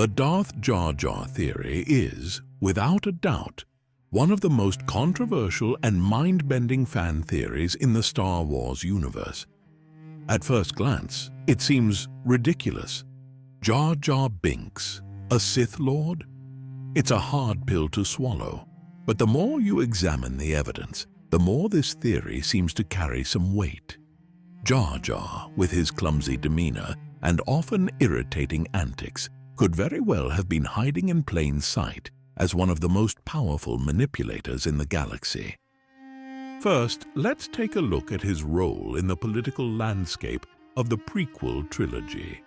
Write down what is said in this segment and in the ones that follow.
The Darth Jar Jar theory is, without a doubt, one of the most controversial and mind-bending fan theories in the Star Wars universe. At first glance, it seems ridiculous. Jar Jar Binks, a Sith Lord? It's a hard pill to swallow, but the more you examine the evidence, the more this theory seems to carry some weight. Jar Jar, with his clumsy demeanor and often irritating antics, could very well have been hiding in plain sight as one of the most powerful manipulators in the galaxy. First, let's take a look at his role in the political landscape of the prequel trilogy.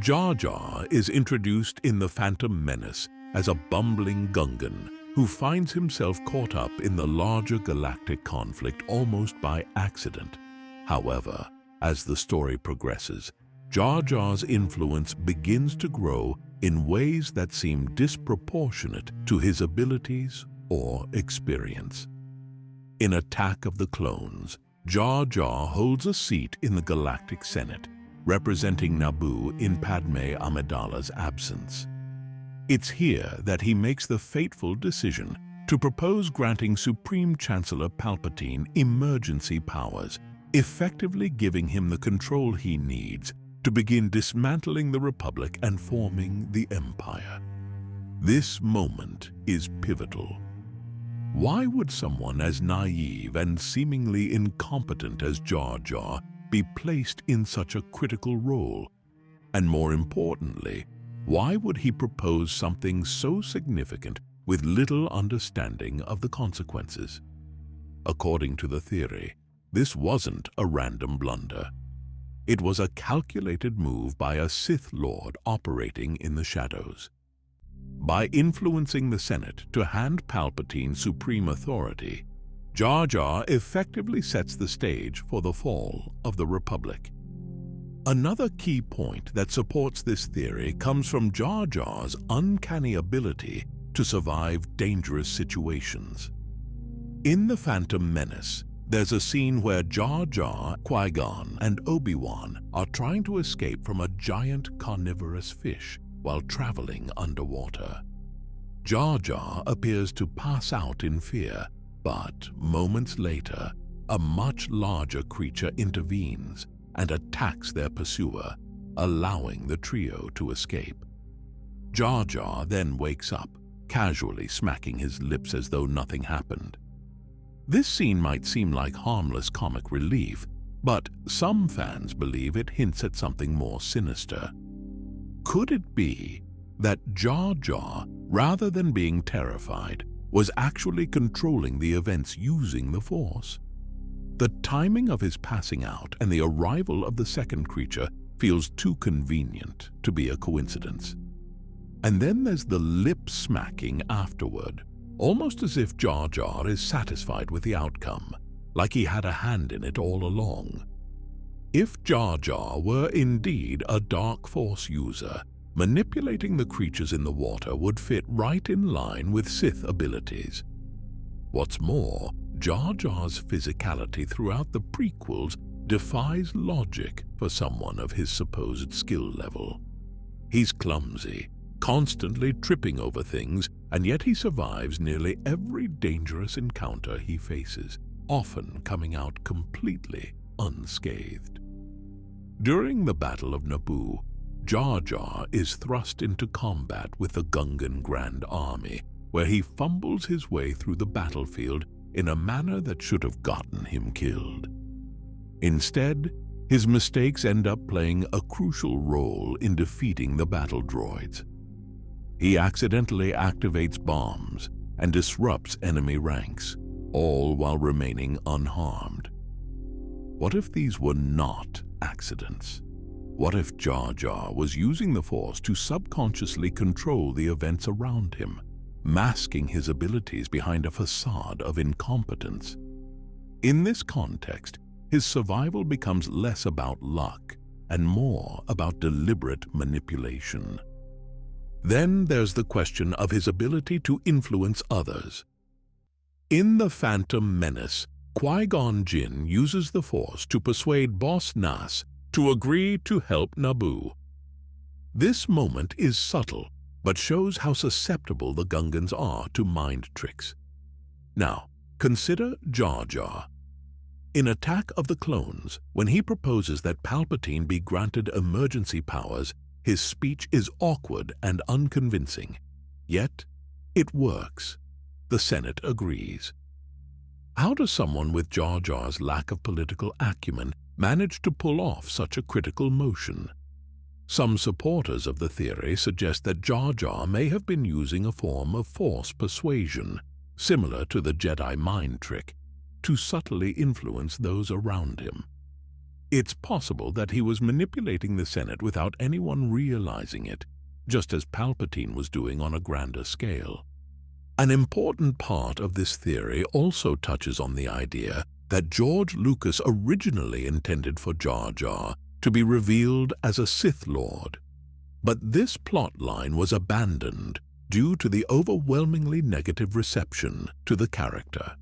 Jar Jar is introduced in The Phantom Menace as a bumbling Gungan who finds himself caught up in the larger galactic conflict almost by accident. However, as the story progresses, Jar Jar's influence begins to grow in ways that seem disproportionate to his abilities or experience. In Attack of the Clones, Jar Jar holds a seat in the Galactic Senate, representing Naboo in Padmé Amidala's absence. It's here that he makes the fateful decision to propose granting Supreme Chancellor Palpatine emergency powers, effectively giving him the control he needs to begin dismantling the Republic and forming the Empire. This moment is pivotal. Why would someone as naive and seemingly incompetent as Jar Jar be placed in such a critical role? And more importantly, why would he propose something so significant with little understanding of the consequences? According to the theory, this wasn't a random blunder. It was a calculated move by a Sith Lord operating in the shadows. By influencing the Senate to hand Palpatine supreme authority, Jar Jar effectively sets the stage for the fall of the Republic. Another key point that supports this theory comes from Jar Jar's uncanny ability to survive dangerous situations. In The Phantom Menace, there's a scene where Jar Jar, Qui-Gon, and Obi-Wan are trying to escape from a giant carnivorous fish while traveling underwater. Jar Jar appears to pass out in fear, but moments later, a much larger creature intervenes and attacks their pursuer, allowing the trio to escape. Jar Jar then wakes up, casually smacking his lips as though nothing happened. This scene might seem like harmless comic relief, but some fans believe it hints at something more sinister. Could it be that Jar Jar, rather than being terrified, was actually controlling the events using the Force? The timing of his passing out and the arrival of the second creature feels too convenient to be a coincidence. And then there's the lip-smacking afterward, almost as if Jar Jar is satisfied with the outcome, like he had a hand in it all along. If Jar Jar were indeed a Dark Force user, manipulating the creatures in the water would fit right in line with Sith abilities. What's more, Jar Jar's physicality throughout the prequels defies logic for someone of his supposed skill level. He's clumsy, constantly tripping over things, and yet he survives nearly every dangerous encounter he faces, often coming out completely unscathed. During the Battle of Naboo, Jar Jar is thrust into combat with the Gungan Grand Army, where he fumbles his way through the battlefield in a manner that should have gotten him killed. Instead, his mistakes end up playing a crucial role in defeating the battle droids. He accidentally activates bombs and disrupts enemy ranks, all while remaining unharmed. What if these were not accidents? What if Jar Jar was using the Force to subconsciously control the events around him, masking his abilities behind a facade of incompetence? In this context, his survival becomes less about luck and more about deliberate manipulation. Then there's the question of his ability to influence others. In The Phantom Menace, Qui-Gon Jinn uses the Force to persuade Boss Nass to agree to help Naboo. This moment is subtle, but shows how susceptible the Gungans are to mind tricks. Now, consider Jar Jar. In Attack of the Clones, when he proposes that Palpatine be granted emergency powers, his speech is awkward and unconvincing. Yet, it works. The Senate agrees. How does someone with Jar Jar's lack of political acumen manage to pull off such a critical motion? Some supporters of the theory suggest that Jar Jar may have been using a form of Force persuasion, similar to the Jedi mind trick, to subtly influence those around him. It's possible that he was manipulating the Senate without anyone realizing it, just as Palpatine was doing on a grander scale. An important part of this theory also touches on the idea that George Lucas originally intended for Jar Jar to be revealed as a Sith Lord. But this plot line was abandoned due to the overwhelmingly negative reception to the character.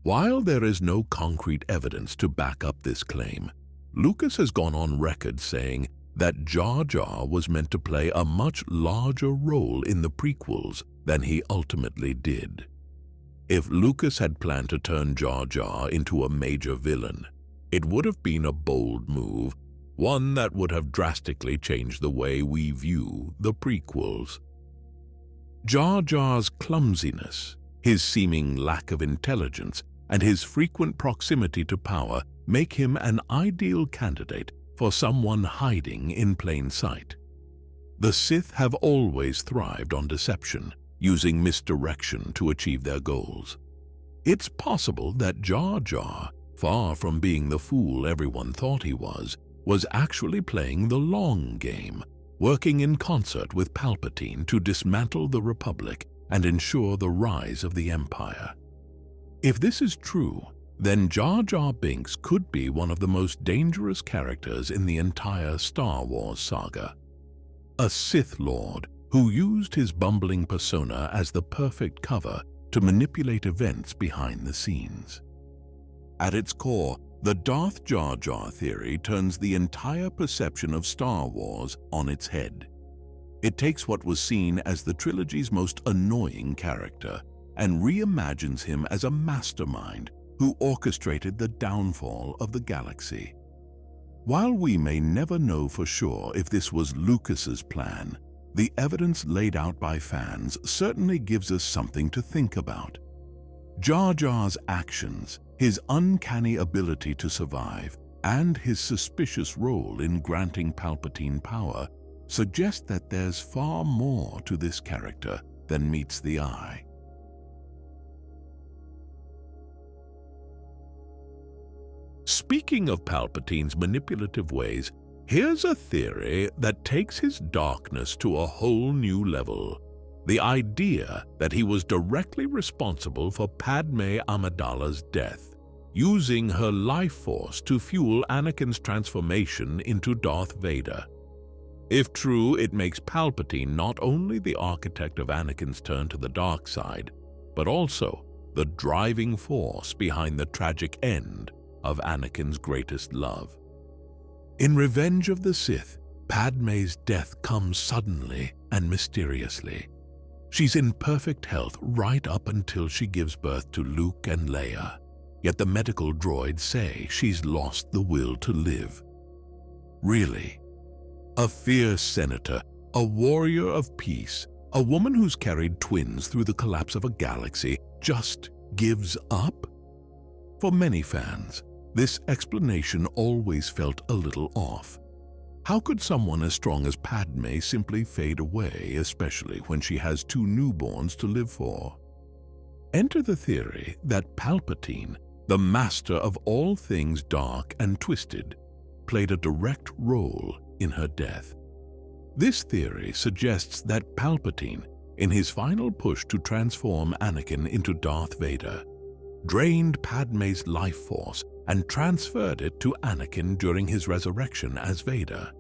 While there is no concrete evidence to back up this claim, Lucas has gone on record saying that Jar Jar was meant to play a much larger role in the prequels than he ultimately did. If Lucas had planned to turn Jar Jar into a major villain, it would have been a bold move, one that would have drastically changed the way we view the prequels. Jar Jar's clumsiness, his seeming lack of intelligence, and his frequent proximity to power make him an ideal candidate for someone hiding in plain sight. The Sith have always thrived on deception, using misdirection to achieve their goals. It's possible that Jar Jar, far from being the fool everyone thought he was actually playing the long game, working in concert with Palpatine to dismantle the Republic and ensure the rise of the Empire. If this is true, then Jar Jar Binks could be one of the most dangerous characters in the entire Star Wars saga. A Sith Lord who used his bumbling persona as the perfect cover to manipulate events behind the scenes. At its core, the Darth Jar Jar theory turns the entire perception of Star Wars on its head. It takes what was seen as the trilogy's most annoying character and reimagines him as a mastermind who orchestrated the downfall of the galaxy. While we may never know for sure if this was Lucas's plan, the evidence laid out by fans certainly gives us something to think about. Jar Jar's actions, his uncanny ability to survive, and his suspicious role in granting Palpatine power suggest that there's far more to this character than meets the eye. Speaking of Palpatine's manipulative ways, here's a theory that takes his darkness to a whole new level. The idea that he was directly responsible for Padme Amidala's death, using her life force to fuel Anakin's transformation into Darth Vader. If true, it makes Palpatine not only the architect of Anakin's turn to the dark side, but also the driving force behind the tragic end of Anakin's greatest love. In Revenge of the Sith, Padme's death comes suddenly and mysteriously. She's in perfect health right up until she gives birth to Luke and Leia, yet the medical droids say she's lost the will to live. Really? A fierce senator, a warrior of peace, a woman who's carried twins through the collapse of a galaxy, just gives up? For many fans, this explanation always felt a little off. How could someone as strong as Padme simply fade away, especially when she has two newborns to live for? Enter the theory that Palpatine, the master of all things dark and twisted, played a direct role in her death. This theory suggests that Palpatine, in his final push to transform Anakin into Darth Vader, drained Padme's life force and transferred it to Anakin during his resurrection as Vader.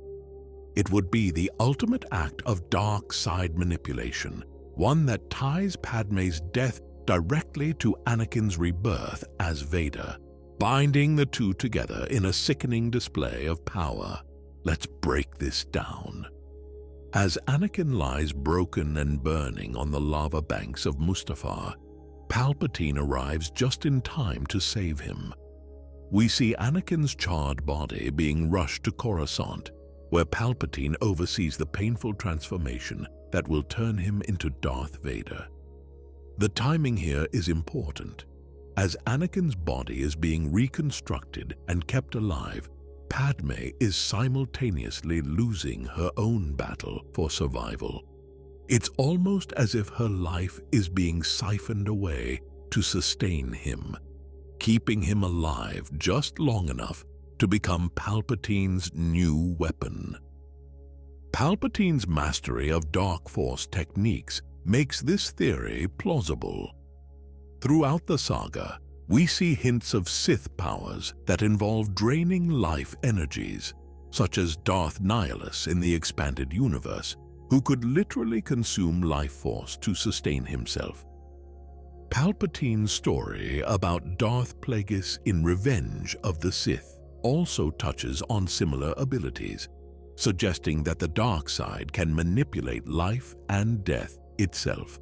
It would be the ultimate act of dark side manipulation, one that ties Padme's death directly to Anakin's rebirth as Vader, binding the two together in a sickening display of power. Let's break this down. As Anakin lies broken and burning on the lava banks of Mustafar, Palpatine arrives just in time to save him. We see Anakin's charred body being rushed to Coruscant, where Palpatine oversees the painful transformation that will turn him into Darth Vader. The timing here is important. As Anakin's body is being reconstructed and kept alive, Padme is simultaneously losing her own battle for survival. It's almost as if her life is being siphoned away to sustain him, keeping him alive just long enough to become Palpatine's new weapon. Palpatine's mastery of dark force techniques makes this theory plausible. Throughout the saga, we see hints of Sith powers that involve draining life energies, such as Darth Nihilus in the expanded universe, who could literally consume life force to sustain himself. Palpatine's story about Darth Plagueis in Revenge of the Sith also touches on similar abilities, suggesting that the dark side can manipulate life and death itself.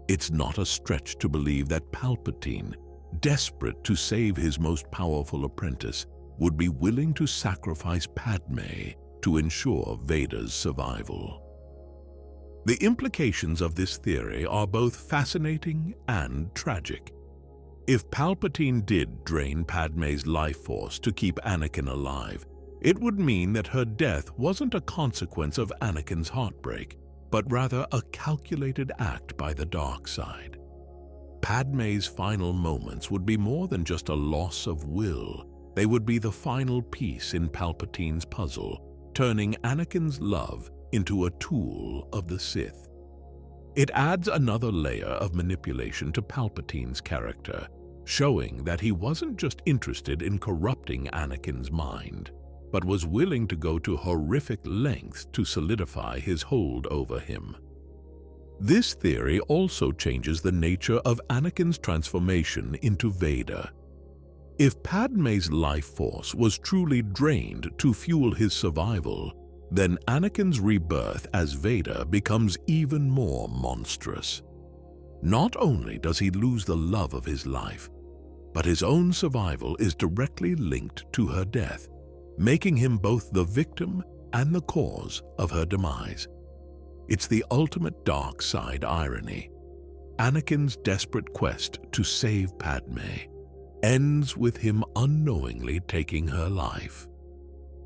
It's not a stretch to believe that Palpatine, desperate to save his most powerful apprentice, would be willing to sacrifice Padme to ensure Vader's survival. The implications of this theory are both fascinating and tragic. If Palpatine did drain Padme's life force to keep Anakin alive, it would mean that her death wasn't a consequence of Anakin's heartbreak, but rather a calculated act by the dark side. Padme's final moments would be more than just a loss of will. They would be the final piece in Palpatine's puzzle, turning Anakin's love into a tool of the Sith. It adds another layer of manipulation to Palpatine's character, showing that he wasn't just interested in corrupting Anakin's mind, but was willing to go to horrific lengths to solidify his hold over him. This theory also changes the nature of Anakin's transformation into Vader. If Padme's life force was truly drained to fuel his survival, then Anakin's rebirth as Vader becomes even more monstrous. Not only does he lose the love of his life, but his own survival is directly linked to her death, making him both the victim and the cause of her demise. It's the ultimate dark side irony. Anakin's desperate quest to save Padme ends with him unknowingly taking her life.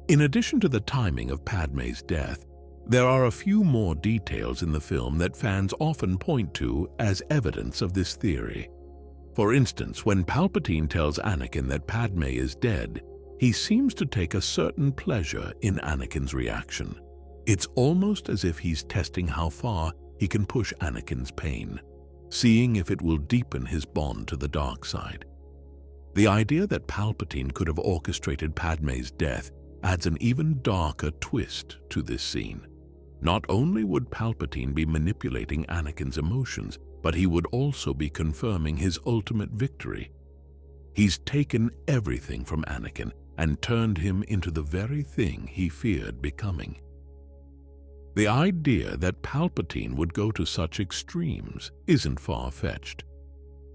In addition to the timing of Padme's death, there are a few more details in the film that fans often point to as evidence of this theory. For instance, when Palpatine tells Anakin that Padme is dead, he seems to take a certain pleasure in Anakin's reaction. It's almost as if he's testing how far he can push Anakin's pain, seeing if it will deepen his bond to the dark side. The idea that Palpatine could have orchestrated Padme's death adds an even darker twist to this scene. Not only would Palpatine be manipulating Anakin's emotions, but he would also be confirming his ultimate victory. He's taken everything from Anakin and turned him into the very thing he feared becoming. The idea that Palpatine would go to such extremes isn't far-fetched.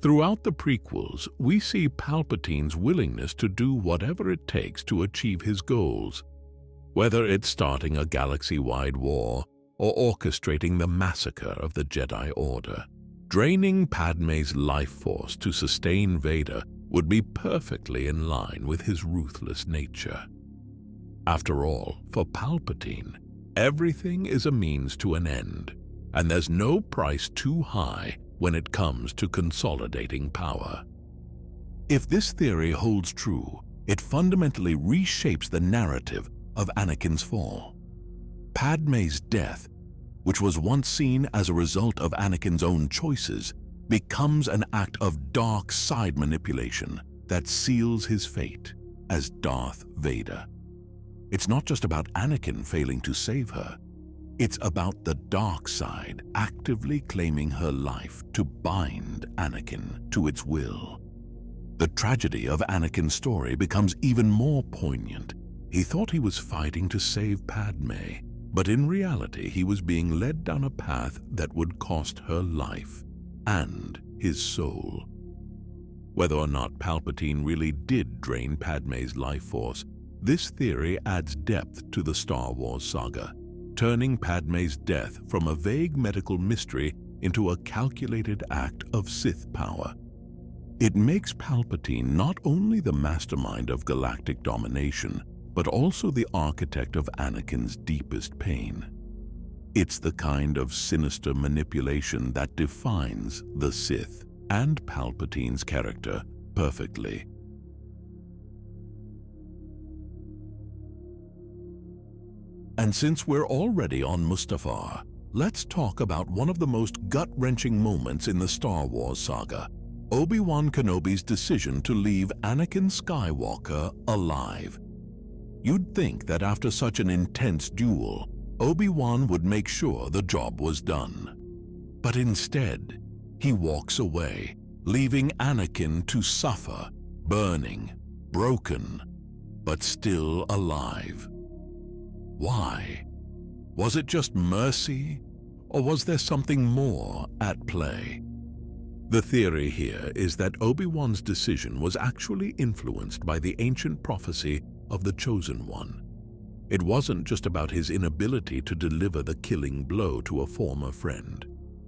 Throughout the prequels, we see Palpatine's willingness to do whatever it takes to achieve his goals, whether it's starting a galaxy-wide war or orchestrating the massacre of the Jedi Order. Draining Padme's life force to sustain Vader would be perfectly in line with his ruthless nature. After all, for Palpatine, everything is a means to an end, and there's no price too high when it comes to consolidating power. If this theory holds true, it fundamentally reshapes the narrative of Anakin's fall. Padme's death, which was once seen as a result of Anakin's own choices, becomes an act of dark side manipulation that seals his fate as Darth Vader. It's not just about Anakin failing to save her. It's about the dark side actively claiming her life to bind Anakin to its will. The tragedy of Anakin's story becomes even more poignant. He thought he was fighting to save Padme, But in reality, he was being led down a path that would cost her life and his soul. Whether or not Palpatine really did drain Padmé's life force, this theory adds depth to the Star Wars saga, turning Padmé's death from a vague medical mystery into a calculated act of Sith power. It makes Palpatine not only the mastermind of galactic domination, but also the architect of Anakin's deepest pain. It's the kind of sinister manipulation that defines the Sith and Palpatine's character perfectly. And since we're already on Mustafar, let's talk about one of the most gut-wrenching moments in the Star Wars saga, Obi-Wan Kenobi's decision to leave Anakin Skywalker alive. You'd think that after such an intense duel, Obi-Wan would make sure the job was done. But instead, he walks away, leaving Anakin to suffer, burning, broken, but still alive. Why? Was it just mercy, or was there something more at play? The theory here is that Obi-Wan's decision was actually influenced by the ancient prophecy of the Chosen One. It wasn't just about his inability to deliver the killing blow to a former friend.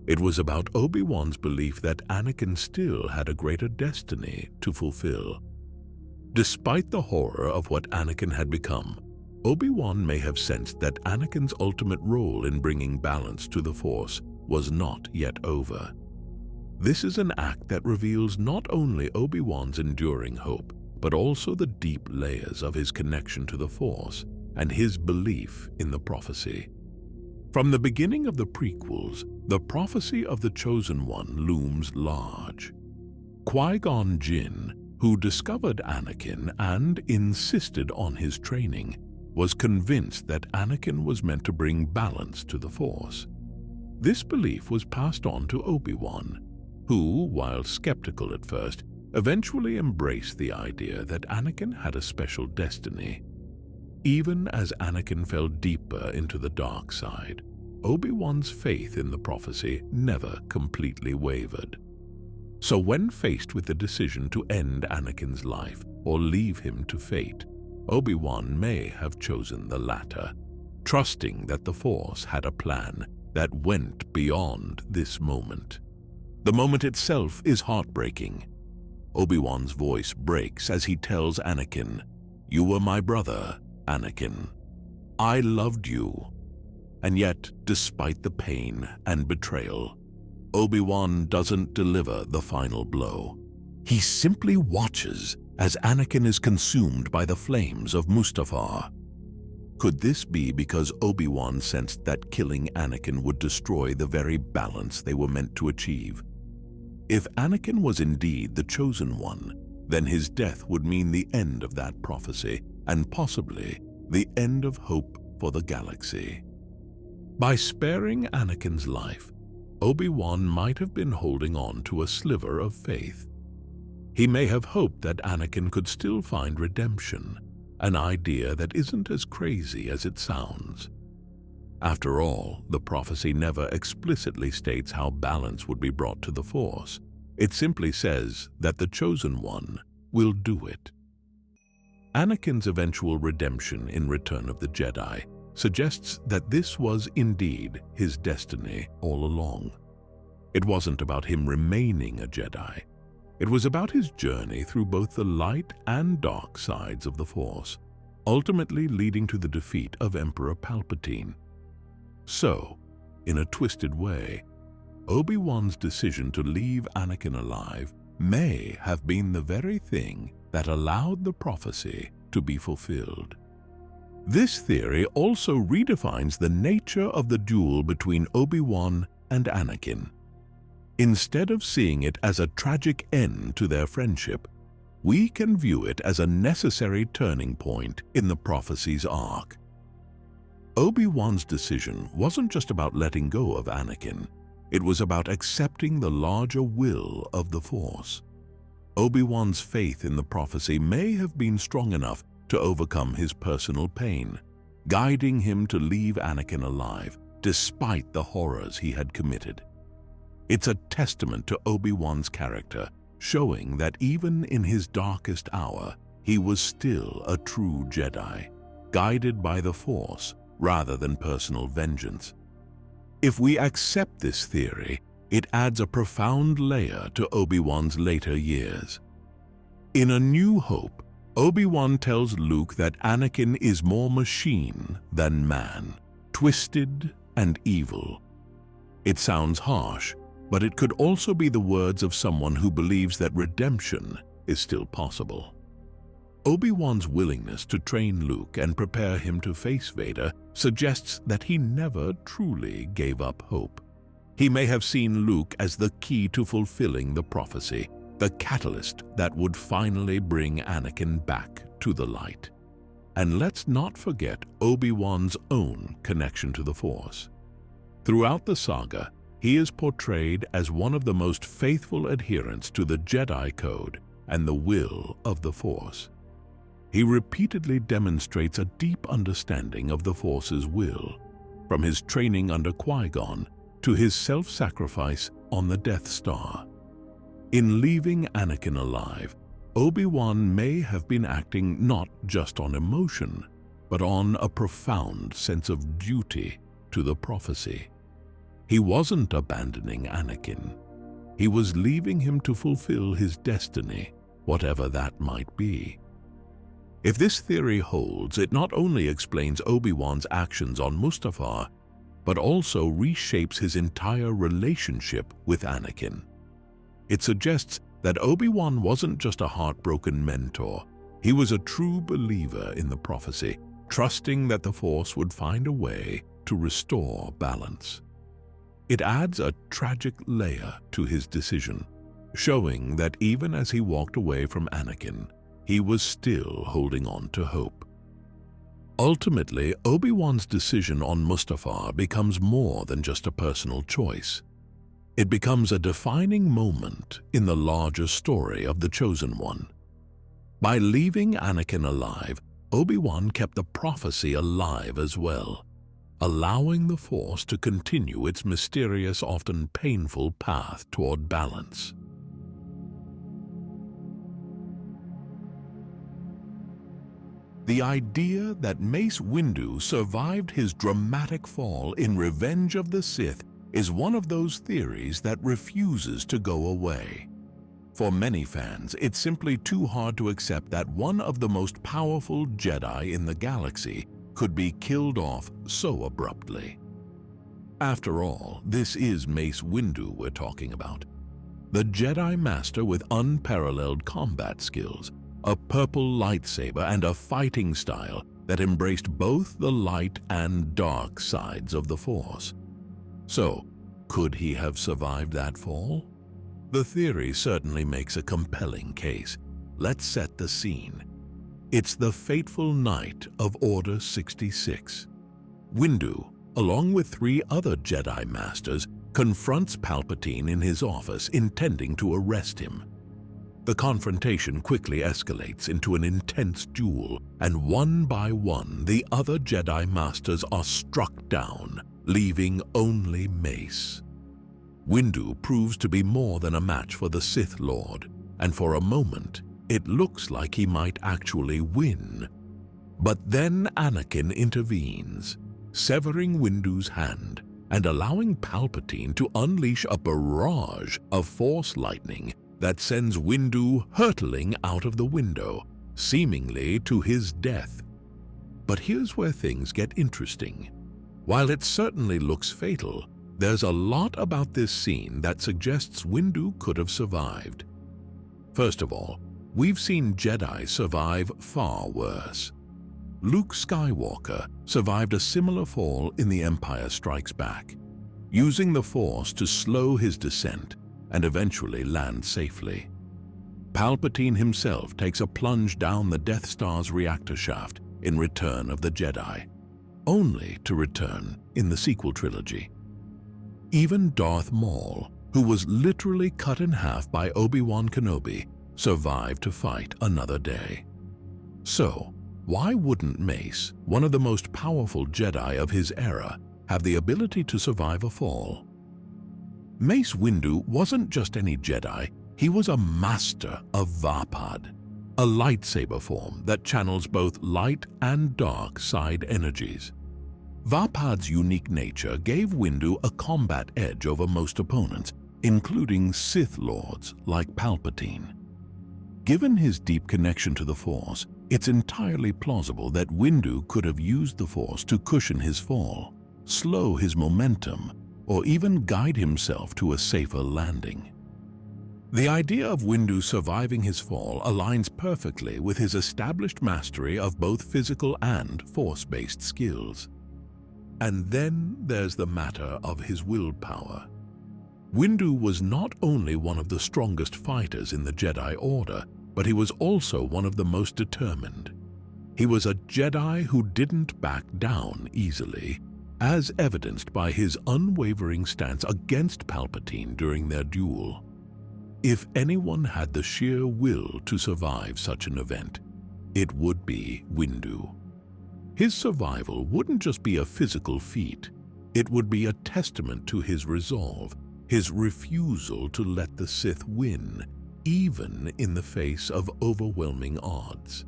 It was about Obi-Wan's belief that Anakin still had a greater destiny to fulfill. Despite the horror of what Anakin had become, Obi-Wan may have sensed that Anakin's ultimate role in bringing balance to the Force was not yet over. This is an act that reveals not only Obi-Wan's enduring hope, but also the deep layers of his connection to the Force and his belief in the prophecy. From the beginning of the prequels, the prophecy of the Chosen One looms large. Qui-Gon Jinn, who discovered Anakin and insisted on his training, was convinced that Anakin was meant to bring balance to the Force. This belief was passed on to Obi-Wan, who, while skeptical at first, eventually embraced the idea that Anakin had a special destiny. Even as Anakin fell deeper into the dark side, Obi-Wan's faith in the prophecy never completely wavered. So when faced with the decision to end Anakin's life or leave him to fate, Obi-Wan may have chosen the latter, trusting that the Force had a plan that went beyond this moment. The moment itself is heartbreaking. Obi-Wan's voice breaks as he tells Anakin, "You were my brother, Anakin. I loved you." And yet, despite the pain and betrayal, Obi-Wan doesn't deliver the final blow. He simply watches as Anakin is consumed by the flames of Mustafar. Could this be because Obi-Wan sensed that killing Anakin would destroy the very balance they were meant to achieve? If Anakin was indeed the Chosen One, then his death would mean the end of that prophecy and possibly the end of hope for the galaxy. By sparing Anakin's life, Obi-Wan might have been holding on to a sliver of faith. He may have hoped that Anakin could still find redemption, an idea that isn't as crazy as it sounds. After all, the prophecy never explicitly states how balance would be brought to the Force. It simply says that the Chosen One will do it. Anakin's eventual redemption in Return of the Jedi suggests that this was indeed his destiny all along. It wasn't about him remaining a Jedi. It was about his journey through both the light and dark sides of the Force, ultimately leading to the defeat of Emperor Palpatine. So, in a twisted way, Obi-Wan's decision to leave Anakin alive may have been the very thing that allowed the prophecy to be fulfilled. This theory also redefines the nature of the duel between Obi-Wan and Anakin. Instead of seeing it as a tragic end to their friendship, we can view it as a necessary turning point in the prophecy's arc. Obi-Wan's decision wasn't just about letting go of Anakin. It was about accepting the larger will of the Force. Obi-Wan's faith in the prophecy may have been strong enough to overcome his personal pain, guiding him to leave Anakin alive despite the horrors he had committed. It's a testament to Obi-Wan's character, showing that even in his darkest hour, he was still a true Jedi, guided by the Force rather than personal vengeance. If we accept this theory, it adds a profound layer to Obi-Wan's later years. In A New Hope, Obi-Wan tells Luke that Anakin is more machine than man, twisted and evil. It sounds harsh, but it could also be the words of someone who believes that redemption is still possible. Obi-Wan's willingness to train Luke and prepare him to face Vader suggests that he never truly gave up hope. He may have seen Luke as the key to fulfilling the prophecy, the catalyst that would finally bring Anakin back to the light. And let's not forget Obi-Wan's own connection to the Force. Throughout the saga, he is portrayed as one of the most faithful adherents to the Jedi Code and the will of the Force. He repeatedly demonstrates a deep understanding of the Force's will, from his training under Qui-Gon to his self-sacrifice on the Death Star. In leaving Anakin alive, Obi-Wan may have been acting not just on emotion, but on a profound sense of duty to the prophecy. He wasn't abandoning Anakin. He was leaving him to fulfill his destiny, whatever that might be. If this theory holds, it not only explains Obi-Wan's actions on Mustafar, but also reshapes his entire relationship with Anakin. It suggests that Obi-Wan wasn't just a heartbroken mentor. He was a true believer in the prophecy, trusting that the Force would find a way to restore balance. It adds a tragic layer to his decision, showing that even as he walked away from Anakin, he was still holding on to hope. Ultimately, Obi-Wan's decision on Mustafar becomes more than just a personal choice. It becomes a defining moment in the larger story of the Chosen One. By leaving Anakin alive, Obi-Wan kept the prophecy alive as well, allowing the Force to continue its mysterious, often painful path toward balance. The idea that Mace Windu survived his dramatic fall in Revenge of the Sith is one of those theories that refuses to go away. For many fans, it's simply too hard to accept that one of the most powerful Jedi in the galaxy could be killed off so abruptly. After all, this is Mace Windu we're talking about. The Jedi Master with unparalleled combat skills, a purple lightsaber, and a fighting style that embraced both the light and dark sides of the Force. So, could he have survived that fall? The theory certainly makes a compelling case. Let's set the scene. It's the fateful night of Order 66. Windu, along with 3 other Jedi Masters, confronts Palpatine in his office, intending to arrest him. The confrontation quickly escalates into an intense duel, and one by one, the other Jedi Masters are struck down, leaving only Mace. Windu proves to be more than a match for the Sith Lord, and for a moment, it looks like he might actually win. But then Anakin intervenes, severing Windu's hand and allowing Palpatine to unleash a barrage of Force lightning that sends Windu hurtling out of the window, seemingly to his death. But here's where things get interesting. While it certainly looks fatal, there's a lot about this scene that suggests Windu could have survived. First of all, we've seen Jedi survive far worse. Luke Skywalker survived a similar fall in The Empire Strikes Back, using the Force to slow his descent and eventually land safely. Palpatine himself takes a plunge down the Death Star's reactor shaft in Return of the Jedi, only to return in the sequel trilogy. Even Darth Maul, who was literally cut in half by Obi-Wan Kenobi, survived to fight another day. So, Why wouldn't Mace, one of the most powerful Jedi of his era, have the ability to survive a fall? Mace Windu wasn't just any Jedi, he was a master of Varpad, a lightsaber form that channels both light and dark side energies. Varpad's unique nature gave Windu a combat edge over most opponents, including Sith Lords like Palpatine. Given his deep connection to the Force, it's entirely plausible that Windu could have used the Force to cushion his fall, slow his momentum, or even guide himself to a safer landing. The idea of Windu surviving his fall aligns perfectly with his established mastery of both physical and Force-based skills. And then there's the matter of his willpower. Windu was not only one of the strongest fighters in the Jedi Order, but he was also one of the most determined. He was a Jedi who didn't back down easily, as evidenced by his unwavering stance against Palpatine during their duel. If anyone had the sheer will to survive such an event, it would be Windu. His survival wouldn't just be a physical feat, it would be a testament to his resolve, his refusal to let the Sith win, even in the face of overwhelming odds.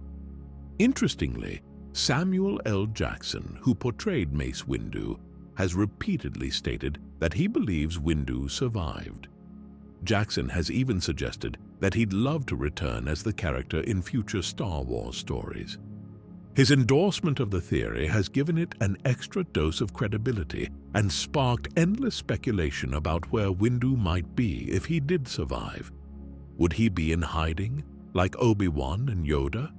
Interestingly, Samuel L. Jackson, who portrayed Mace Windu, has repeatedly stated that he believes Windu survived. Jackson has even suggested that he'd love to return as the character in future Star Wars stories. His endorsement of the theory has given it an extra dose of credibility and sparked endless speculation about where Windu might be if he did survive. Would he be in hiding, like Obi-Wan and Yoda?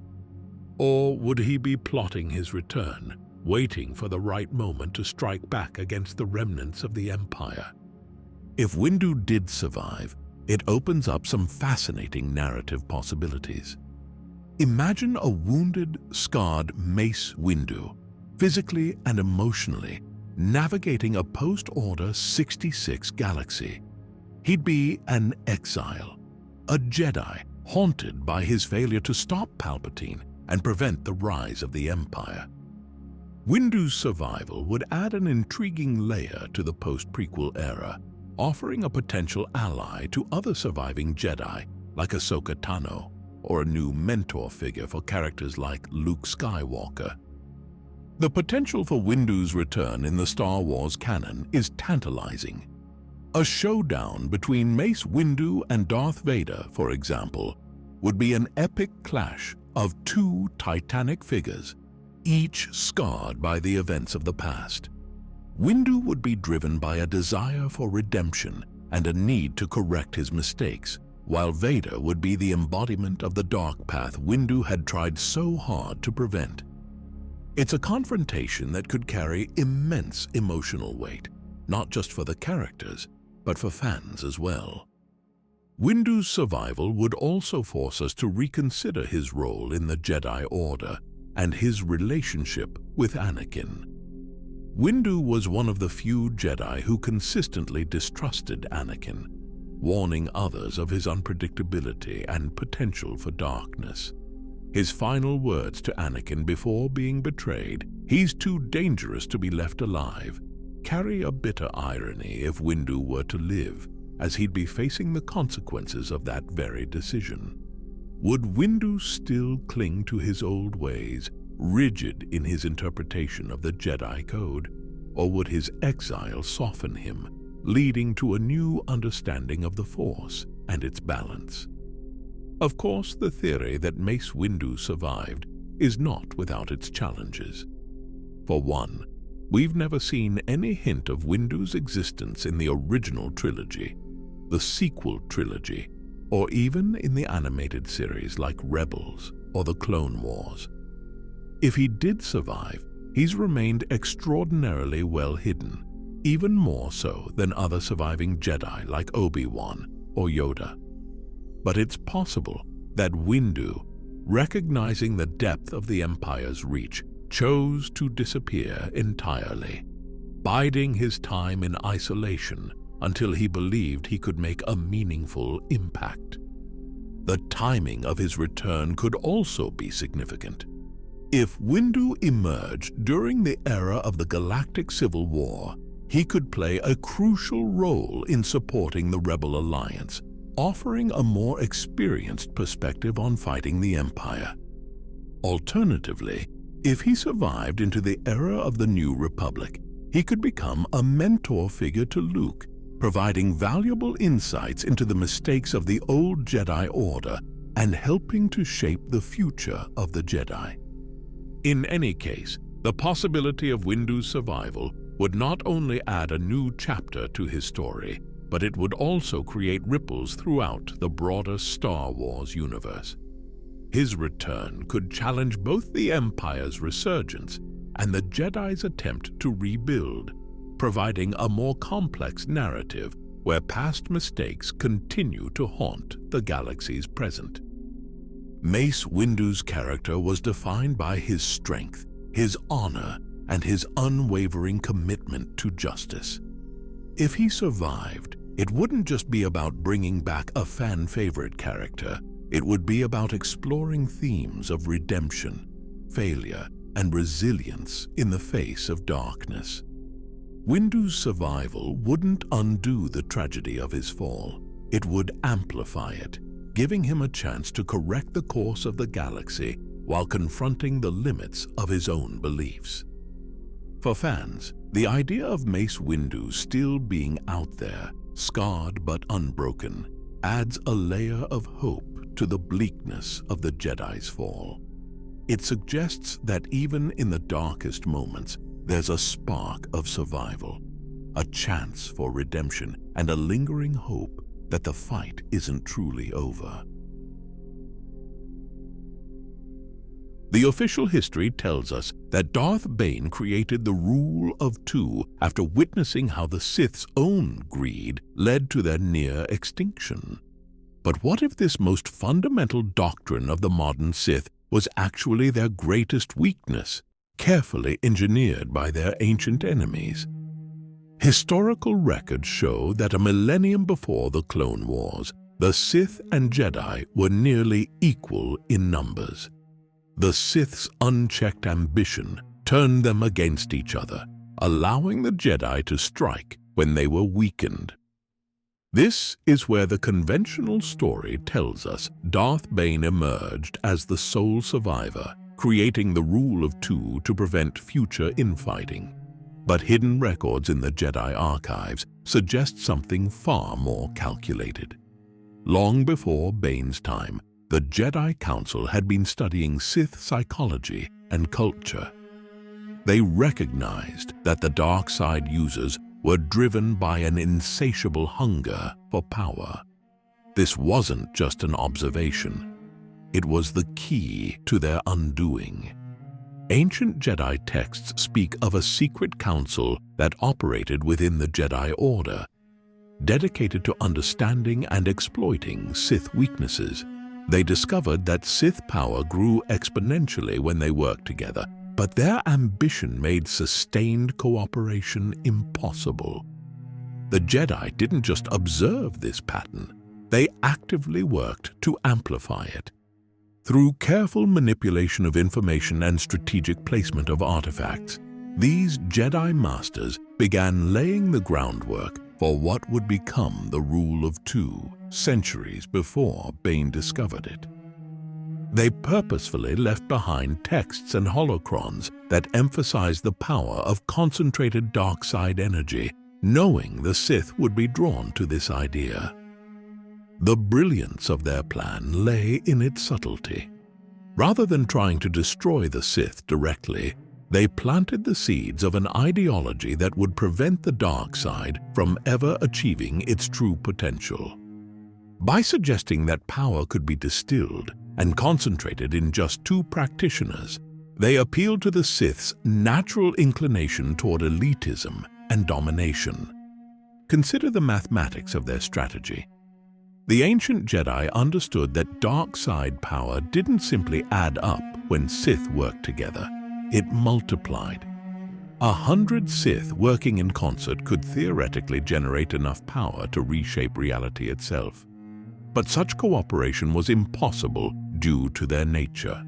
Or would he be plotting his return, waiting for the right moment to strike back against the remnants of the Empire? If Windu did survive, it opens up some fascinating narrative possibilities. Imagine a wounded, scarred Mace Windu, physically and emotionally, navigating a post-Order 66 galaxy. He'd be an exile, a Jedi haunted by his failure to stop Palpatine and prevent the rise of the Empire. Windu's survival would add an intriguing layer to the post-prequel era, offering a potential ally to other surviving Jedi like Ahsoka Tano, or a new mentor figure for characters like Luke Skywalker. The potential for Windu's return in the Star Wars canon is tantalizing. A showdown between Mace Windu and Darth Vader, for example, would be an epic clash of two titanic figures, each scarred by the events of the past. Windu would be driven by a desire for redemption and a need to correct his mistakes, while Vader would be the embodiment of the dark path Windu had tried so hard to prevent. It's a confrontation that could carry immense emotional weight, not just for the characters, but for fans as well. Windu's survival would also force us to reconsider his role in the Jedi Order and his relationship with Anakin. Windu was one of the few Jedi who consistently distrusted Anakin, warning others of his unpredictability and potential for darkness. His final words to Anakin before being betrayed, "He's too dangerous to be left alive," carry a bitter irony if Windu were to live, as he'd be facing the consequences of that very decision. Would Windu still cling to his old ways, rigid in his interpretation of the Jedi Code, or would his exile soften him, leading to a new understanding of the Force and its balance? Of course, the theory that Mace Windu survived is not without its challenges. For one, we've never seen any hint of Windu's existence in the original trilogy, the sequel trilogy, or even in the animated series like Rebels or the Clone Wars. If he did survive, he's remained extraordinarily well hidden, even more so than other surviving Jedi like Obi-Wan or Yoda. But it's possible that Windu, recognizing the depth of the Empire's reach, chose to disappear entirely, biding his time in isolation until he believed he could make a meaningful impact. The timing of his return could also be significant. If Windu emerged during the era of the Galactic Civil War, he could play a crucial role in supporting the Rebel Alliance, offering a more experienced perspective on fighting the Empire. Alternatively, if he survived into the era of the New Republic, he could become a mentor figure to Luke, providing valuable insights into the mistakes of the old Jedi Order and helping to shape the future of the Jedi. In any case, the possibility of Windu's survival would not only add a new chapter to his story, but it would also create ripples throughout the broader Star Wars universe. His return could challenge both the Empire's resurgence and the Jedi's attempt to rebuild, providing a more complex narrative where past mistakes continue to haunt the galaxy's present. Mace Windu's character was defined by his strength, his honor, and his unwavering commitment to justice. If he survived, it wouldn't just be about bringing back a fan-favorite character. It would be about exploring themes of redemption, failure, and resilience in the face of darkness. Windu's survival wouldn't undo the tragedy of his fall. It would amplify it, giving him a chance to correct the course of the galaxy while confronting the limits of his own beliefs. For fans, the idea of Mace Windu still being out there, scarred but unbroken, adds a layer of hope to the bleakness of the Jedi's fall. It suggests that even in the darkest moments, there's a spark of survival, a chance for redemption, and a lingering hope that the fight isn't truly over. The official history tells us that Darth Bane created the Rule of Two after witnessing how the Sith's own greed led to their near extinction. But what if this most fundamental doctrine of the modern Sith was actually their greatest weakness, carefully engineered by their ancient enemies? Historical records show that a millennium before the Clone Wars, the Sith and Jedi were nearly equal in numbers. The Sith's unchecked ambition turned them against each other, allowing the Jedi to strike when they were weakened. This is where the conventional story tells us Darth Bane emerged as the sole survivor, creating the Rule of Two to prevent future infighting. But hidden records in the Jedi archives suggest something far more calculated. Long before Bane's time, the Jedi Council had been studying Sith psychology and culture. They recognized that the dark side users were driven by an insatiable hunger for power. This wasn't just an observation. It was the key to their undoing. Ancient Jedi texts speak of a secret council that operated within the Jedi Order, dedicated to understanding and exploiting Sith weaknesses. They discovered that Sith power grew exponentially when they worked together, but their ambition made sustained cooperation impossible. The Jedi didn't just observe this pattern, they actively worked to amplify it. Through careful manipulation of information and strategic placement of artifacts, these Jedi Masters began laying the groundwork for what would become the Rule of Two centuries before Bane discovered it. They purposefully left behind texts and holocrons that emphasized the power of concentrated dark side energy, knowing the Sith would be drawn to this idea. The brilliance of their plan lay in its subtlety. Rather than trying to destroy the Sith directly, they planted the seeds of an ideology that would prevent the dark side from ever achieving its true potential. By suggesting that power could be distilled and concentrated in just two practitioners, they appealed to the Sith's natural inclination toward elitism and domination. Consider the mathematics of their strategy. The ancient Jedi understood that dark side power didn't simply add up when Sith worked together. It multiplied. 100 Sith working in concert could theoretically generate enough power to reshape reality itself. But such cooperation was impossible due to their nature.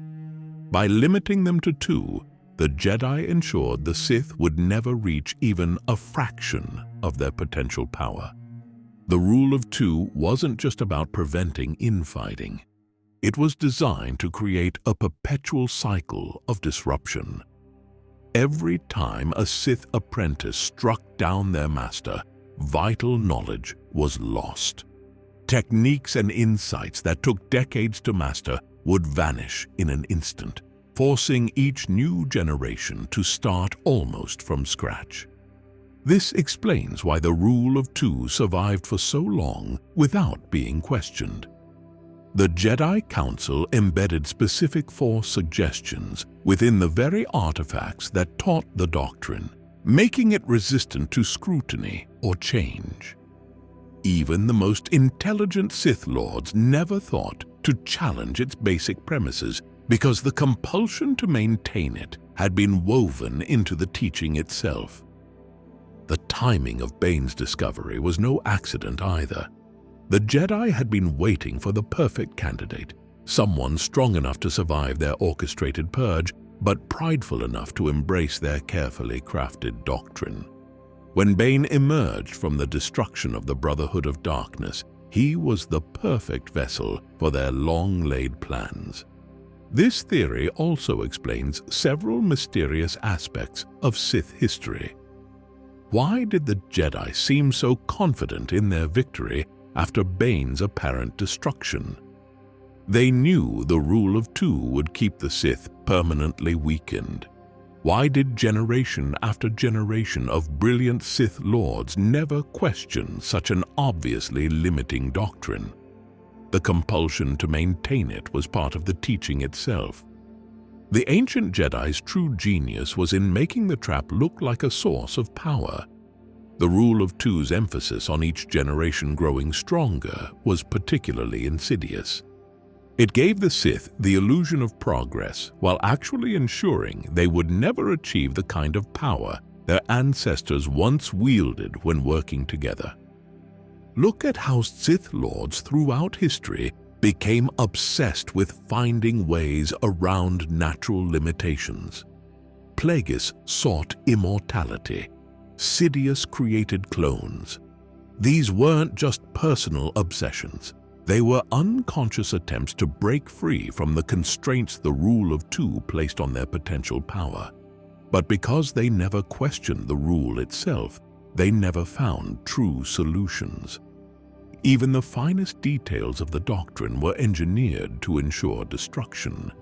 By limiting them to 2, the Jedi ensured the Sith would never reach even a fraction of their potential power. The rule of 2 wasn't just about preventing infighting. It was designed to create a perpetual cycle of disruption. Every time a Sith apprentice struck down their master, vital knowledge was lost. Techniques and insights that took decades to master would vanish in an instant, forcing each new generation to start almost from scratch. This explains why the rule of 2 survived for so long without being questioned. The Jedi Council embedded specific Force suggestions within the very artifacts that taught the doctrine, making it resistant to scrutiny or change. Even the most intelligent Sith Lords never thought to challenge its basic premises because the compulsion to maintain it had been woven into the teaching itself. The timing of Bane's discovery was no accident either. The Jedi had been waiting for the perfect candidate, someone strong enough to survive their orchestrated purge, but prideful enough to embrace their carefully crafted doctrine. When Bane emerged from the destruction of the Brotherhood of Darkness, he was the perfect vessel for their long-laid plans. This theory also explains several mysterious aspects of Sith history. Why did the Jedi seem so confident in their victory after Bane's apparent destruction? They knew the rule of 2 would keep the Sith permanently weakened. Why did generation after generation of brilliant Sith Lords never question such an obviously limiting doctrine? The compulsion to maintain it was part of the teaching itself. The ancient Jedi's true genius was in making the trap look like a source of power. The rule of 2's emphasis on each generation growing stronger was particularly insidious. It gave the Sith the illusion of progress while actually ensuring they would never achieve the kind of power their ancestors once wielded when working together. Look at how Sith Lords throughout history became obsessed with finding ways around natural limitations. Plagueis sought immortality. Sidious created clones. These weren't just personal obsessions. They were unconscious attempts to break free from the constraints the rule of 2 placed on their potential power. But because they never questioned the rule itself, they never found true solutions. Even the finest details of the doctrine were engineered to ensure destruction.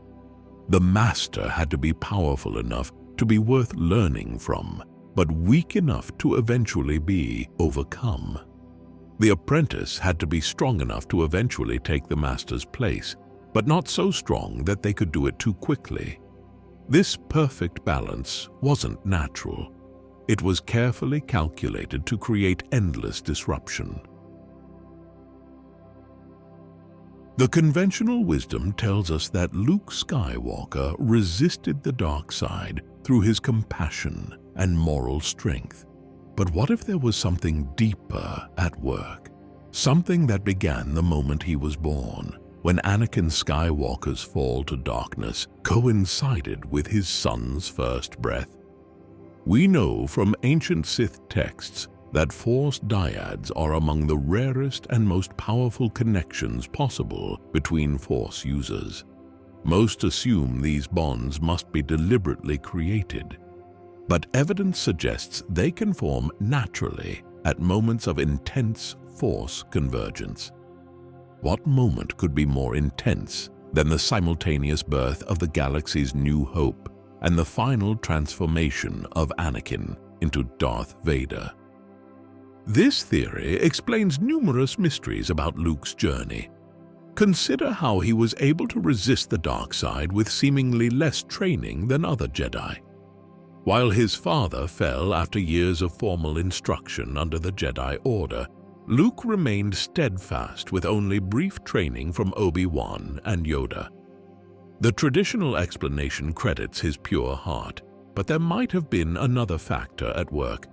The master had to be powerful enough to be worth learning from, but weak enough to eventually be overcome. The apprentice had to be strong enough to eventually take the master's place, but not so strong that they could do it too quickly. This perfect balance wasn't natural. It was carefully calculated to create endless disruption. The conventional wisdom tells us that Luke Skywalker resisted the dark side through his compassion and moral strength. But what if there was something deeper at work? Something that began the moment he was born, when Anakin Skywalker's fall to darkness coincided with his son's first breath. We know from ancient Sith texts that Force dyads are among the rarest and most powerful connections possible between Force users. Most assume these bonds must be deliberately created, but evidence suggests they can form naturally at moments of intense Force convergence. What moment could be more intense than the simultaneous birth of the galaxy's new hope and the final transformation of Anakin into Darth Vader? This theory explains numerous mysteries about Luke's journey. Consider how he was able to resist the dark side with seemingly less training than other Jedi. While his father fell after years of formal instruction under the Jedi Order, Luke remained steadfast with only brief training from Obi-Wan and Yoda. The traditional explanation credits his pure heart, but there might have been another factor at work.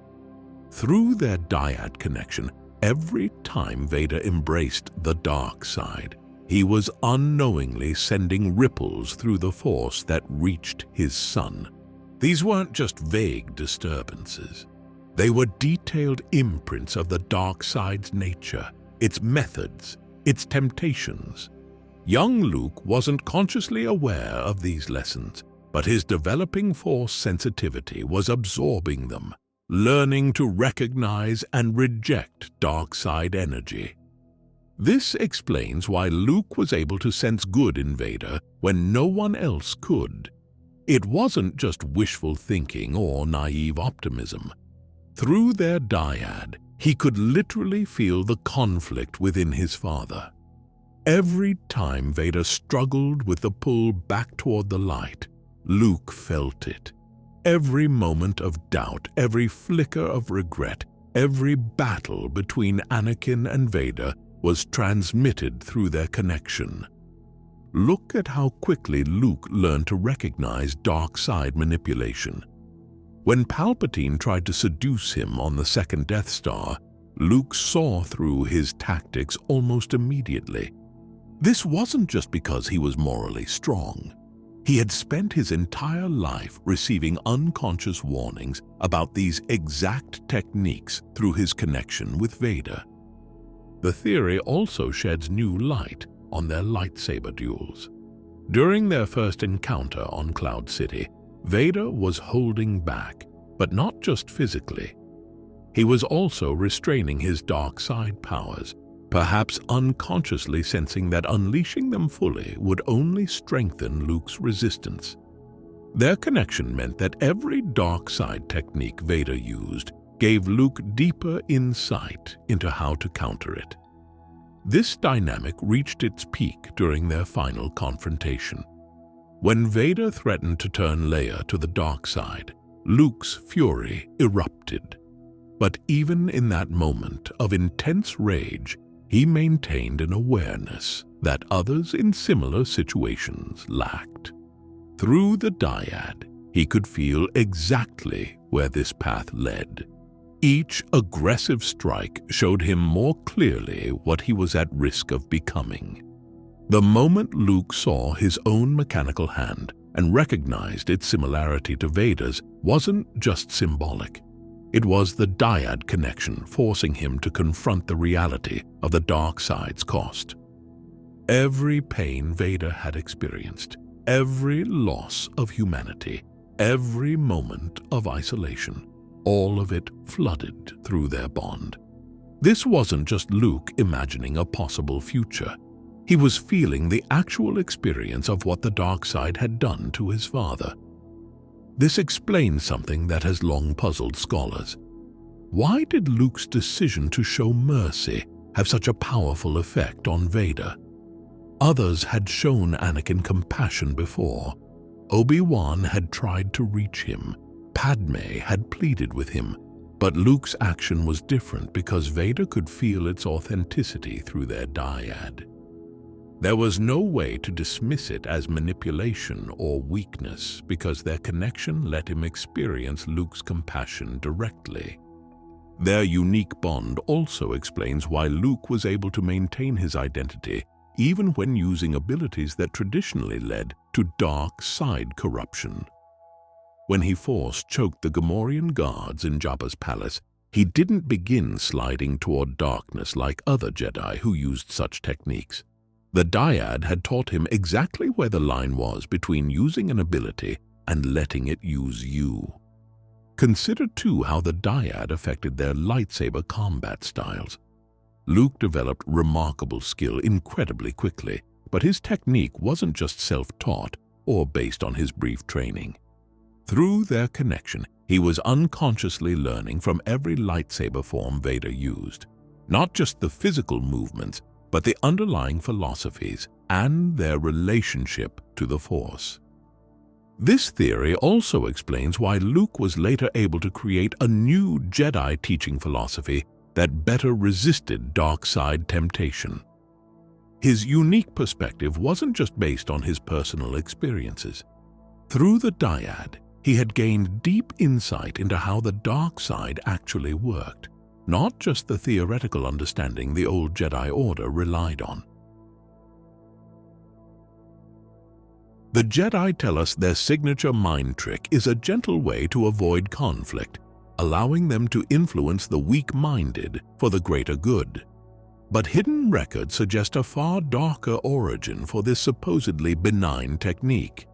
Through their dyad connection, every time Vader embraced the dark side, he was unknowingly sending ripples through the Force that reached his son. These weren't just vague disturbances. They were detailed imprints of the dark side's nature, its methods, its temptations. Young Luke wasn't consciously aware of these lessons, but his developing Force sensitivity was absorbing them, learning to recognize and reject dark side energy. This explains why Luke was able to sense good in Vader when no one else could. It wasn't just wishful thinking or naive optimism. Through their dyad, he could literally feel the conflict within his father. Every time Vader struggled with the pull back toward the light, Luke felt it. Every moment of doubt, every flicker of regret, every battle between Anakin and Vader was transmitted through their connection. Look at how quickly Luke learned to recognize dark side manipulation. When Palpatine tried to seduce him on the second Death Star, Luke saw through his tactics almost immediately. This wasn't just because he was morally strong. He had spent his entire life receiving unconscious warnings about these exact techniques through his connection with Vader. The theory also sheds new light on their lightsaber duels. During their first encounter on Cloud City, Vader was holding back, but not just physically. He was also restraining his dark side powers, perhaps unconsciously sensing that unleashing them fully would only strengthen Luke's resistance. Their connection meant that every dark side technique Vader used gave Luke deeper insight into how to counter it. This dynamic reached its peak during their final confrontation. When Vader threatened to turn Leia to the dark side, Luke's fury erupted. But even in that moment of intense rage, he maintained an awareness that others in similar situations lacked. Through the dyad, he could feel exactly where this path led. Each aggressive strike showed him more clearly what he was at risk of becoming. The moment Luke saw his own mechanical hand and recognized its similarity to Vader's wasn't just symbolic. It was the dyad connection forcing him to confront the reality of the dark side's cost. Every pain Vader had experienced, every loss of humanity, every moment of isolation, all of it flooded through their bond. This wasn't just Luke imagining a possible future. He was feeling the actual experience of what the dark side had done to his father. This explains something that has long puzzled scholars. Why did Luke's decision to show mercy have such a powerful effect on Vader? Others had shown Anakin compassion before. Obi-Wan had tried to reach him. Padme had pleaded with him. But Luke's action was different because Vader could feel its authenticity through their dyad. There was no way to dismiss it as manipulation or weakness because their connection let him experience Luke's compassion directly. Their unique bond also explains why Luke was able to maintain his identity even when using abilities that traditionally led to dark side corruption. When he force-choked the Gamorrean guards in Jabba's palace, he didn't begin sliding toward darkness like other Jedi who used such techniques. The dyad had taught him exactly where the line was between using an ability and letting it use you. Consider too how the dyad affected their lightsaber combat styles. Luke developed remarkable skill incredibly quickly, but his technique wasn't just self-taught or based on his brief training. Through their connection, he was unconsciously learning from every lightsaber form Vader used, not just the physical movements, but the underlying philosophies and their relationship to the Force. This theory also explains why Luke was later able to create a new Jedi teaching philosophy that better resisted dark side temptation. His unique perspective wasn't just based on his personal experiences. Through the dyad, he had gained deep insight into how the dark side actually worked, not just the theoretical understanding the old Jedi Order relied on. The Jedi tell us their signature mind trick is a gentle way to avoid conflict, allowing them to influence the weak-minded for the greater good. But hidden records suggest a far darker origin for this supposedly benign technique.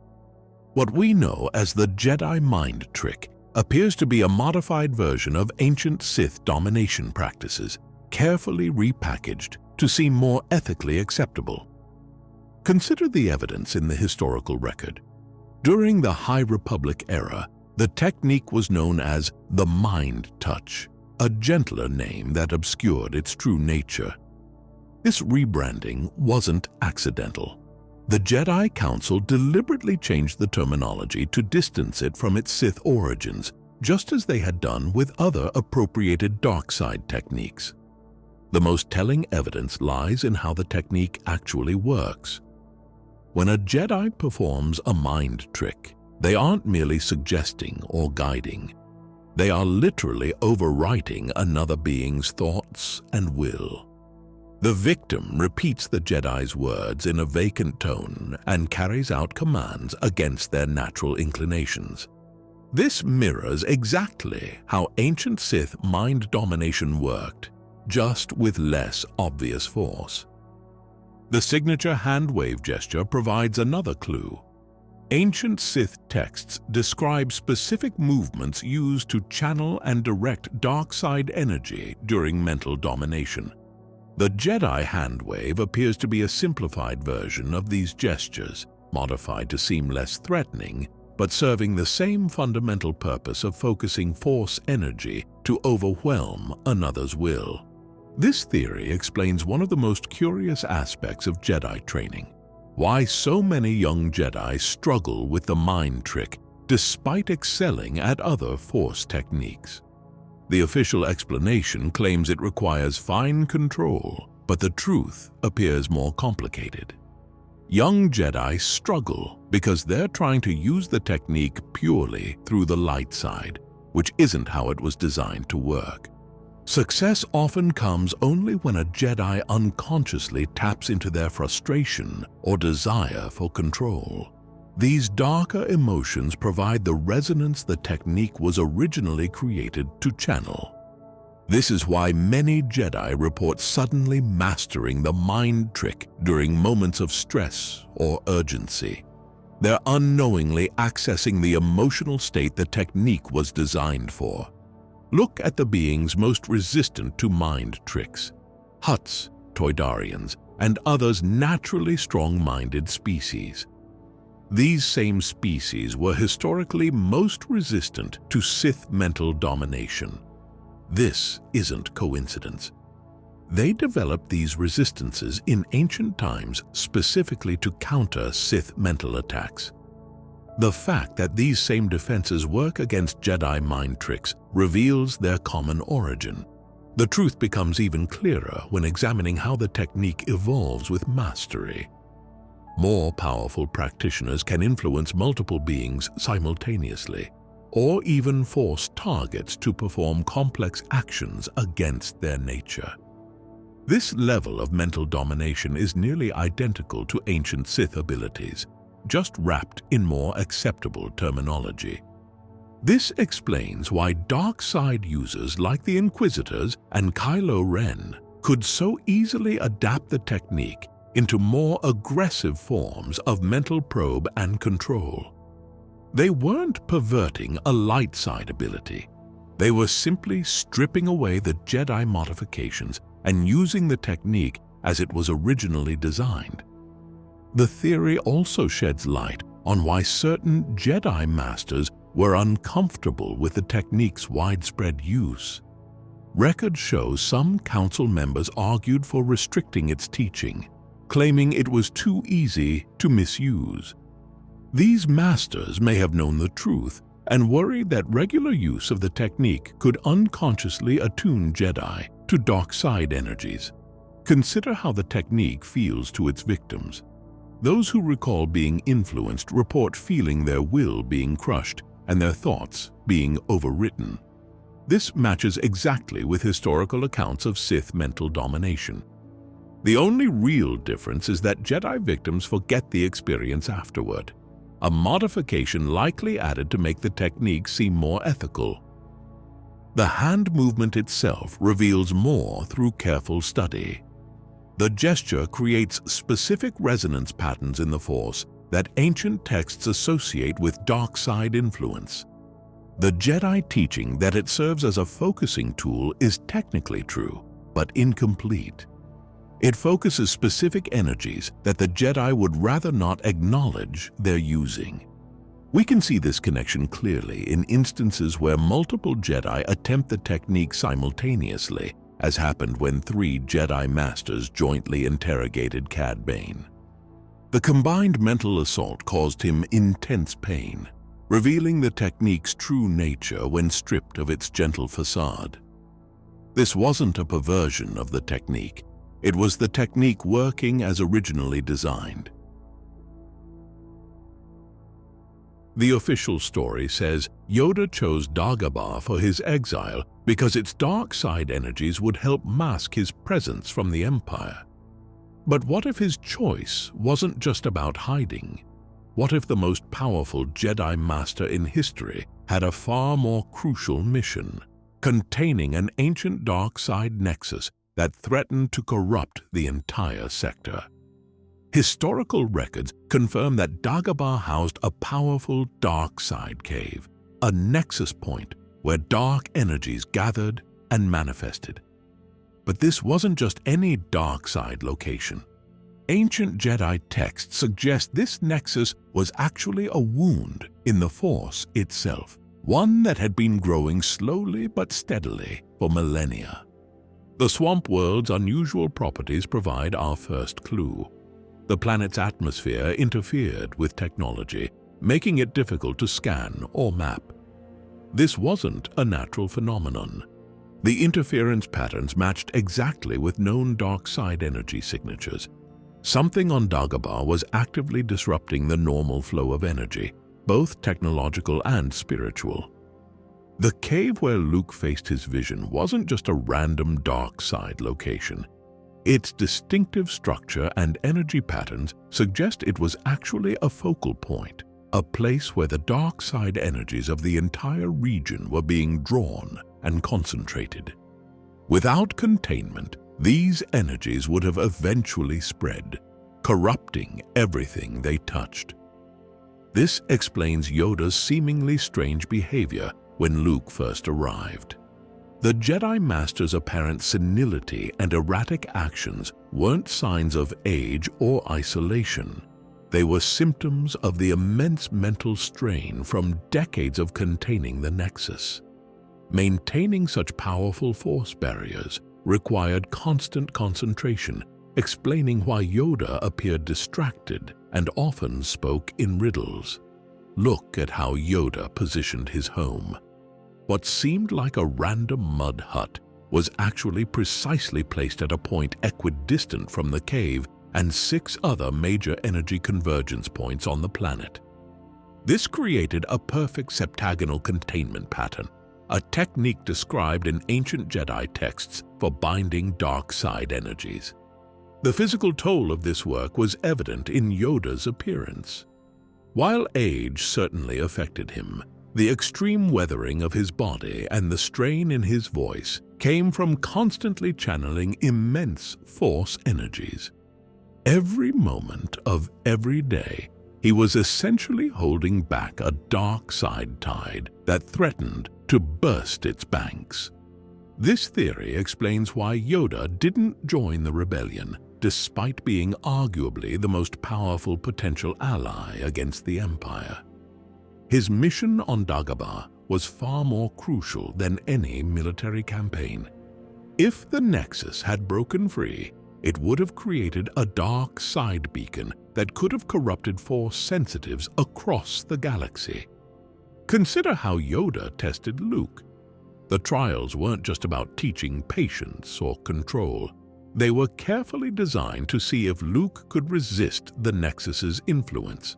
What we know as the Jedi mind trick appears to be a modified version of ancient Sith domination practices, carefully repackaged to seem more ethically acceptable. Consider the evidence in the historical record. During the High Republic era, the technique was known as the Mind Touch, a gentler name that obscured its true nature. This rebranding wasn't accidental. The Jedi Council deliberately changed the terminology to distance it from its Sith origins, just as they had done with other appropriated dark side techniques. The most telling evidence lies in how the technique actually works. When a Jedi performs a mind trick, they aren't merely suggesting or guiding. They are literally overwriting another being's thoughts and will. The victim repeats the Jedi's words in a vacant tone and carries out commands against their natural inclinations. This mirrors exactly how ancient Sith mind domination worked, just with less obvious force. The signature hand wave gesture provides another clue. Ancient Sith texts describe specific movements used to channel and direct dark side energy during mental domination. The Jedi hand wave appears to be a simplified version of these gestures, modified to seem less threatening, but serving the same fundamental purpose of focusing force energy to overwhelm another's will. This theory explains one of the most curious aspects of Jedi training: why so many young Jedi struggle with the mind trick despite excelling at other Force techniques. The official explanation claims it requires fine control, but the truth appears more complicated. Young Jedi struggle because they're trying to use the technique purely through the light side, which isn't how it was designed to work. Success often comes only when a Jedi unconsciously taps into their frustration or desire for control. These darker emotions provide the resonance the technique was originally created to channel. This is why many Jedi report suddenly mastering the mind trick during moments of stress or urgency. They're unknowingly accessing the emotional state the technique was designed for. Look at the beings most resistant to mind tricks: Hutts, Toydarians, and others naturally strong-minded species. These same species were historically most resistant to Sith mental domination. This isn't coincidence. They developed these resistances in ancient times specifically to counter Sith mental attacks. The fact that these same defenses work against Jedi mind tricks reveals their common origin. The truth becomes even clearer when examining how the technique evolves with mastery. More powerful practitioners can influence multiple beings simultaneously, or even force targets to perform complex actions against their nature. This level of mental domination is nearly identical to ancient Sith abilities, just wrapped in more acceptable terminology. This explains why dark side users like the Inquisitors and Kylo Ren could so easily adapt the technique into more aggressive forms of mental probe and control. They weren't perverting a light side ability. They were simply stripping away the Jedi modifications and using the technique as it was originally designed. The theory also sheds light on why certain Jedi masters were uncomfortable with the technique's widespread use. Records show some council members argued for restricting its teaching, claiming it was too easy to misuse. These masters may have known the truth and worried that regular use of the technique could unconsciously attune Jedi to dark side energies. Consider how the technique feels to its victims. Those who recall being influenced report feeling their will being crushed and their thoughts being overwritten. This matches exactly with historical accounts of Sith mental domination. The only real difference is that Jedi victims forget the experience afterward. a modification likely added to make the technique seem more ethical. The hand movement itself reveals more through careful study. The gesture creates specific resonance patterns in the Force that ancient texts associate with dark side influence. The Jedi teaching that it serves as a focusing tool is technically true, but incomplete. It focuses specific energies that the Jedi would rather not acknowledge they're using. We can see this connection clearly in instances where multiple Jedi attempt the technique simultaneously, as happened when 3 Jedi Masters jointly interrogated Cad Bane. The combined mental assault caused him intense pain, revealing the technique's true nature when stripped of its gentle facade. This wasn't a perversion of the technique. It was the technique working as originally designed. The official story says Yoda chose Dagobah for his exile because its dark side energies would help mask his presence from the Empire. But what if his choice wasn't just about hiding? What if the most powerful Jedi Master in history had a far more crucial mission, containing an ancient dark side nexus that threatened to corrupt the entire sector? Historical records confirm that Dagobah housed a powerful dark side cave, a nexus point where dark energies gathered and manifested. But this wasn't just any dark side location. Ancient Jedi texts suggest this nexus was actually a wound in the Force itself, one that had been growing slowly but steadily for millennia. The swamp world's unusual properties provide our first clue. The planet's atmosphere interfered with technology, making it difficult to scan or map. This wasn't a natural phenomenon. The interference patterns matched exactly with known dark side energy signatures. Something on Dagobah was actively disrupting the normal flow of energy, both technological and spiritual. The cave where Luke faced his vision wasn't just a random dark side location. Its distinctive structure and energy patterns suggest it was actually a focal point, a place where the dark side energies of the entire region were being drawn and concentrated. Without containment, these energies would have eventually spread, corrupting everything they touched. This explains Yoda's seemingly strange behavior when Luke first arrived. The Jedi Master's apparent senility and erratic actions weren't signs of age or isolation. They were symptoms of the immense mental strain from decades of containing the Nexus. Maintaining such powerful Force barriers required constant concentration, explaining why Yoda appeared distracted and often spoke in riddles. Look at how Yoda positioned his home. What seemed like a random mud hut was actually precisely placed at a point equidistant from the cave and 6 other major energy convergence points on the planet. This created a perfect septagonal containment pattern, a technique described in ancient Jedi texts for binding dark side energies. The physical toll of this work was evident in Yoda's appearance. While age certainly affected him, the extreme weathering of his body and the strain in his voice came from constantly channeling immense Force energies. Every moment of every day, he was essentially holding back a dark side tide that threatened to burst its banks. This theory explains why Yoda didn't join the rebellion, despite being arguably the most powerful potential ally against the Empire. His mission on Dagobah was far more crucial than any military campaign. If the Nexus had broken free, it would have created a dark side beacon that could have corrupted Force sensitives across the galaxy. Consider how Yoda tested Luke. The trials weren't just about teaching patience or control. They were carefully designed to see if Luke could resist the Nexus's influence.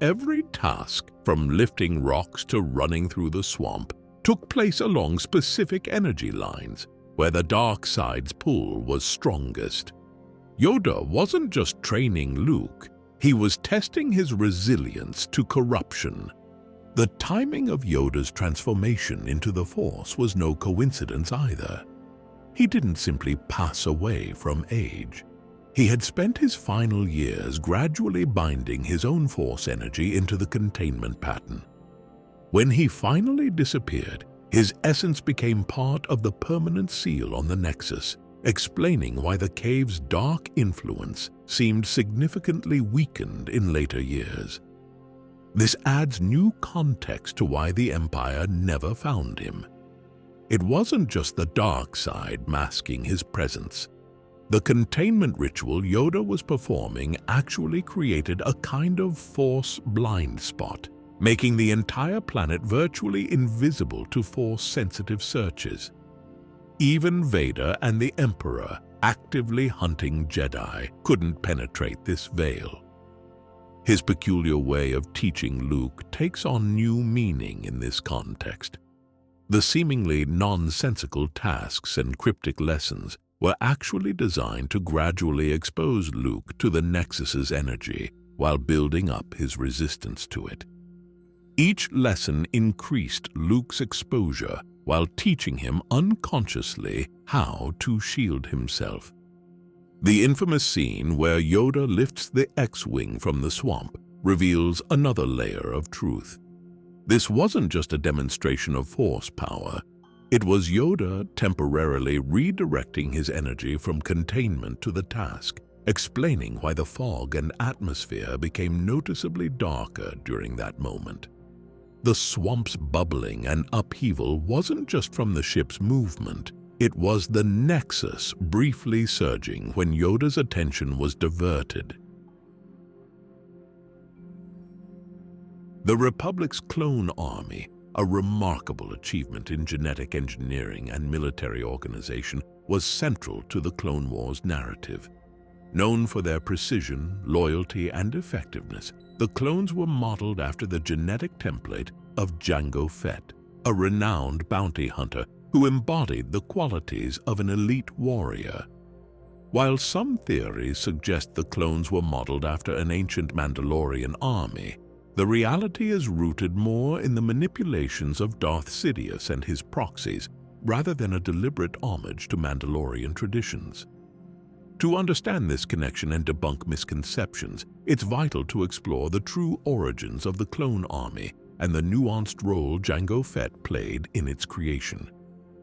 Every task, from lifting rocks to running through the swamp, took place along specific energy lines, where the dark side's pull was strongest. Yoda wasn't just training Luke, He was testing his resilience to corruption. The timing of Yoda's transformation into the Force was no coincidence either. He didn't simply pass away from age. He had spent his final years gradually binding his own Force energy into the containment pattern. When he finally disappeared, his essence became part of the permanent seal on the Nexus, explaining why the cave's dark influence seemed significantly weakened in later years. This adds new context to why the Empire never found him. It wasn't just the dark side masking his presence. The containment ritual Yoda was performing actually created a kind of Force blind spot, making the entire planet virtually invisible to Force-sensitive searches. Even Vader and the Emperor, actively hunting Jedi, couldn't penetrate this veil. His peculiar way of teaching Luke takes on new meaning in this context. The seemingly nonsensical tasks and cryptic lessons were actually designed to gradually expose Luke to the Nexus's energy while building up his resistance to it. Each lesson increased Luke's exposure while teaching him unconsciously how to shield himself. The infamous scene where Yoda lifts the X-Wing from the swamp reveals another layer of truth. This wasn't just a demonstration of Force power. It was Yoda temporarily redirecting his energy from containment to the task, explaining why the fog and atmosphere became noticeably darker during that moment. The swamp's bubbling and upheaval wasn't just from the ship's movement. It was the Nexus briefly surging when Yoda's attention was diverted. The Republic's clone army, a remarkable achievement in genetic engineering and military organization, was central to the Clone Wars narrative. Known for their precision, loyalty, and effectiveness, the clones were modeled after the genetic template of Jango Fett, a renowned bounty hunter who embodied the qualities of an elite warrior. While some theories suggest the clones were modeled after an ancient Mandalorian army, the reality is rooted more in the manipulations of Darth Sidious and his proxies, rather than a deliberate homage to Mandalorian traditions. To understand this connection and debunk misconceptions, it's vital to explore the true origins of the clone army and the nuanced role Jango Fett played in its creation.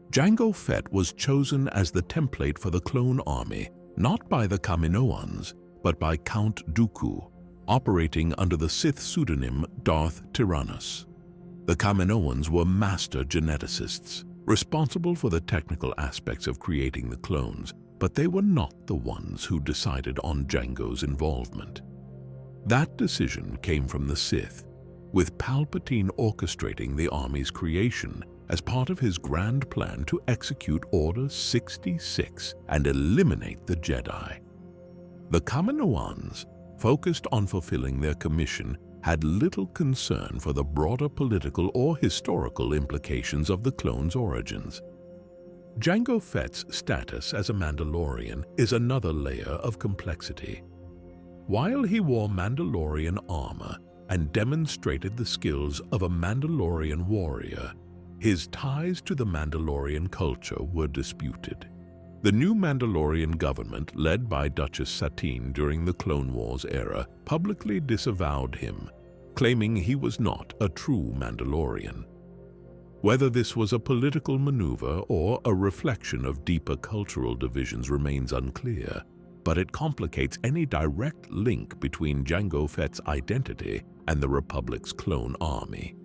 Jango Fett was chosen as the template for the clone army, not by the Kaminoans, but by Count Dooku, operating under the Sith pseudonym Darth Tyrannus. The Kaminoans were master geneticists, responsible for the technical aspects of creating the clones, but they were not the ones who decided on Jango's involvement. That decision came from the Sith, with Palpatine orchestrating the army's creation as part of his grand plan to execute Order 66 and eliminate the Jedi. The Kaminoans, focused on fulfilling their commission, had little concern for the broader political or historical implications of the clones' origins. Jango Fett's status as a Mandalorian is another layer of complexity. While he wore Mandalorian armor and demonstrated the skills of a Mandalorian warrior, his ties to the Mandalorian culture were disputed. The new Mandalorian government, led by Duchess Satine during the Clone Wars era, publicly disavowed him, claiming he was not a true Mandalorian. Whether this was a political maneuver or a reflection of deeper cultural divisions remains unclear, but it complicates any direct link between Jango Fett's identity and the Republic's clone army.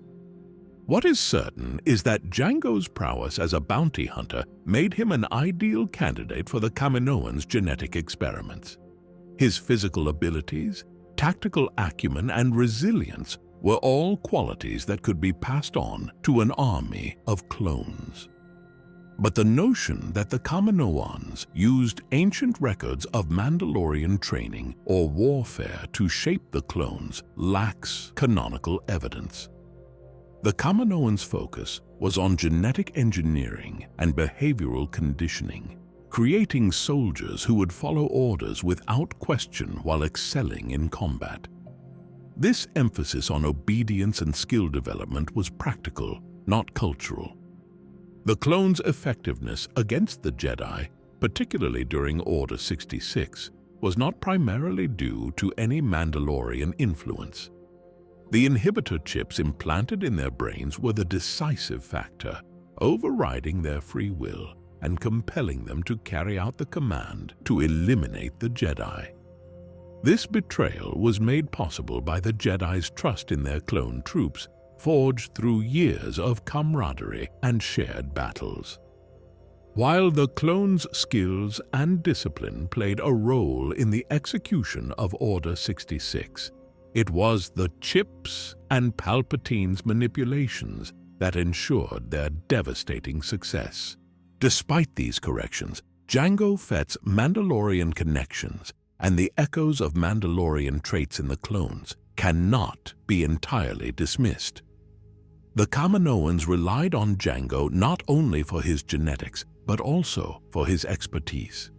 What is certain is that Jango's prowess as a bounty hunter made him an ideal candidate for the Kaminoans' genetic experiments. His physical abilities, tactical acumen, and resilience were all qualities that could be passed on to an army of clones. But the notion that the Kaminoans used ancient records of Mandalorian training or warfare to shape the clones lacks canonical evidence. The Kaminoans' focus was on genetic engineering and behavioral conditioning, creating soldiers who would follow orders without question while excelling in combat. This emphasis on obedience and skill development was practical, not cultural. The clones' effectiveness against the Jedi, particularly during Order 66, was not primarily due to any Mandalorian influence. The inhibitor chips implanted in their brains were the decisive factor, overriding their free will and compelling them to carry out the command to eliminate the Jedi. This betrayal was made possible by the Jedi's trust in their clone troops, forged through years of camaraderie and shared battles. While the clones' skills and discipline played a role in the execution of Order 66, it was the chips and Palpatine's manipulations that ensured their devastating success. Despite these corrections, Jango Fett's Mandalorian connections and the echoes of Mandalorian traits in the clones cannot be entirely dismissed. The Kaminoans relied on Jango not only for his genetics, but also for his expertise.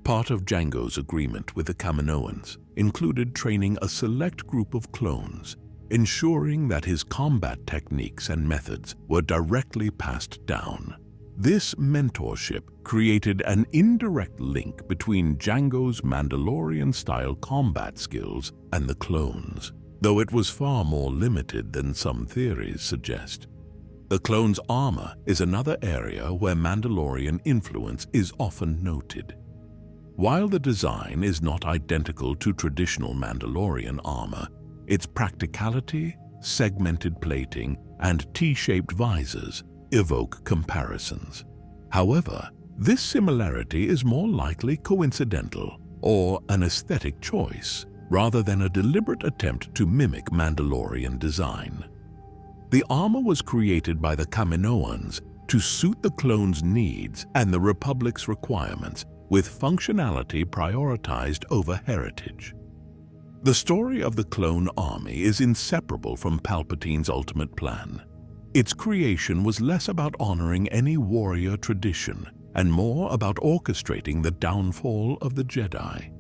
Part of Jango's agreement with the Kaminoans included training a select group of clones, ensuring that his combat techniques and methods were directly passed down. This mentorship created an indirect link between Jango's Mandalorian-style combat skills and the clones, though it was far more limited than some theories suggest. The clones' armor is another area where Mandalorian influence is often noted. While the design is not identical to traditional Mandalorian armor, its practicality, segmented plating, and T-shaped visors evoke comparisons. However, this similarity is more likely coincidental or an aesthetic choice rather than a deliberate attempt to mimic Mandalorian design. The armor was created by the Kaminoans to suit the clones' needs and the Republic's requirements, with functionality prioritized over heritage. The story of the clone army is inseparable from Palpatine's ultimate plan. Its creation was less about honoring any warrior tradition and more about orchestrating the downfall of the Jedi.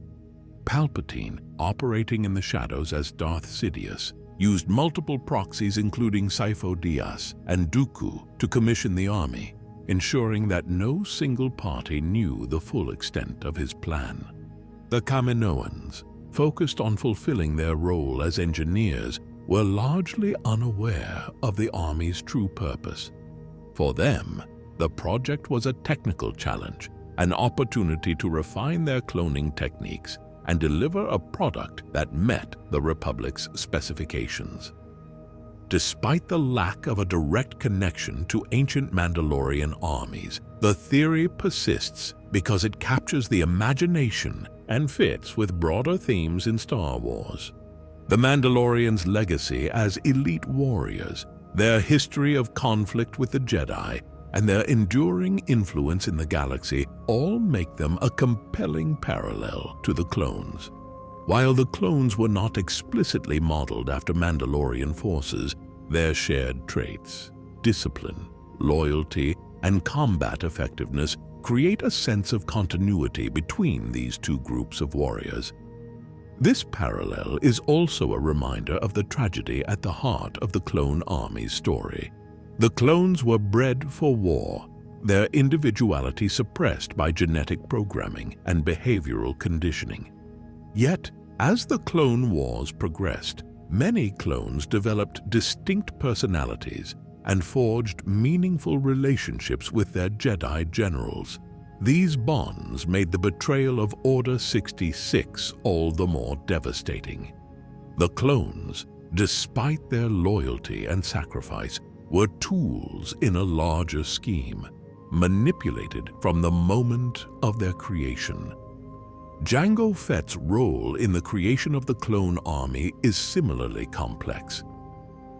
Palpatine, operating in the shadows as Darth Sidious, used multiple proxies including Sifo-Dyas and Dooku to commission the army, ensuring that no single party knew the full extent of his plan. The Kaminoans, focused on fulfilling their role as engineers, were largely unaware of the army's true purpose. For them, the project was a technical challenge, an opportunity to refine their cloning techniques and deliver a product that met the Republic's specifications. Despite the lack of a direct connection to ancient Mandalorian armies, the theory persists because it captures the imagination and fits with broader themes in Star Wars. The Mandalorians' legacy as elite warriors, their history of conflict with the Jedi, and their enduring influence in the galaxy all make them a compelling parallel to the clones. While the clones were not explicitly modeled after Mandalorian forces, their shared traits, discipline, loyalty, and combat effectiveness create a sense of continuity between these two groups of warriors. This parallel is also a reminder of the tragedy at the heart of the clone army's story. The clones were bred for war, their individuality suppressed by genetic programming and behavioral conditioning. Yet, as the Clone Wars progressed, many clones developed distinct personalities and forged meaningful relationships with their Jedi generals. These bonds made the betrayal of Order 66 all the more devastating. The clones, despite their loyalty and sacrifice, were tools in a larger scheme, manipulated from the moment of their creation. Jango Fett's role in the creation of the clone army is similarly complex.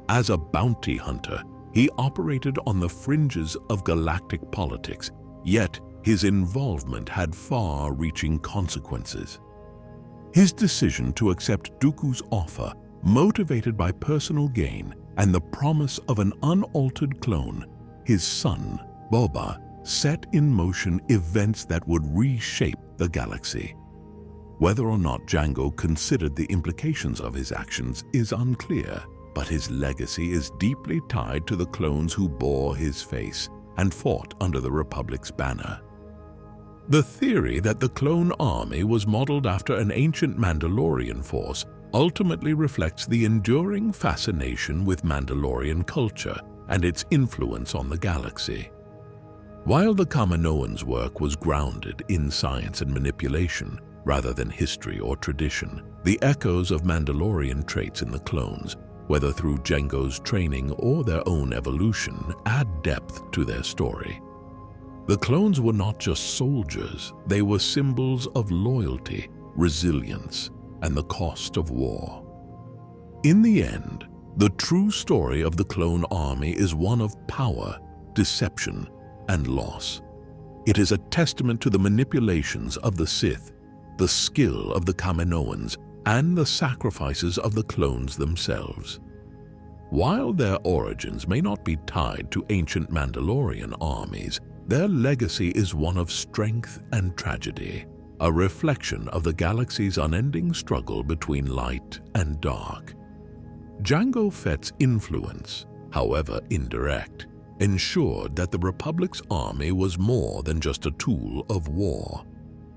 As a bounty hunter, he operated on the fringes of galactic politics, yet his involvement had far-reaching consequences. His decision to accept Dooku's offer, motivated by personal gain and the promise of an unaltered clone, his son, Boba, set in motion events that would reshape the galaxy. Whether or not Django considered the implications of his actions is unclear, but his legacy is deeply tied to the clones who bore his face and fought under the Republic's banner. The theory that the clone army was modeled after an ancient Mandalorian force ultimately reflects the enduring fascination with Mandalorian culture and its influence on the galaxy. While the Kaminoans' work was grounded in science and manipulation rather than history or tradition, the echoes of Mandalorian traits in the clones, whether through Django's training or their own evolution, add depth to their story. The clones were not just soldiers, they were symbols of loyalty, resilience, and the cost of war. In the end, the true story of the clone army is one of power, deception, and loss. It is a testament to the manipulations of the Sith, the skill of the Kaminoans, and the sacrifices of the clones themselves. While their origins may not be tied to ancient Mandalorian armies, their legacy is one of strength and tragedy, a reflection of the galaxy's unending struggle between light and dark. Jango Fett's influence, however indirect, ensured that the Republic's army was more than just a tool of war.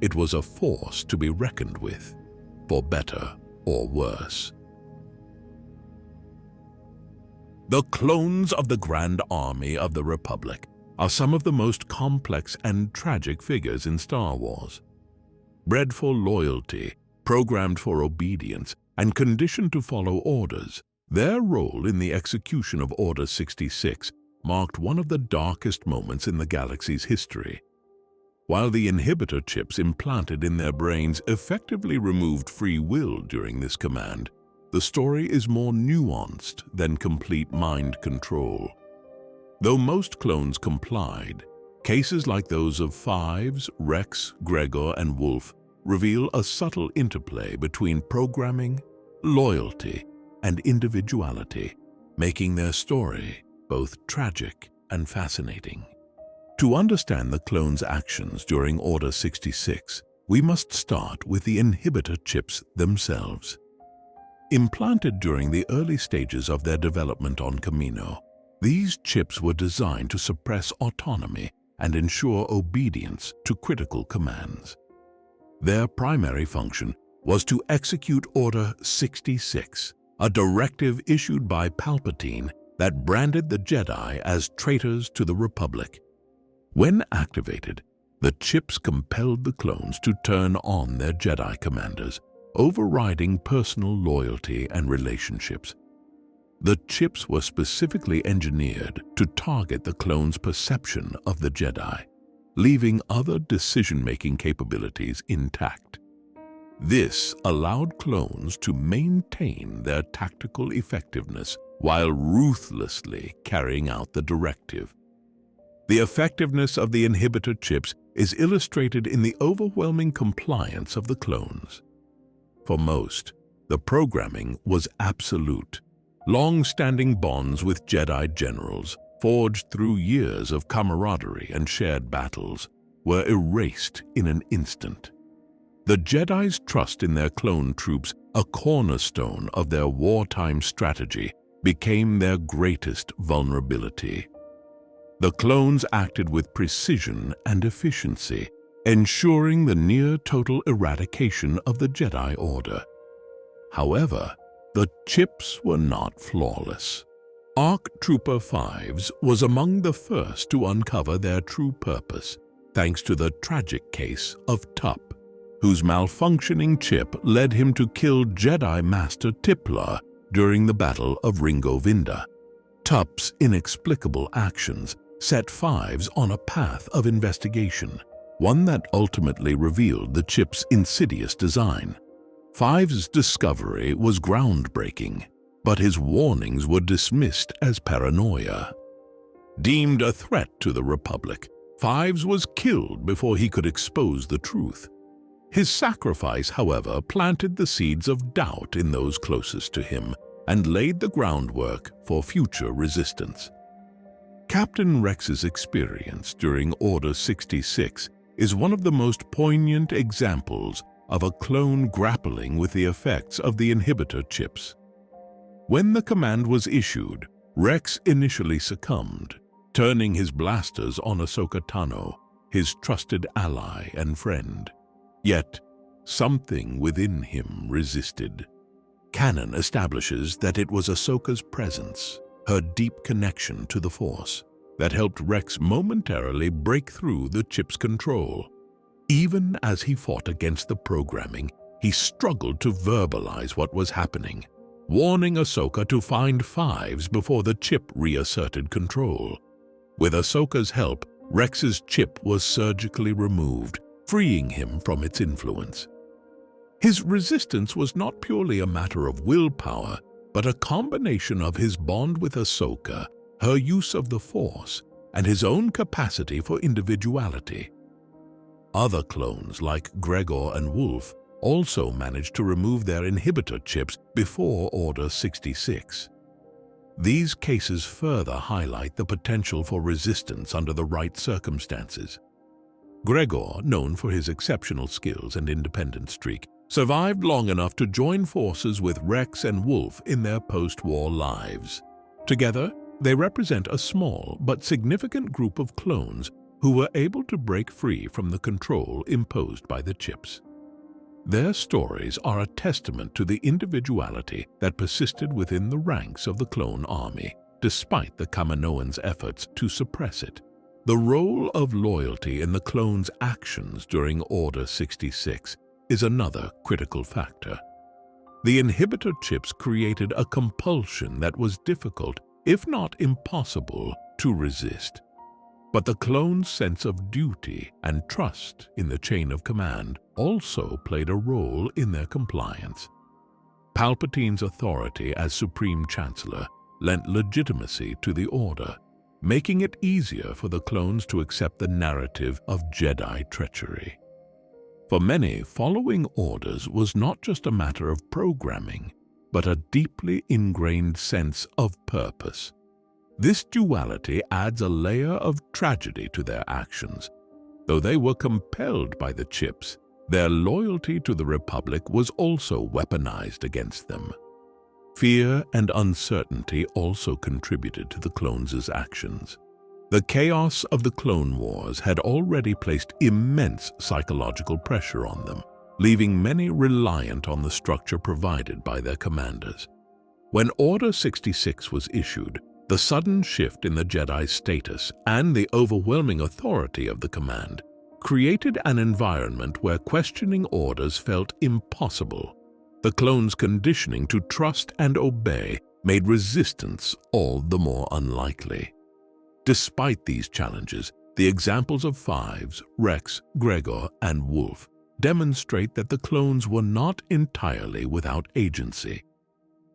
It was a force to be reckoned with, for better or worse. The clones of the Grand Army of the Republic are some of the most complex and tragic figures in Star Wars. Bred for loyalty, programmed for obedience, and conditioned to follow orders, their role in the execution of Order 66 marked one of the darkest moments in the galaxy's history. While the inhibitor chips implanted in their brains effectively removed free will during this command, the story is more nuanced than complete mind control. Though most clones complied, cases like those of Fives, Rex, Gregor, and Wolf reveal a subtle interplay between programming, loyalty, and individuality, making their story both tragic and fascinating. To understand the clones' actions during Order 66, we must start with the inhibitor chips themselves. Implanted during the early stages of their development on Kamino, these chips were designed to suppress autonomy and ensure obedience to critical commands. Their primary function was to execute Order 66, a directive issued by Palpatine that branded the Jedi as traitors to the Republic. When activated, the chips compelled the clones to turn on their Jedi commanders, overriding personal loyalty and relationships. The chips were specifically engineered to target the clones' perception of the Jedi, leaving other decision-making capabilities intact. This allowed clones to maintain their tactical effectiveness while ruthlessly carrying out the directive. The effectiveness of the inhibitor chips is illustrated in the overwhelming compliance of the clones. For most, the programming was absolute. Long-standing bonds with Jedi generals, forged through years of camaraderie and shared battles, were erased in an instant. The Jedi's trust in their clone troops, a cornerstone of their wartime strategy, became their greatest vulnerability. The clones acted with precision and efficiency, ensuring the near-total eradication of the Jedi Order. However, the chips were not flawless. ARC Trooper Fives was among the first to uncover their true purpose, thanks to the tragic case of Tup, whose malfunctioning chip led him to kill Jedi Master Tiplar during the Battle of Ringo Vinda. Tup's inexplicable actions set Fives on a path of investigation, one that ultimately revealed the chip's insidious design. Fives' discovery was groundbreaking, but his warnings were dismissed as paranoia. Deemed a threat to the Republic, Fives was killed before he could expose the truth. His sacrifice, however, planted the seeds of doubt in those closest to him and laid the groundwork for future resistance. Captain Rex's experience during Order 66 is one of the most poignant examples of a clone grappling with the effects of the inhibitor chips. When the command was issued, Rex initially succumbed, turning his blasters on Ahsoka Tano, his trusted ally and friend. Yet, something within him resisted. Canon establishes that it was Ahsoka's presence, her deep connection to the Force, that helped Rex momentarily break through the chip's control. Even as he fought against the programming, he struggled to verbalize what was happening, warning Ahsoka to find Fives before the chip reasserted control. With Ahsoka's help, Rex's chip was surgically removed, freeing him from its influence. His resistance was not purely a matter of willpower, but a combination of his bond with Ahsoka, her use of the Force, and his own capacity for individuality. Other clones like Gregor and Wolf also managed to remove their inhibitor chips before Order 66. These cases further highlight the potential for resistance under the right circumstances. Gregor, known for his exceptional skills and independent streak, survived long enough to join forces with Rex and Wolf in their post-war lives. Together, they represent a small but significant group of clones who were able to break free from the control imposed by the chips. Their stories are a testament to the individuality that persisted within the ranks of the clone army, despite the Kaminoans' efforts to suppress it. The role of loyalty in the clones' actions during Order 66 is another critical factor. The inhibitor chips created a compulsion that was difficult, if not impossible, to resist. But the clones' sense of duty and trust in the chain of command also played a role in their compliance. Palpatine's authority as Supreme Chancellor lent legitimacy to the Order, making it easier for the clones to accept the narrative of Jedi treachery. For many, following orders was not just a matter of programming, but a deeply ingrained sense of purpose. This duality adds a layer of tragedy to their actions. Though they were compelled by the chips, their loyalty to the Republic was also weaponized against them. Fear and uncertainty also contributed to the clones' actions. The chaos of the Clone Wars had already placed immense psychological pressure on them, leaving many reliant on the structure provided by their commanders. When Order 66 was issued, the sudden shift in the Jedi's status and the overwhelming authority of the command created an environment where questioning orders felt impossible. The clones' conditioning to trust and obey made resistance all the more unlikely. Despite these challenges, the examples of Fives, Rex, Gregor, and Wolf demonstrate that the clones were not entirely without agency.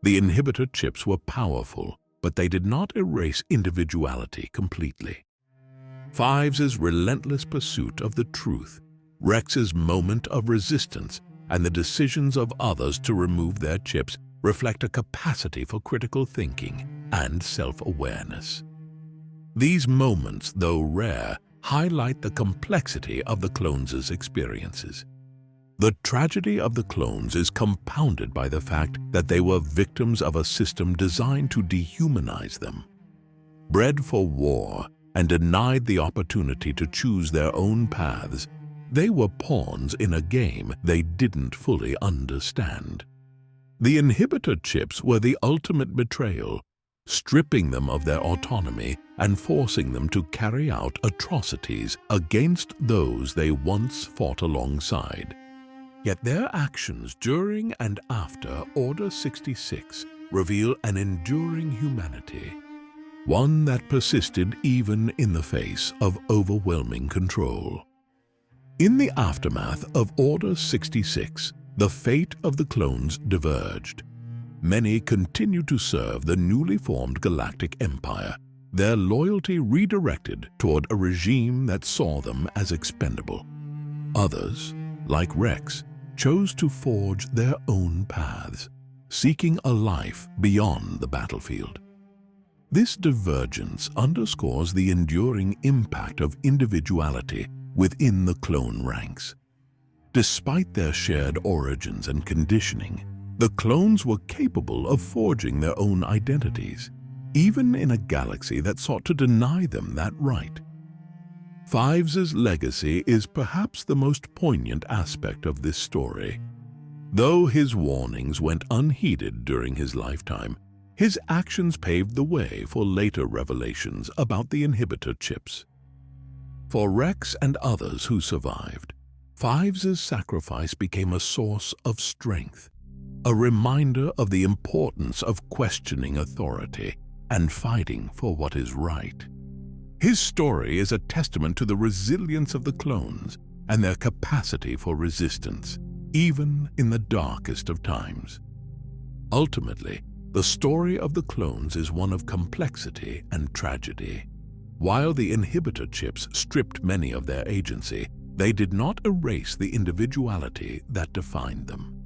The inhibitor chips were powerful, but they did not erase individuality completely. Fives' relentless pursuit of the truth, Rex's moment of resistance, and the decisions of others to remove their chips reflect a capacity for critical thinking and self-awareness. These moments, though rare, highlight the complexity of the clones' experiences. The tragedy of the clones is compounded by the fact that they were victims of a system designed to dehumanize them. Bred for war and denied the opportunity to choose their own paths, they were pawns in a game they didn't fully understand. The inhibitor chips were the ultimate betrayal, stripping them of their autonomy and forcing them to carry out atrocities against those they once fought alongside. Yet their actions during and after Order 66 reveal an enduring humanity, one that persisted even in the face of overwhelming control. In the aftermath of Order 66, the fate of the clones diverged. Many continued to serve the newly formed Galactic Empire, their loyalty redirected toward a regime that saw them as expendable. Others, like Rex, chose to forge their own paths, seeking a life beyond the battlefield. This divergence underscores the enduring impact of individuality within the clone ranks. Despite their shared origins and conditioning, the clones were capable of forging their own identities, even in a galaxy that sought to deny them that right. Fives' legacy is perhaps the most poignant aspect of this story. Though his warnings went unheeded during his lifetime, his actions paved the way for later revelations about the inhibitor chips. For Rex and others who survived, Fives' sacrifice became a source of strength, a reminder of the importance of questioning authority and fighting for what is right. His story is a testament to the resilience of the clones and their capacity for resistance, even in the darkest of times. Ultimately, the story of the clones is one of complexity and tragedy. While the inhibitor chips stripped many of their agency, they did not erase the individuality that defined them.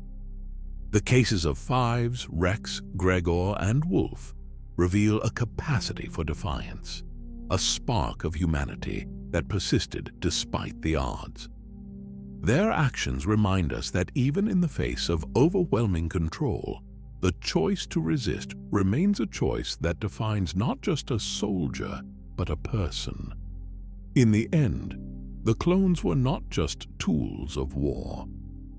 The cases of Fives, Rex, Gregor, and Wolf reveal a capacity for defiance, a spark of humanity that persisted despite the odds. Their actions remind us that even in the face of overwhelming control, the choice to resist remains a choice that defines not just a soldier, but a person. In the end, the clones were not just tools of war.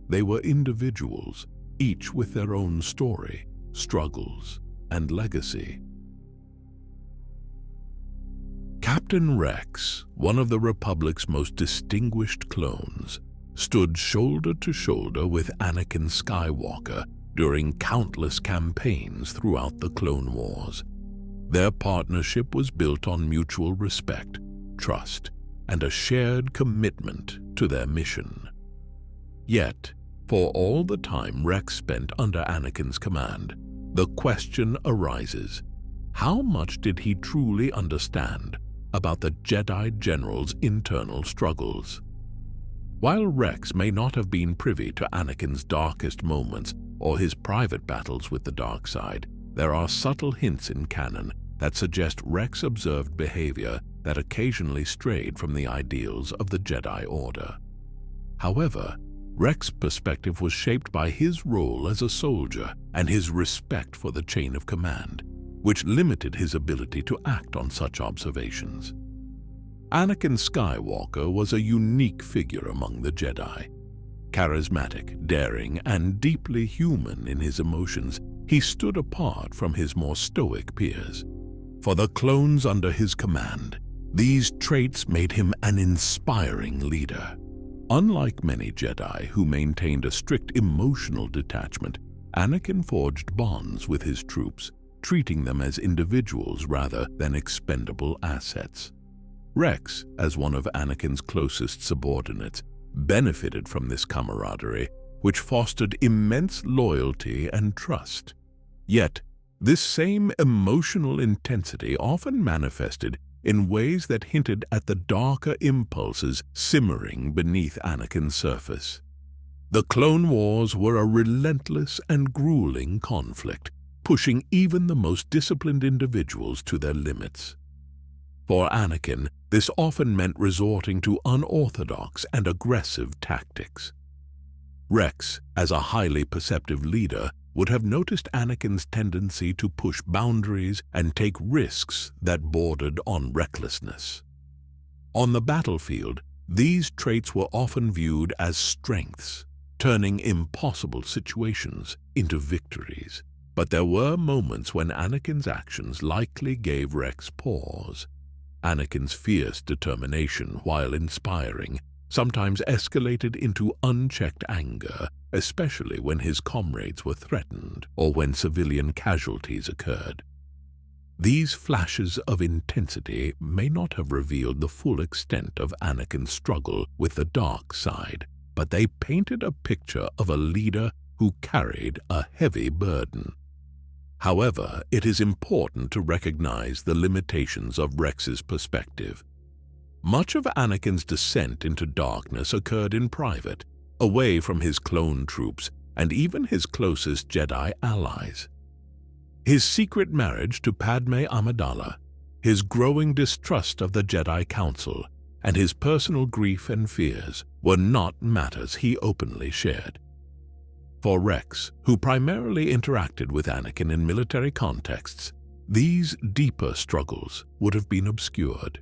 They were individuals, each with their own story, struggles, and legacy. Captain Rex, one of the Republic's most distinguished clones, stood shoulder to shoulder with Anakin Skywalker during countless campaigns throughout the Clone Wars. Their partnership was built on mutual respect, trust, and a shared commitment to their mission. Yet, for all the time Rex spent under Anakin's command, the question arises: how much did he truly understand about the Jedi General's internal struggles? While Rex may not have been privy to Anakin's darkest moments or his private battles with the dark side, there are subtle hints in canon that suggest Rex observed behavior that occasionally strayed from the ideals of the Jedi Order. However, Rex's perspective was shaped by his role as a soldier and his respect for the chain of command, which limited his ability to act on such observations. Anakin Skywalker was a unique figure among the Jedi. Charismatic, daring, and deeply human in his emotions, he stood apart from his more stoic peers. For the clones under his command, these traits made him an inspiring leader. Unlike many Jedi who maintained a strict emotional detachment, Anakin forged bonds with his troops, treating them as individuals rather than expendable assets. Rex, as one of Anakin's closest subordinates, benefited from this camaraderie, which fostered immense loyalty and trust. Yet, this same emotional intensity often manifested in ways that hinted at the darker impulses simmering beneath Anakin's surface. The Clone Wars were a relentless and grueling conflict, pushing even the most disciplined individuals to their limits. For Anakin, this often meant resorting to unorthodox and aggressive tactics. Rex, as a highly perceptive leader, would have noticed Anakin's tendency to push boundaries and take risks that bordered on recklessness. On the battlefield, these traits were often viewed as strengths, turning impossible situations into victories. But there were moments when Anakin's actions likely gave Rex pause. Anakin's fierce determination, while inspiring, sometimes escalated into unchecked anger, especially when his comrades were threatened or when civilian casualties occurred. These flashes of intensity may not have revealed the full extent of Anakin's struggle with the dark side, but they painted a picture of a leader who carried a heavy burden. However, it is important to recognize the limitations of Rex's perspective. Much of Anakin's descent into darkness occurred in private, away from his clone troops and even his closest Jedi allies. His secret marriage to Padme Amidala, his growing distrust of the Jedi Council, and his personal grief and fears were not matters he openly shared. For Rex, who primarily interacted with Anakin in military contexts, these deeper struggles would have been obscured.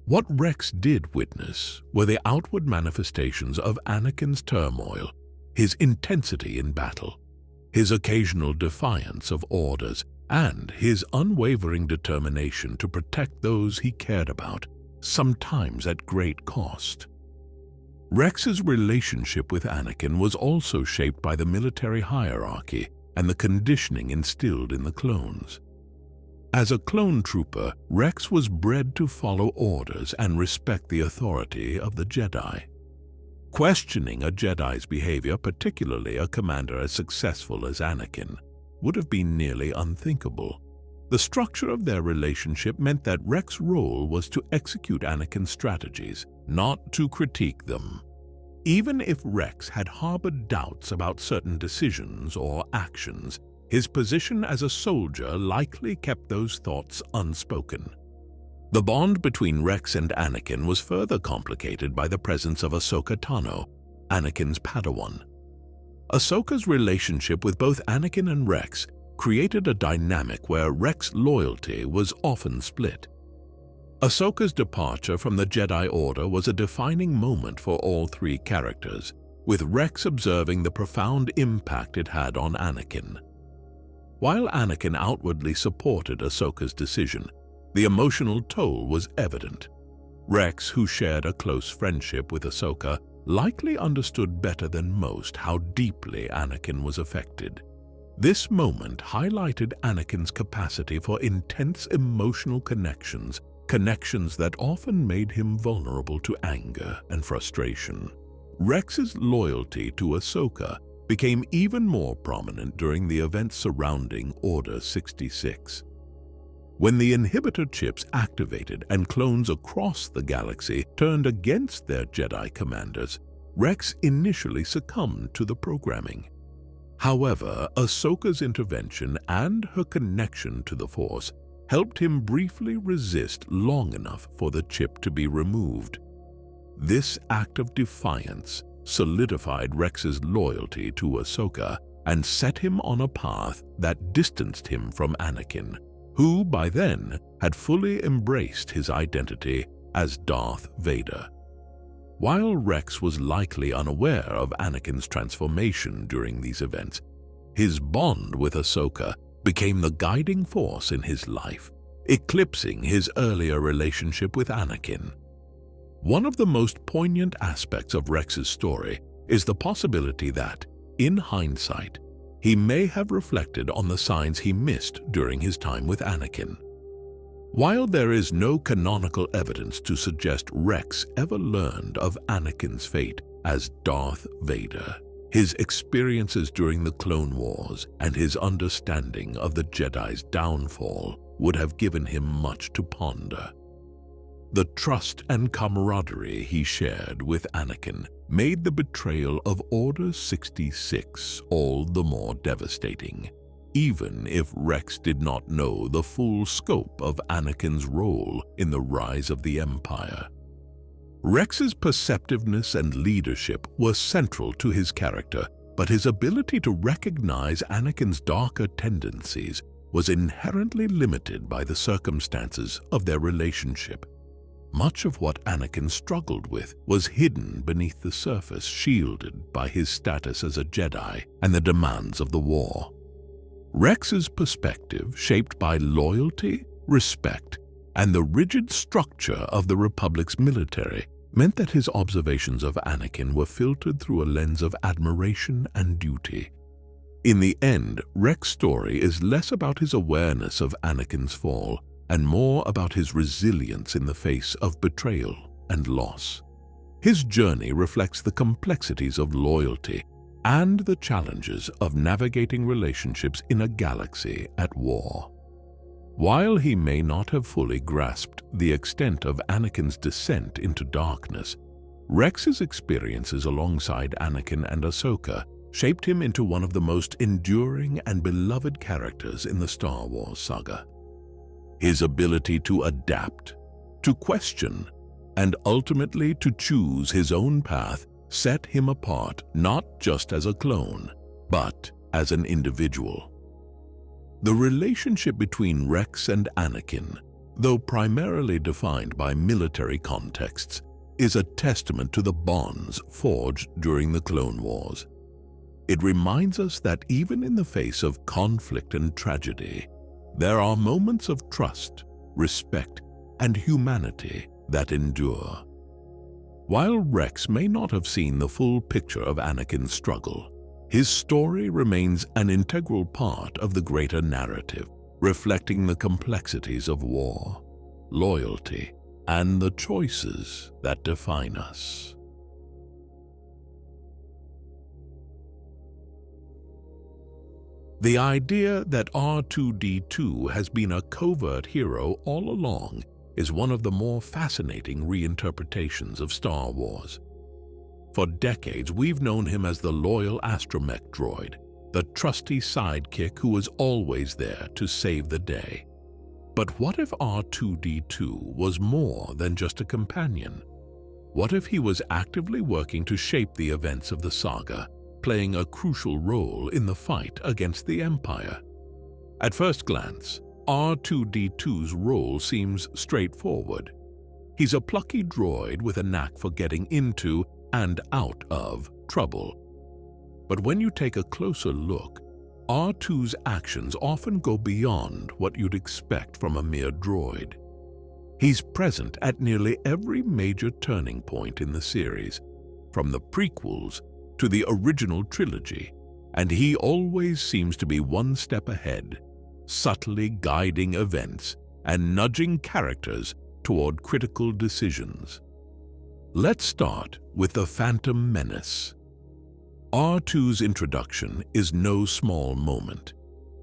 What Rex did witness were the outward manifestations of Anakin's turmoil, his intensity in battle, his occasional defiance of orders, and his unwavering determination to protect those he cared about, sometimes at great cost. Rex's relationship with Anakin was also shaped by the military hierarchy and the conditioning instilled in the clones. As a clone trooper, Rex was bred to follow orders and respect the authority of the Jedi. Questioning a Jedi's behavior, particularly a commander as successful as Anakin, would have been nearly unthinkable. The structure of their relationship meant that Rex's role was to execute Anakin's strategies, not to critique them. Even if Rex had harbored doubts about certain decisions or actions, his position as a soldier likely kept those thoughts unspoken. The bond between Rex and Anakin was further complicated by the presence of Ahsoka Tano, Anakin's Padawan. Ahsoka's relationship with both Anakin and Rex created a dynamic where Rex's loyalty was often split. Ahsoka's departure from the Jedi Order was a defining moment for all three characters, with Rex observing the profound impact it had on Anakin. While Anakin outwardly supported Ahsoka's decision, the emotional toll was evident. Rex, who shared a close friendship with Ahsoka, likely understood better than most how deeply Anakin was affected. This moment highlighted Anakin's capacity for intense emotional connections that often made him vulnerable to anger and frustration. Rex's loyalty to Ahsoka became even more prominent during the events surrounding Order 66. When the inhibitor chips activated and clones across the galaxy turned against their Jedi commanders, Rex initially succumbed to the programming. However, Ahsoka's intervention and her connection to the Force helped him briefly resist long enough for the chip to be removed. This act of defiance solidified Rex's loyalty to Ahsoka and set him on a path that distanced him from Anakin, who by then had fully embraced his identity as Darth Vader. While Rex was likely unaware of Anakin's transformation during these events, his bond with Ahsoka became the guiding force in his life, eclipsing his earlier relationship with Anakin. One of the most poignant aspects of Rex's story is the possibility that, in hindsight, he may have reflected on the signs he missed during his time with Anakin. While there is no canonical evidence to suggest Rex ever learned of Anakin's fate as Darth Vader, his experiences during the Clone Wars and his understanding of the Jedi's downfall would have given him much to ponder. The trust and camaraderie he shared with Anakin made the betrayal of Order 66 all the more devastating, even if Rex did not know the full scope of Anakin's role in the rise of the Empire. Rex's perceptiveness and leadership were central to his character, but his ability to recognize Anakin's darker tendencies was inherently limited by the circumstances of their relationship. Much of what Anakin struggled with was hidden beneath the surface, shielded by his status as a Jedi and the demands of the war. Rex's perspective, shaped by loyalty, respect, and the rigid structure of the Republic's military, meant that his observations of Anakin were filtered through a lens of admiration and duty. In the end, Rex's story is less about his awareness of Anakin's fall and more about his resilience in the face of betrayal and loss. His journey reflects the complexities of loyalty and the challenges of navigating relationships in a galaxy at war. While he may not have fully grasped the extent of Anakin's descent into darkness, Rex's experiences alongside Anakin and Ahsoka shaped him into one of the most enduring and beloved characters in the Star Wars saga. His ability to adapt, to question, and ultimately to choose his own path set him apart not just as a clone, but as an individual. The relationship between Rex and Anakin, though primarily defined by military contexts, is a testament to the bonds forged during the Clone Wars. It reminds us that even in the face of conflict and tragedy, there are moments of trust, respect, and humanity that endure. While Rex may not have seen the full picture of Anakin's struggle, his story remains an integral part of the greater narrative, reflecting the complexities of war, loyalty, and the choices that define us. The idea that R2-D2 has been a covert hero all along is one of the more fascinating reinterpretations of Star Wars. For decades, we've known him as the loyal astromech droid, the trusty sidekick who was always there to save the day. But what if R2-D2 was more than just a companion? What if he was actively working to shape the events of the saga, playing a crucial role in the fight against the Empire? At first glance, R2-D2's role seems straightforward. He's a plucky droid with a knack for getting into and out of trouble. But when you take a closer look, R2's actions often go beyond what you'd expect from a mere droid. He's present at nearly every major turning point in the series, from the prequels to the original trilogy, and he always seems to be one step ahead, subtly guiding events and nudging characters toward critical decisions. Let's start with the Phantom Menace. R2's introduction is no small moment.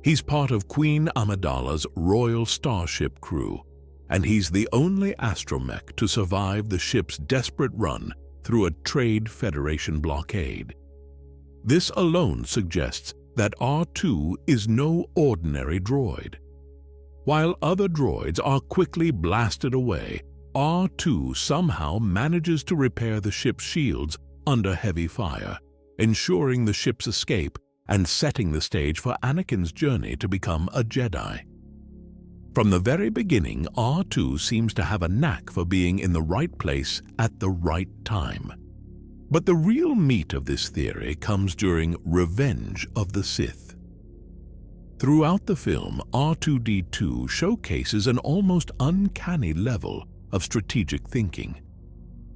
He's part of Queen Amidala's royal starship crew, and he's the only astromech to survive the ship's desperate run through a Trade Federation blockade. This alone suggests that R2 is no ordinary droid. While other droids are quickly blasted away, R2 somehow manages to repair the ship's shields under heavy fire, ensuring the ship's escape and setting the stage for Anakin's journey to become a Jedi. From the very beginning, R2 seems to have a knack for being in the right place at the right time. But the real meat of this theory comes during Revenge of the Sith. Throughout the film, R2-D2 showcases an almost uncanny level of strategic thinking.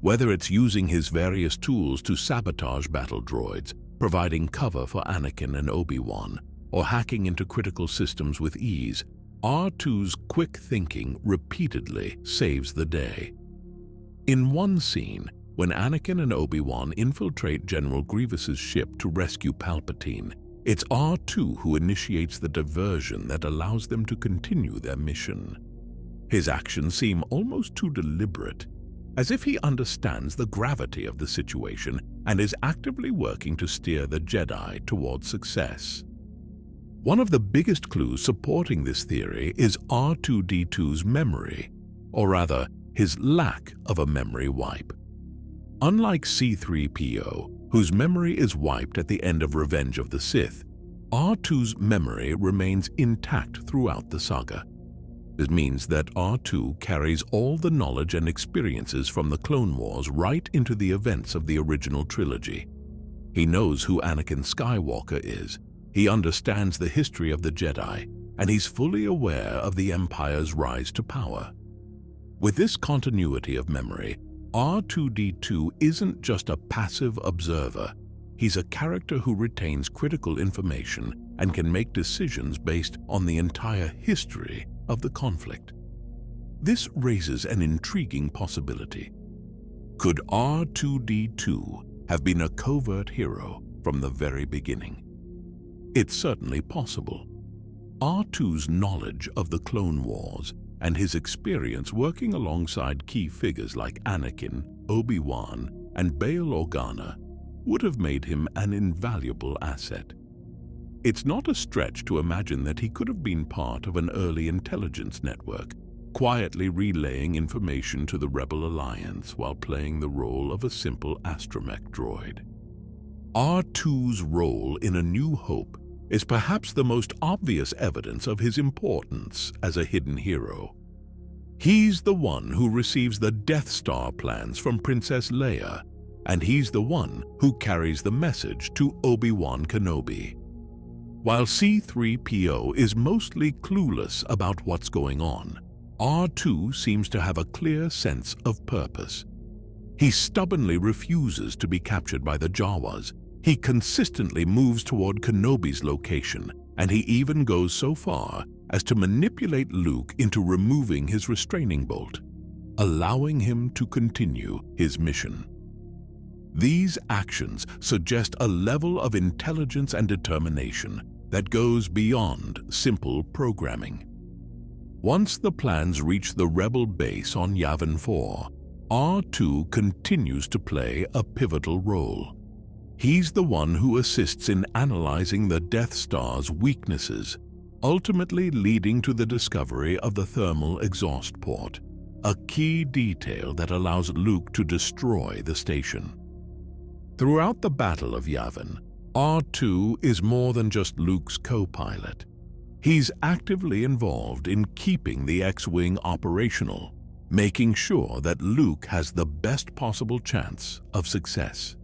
Whether it's using his various tools to sabotage battle droids, providing cover for Anakin and Obi-Wan, or hacking into critical systems with ease, R2's quick thinking repeatedly saves the day. In one scene, when Anakin and Obi-Wan infiltrate General Grievous's ship to rescue Palpatine, it's R2 who initiates the diversion that allows them to continue their mission. His actions seem almost too deliberate, as if he understands the gravity of the situation and is actively working to steer the Jedi towards success. One of the biggest clues supporting this theory is R2-D2's memory, or rather, his lack of a memory wipe. Unlike C-3PO, whose memory is wiped at the end of Revenge of the Sith, R2's memory remains intact throughout the saga. This means that R2 carries all the knowledge and experiences from the Clone Wars right into the events of the original trilogy. He knows who Anakin Skywalker is, he understands the history of the Jedi, and he's fully aware of the Empire's rise to power. With this continuity of memory, R2-D2 isn't just a passive observer. He's a character who retains critical information and can make decisions based on the entire history of the conflict. This raises an intriguing possibility. Could R2-D2 have been a covert hero from the very beginning? It's certainly possible. R2's knowledge of the Clone Wars and his experience working alongside key figures like Anakin, Obi-Wan, and Bail Organa would have made him an invaluable asset. It's not a stretch to imagine that he could have been part of an early intelligence network, quietly relaying information to the Rebel Alliance while playing the role of a simple astromech droid. R2's role in A New Hope is perhaps the most obvious evidence of his importance as a hidden hero. He's the one who receives the Death Star plans from Princess Leia, and he's the one who carries the message to Obi-Wan Kenobi. While C-3PO is mostly clueless about what's going on, R2 seems to have a clear sense of purpose. He stubbornly refuses to be captured by the Jawas. He consistently moves toward Kenobi's location, and he even goes so far as to manipulate Luke into removing his restraining bolt, allowing him to continue his mission. These actions suggest a level of intelligence and determination that goes beyond simple programming. Once the plans reach the Rebel base on Yavin 4, R2 continues to play a pivotal role. He's the one who assists in analyzing the Death Star's weaknesses, ultimately leading to the discovery of the thermal exhaust port, a key detail that allows Luke to destroy the station. Throughout the Battle of Yavin, R2 is more than just Luke's co-pilot. He's actively involved in keeping the X-Wing operational, making sure that Luke has the best possible chance of success.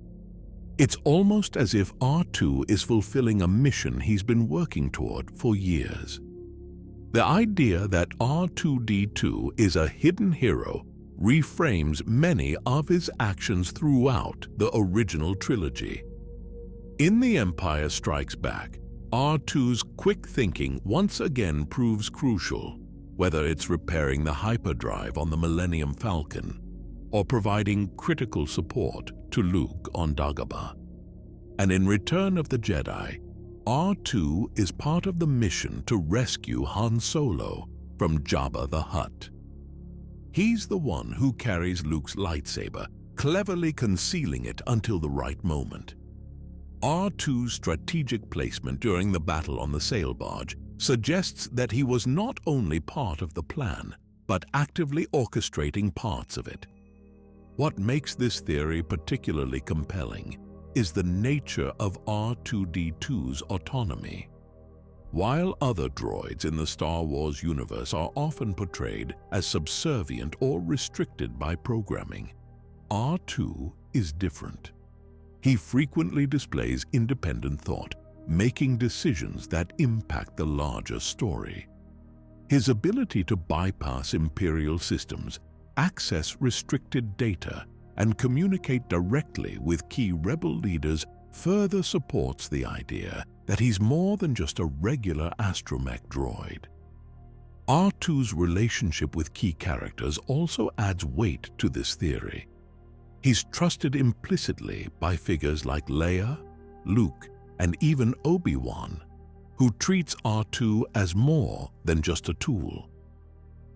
It's almost as if R2 is fulfilling a mission he's been working toward for years. The idea that R2-D2 is a hidden hero reframes many of his actions throughout the original trilogy. In The Empire Strikes Back, R2's quick thinking once again proves crucial, whether it's repairing the hyperdrive on the Millennium Falcon or providing critical support to Luke on Dagobah. And in Return of the Jedi, R2 is part of the mission to rescue Han Solo from Jabba the Hutt. He's the one who carries Luke's lightsaber, cleverly concealing it until the right moment. R2's strategic placement during the battle on the sail barge suggests that he was not only part of the plan, but actively orchestrating parts of it. What makes this theory particularly compelling is the nature of R2-D2's autonomy. While other droids in the Star Wars universe are often portrayed as subservient or restricted by programming, R2 is different. He frequently displays independent thought, making decisions that impact the larger story. His ability to bypass Imperial systems, access restricted data, and communicate directly with key Rebel leaders further supports the idea that he's more than just a regular astromech droid. R2's relationship with key characters also adds weight to this theory. He's trusted implicitly by figures like Leia, Luke, and even Obi-Wan, who treats R2 as more than just a tool.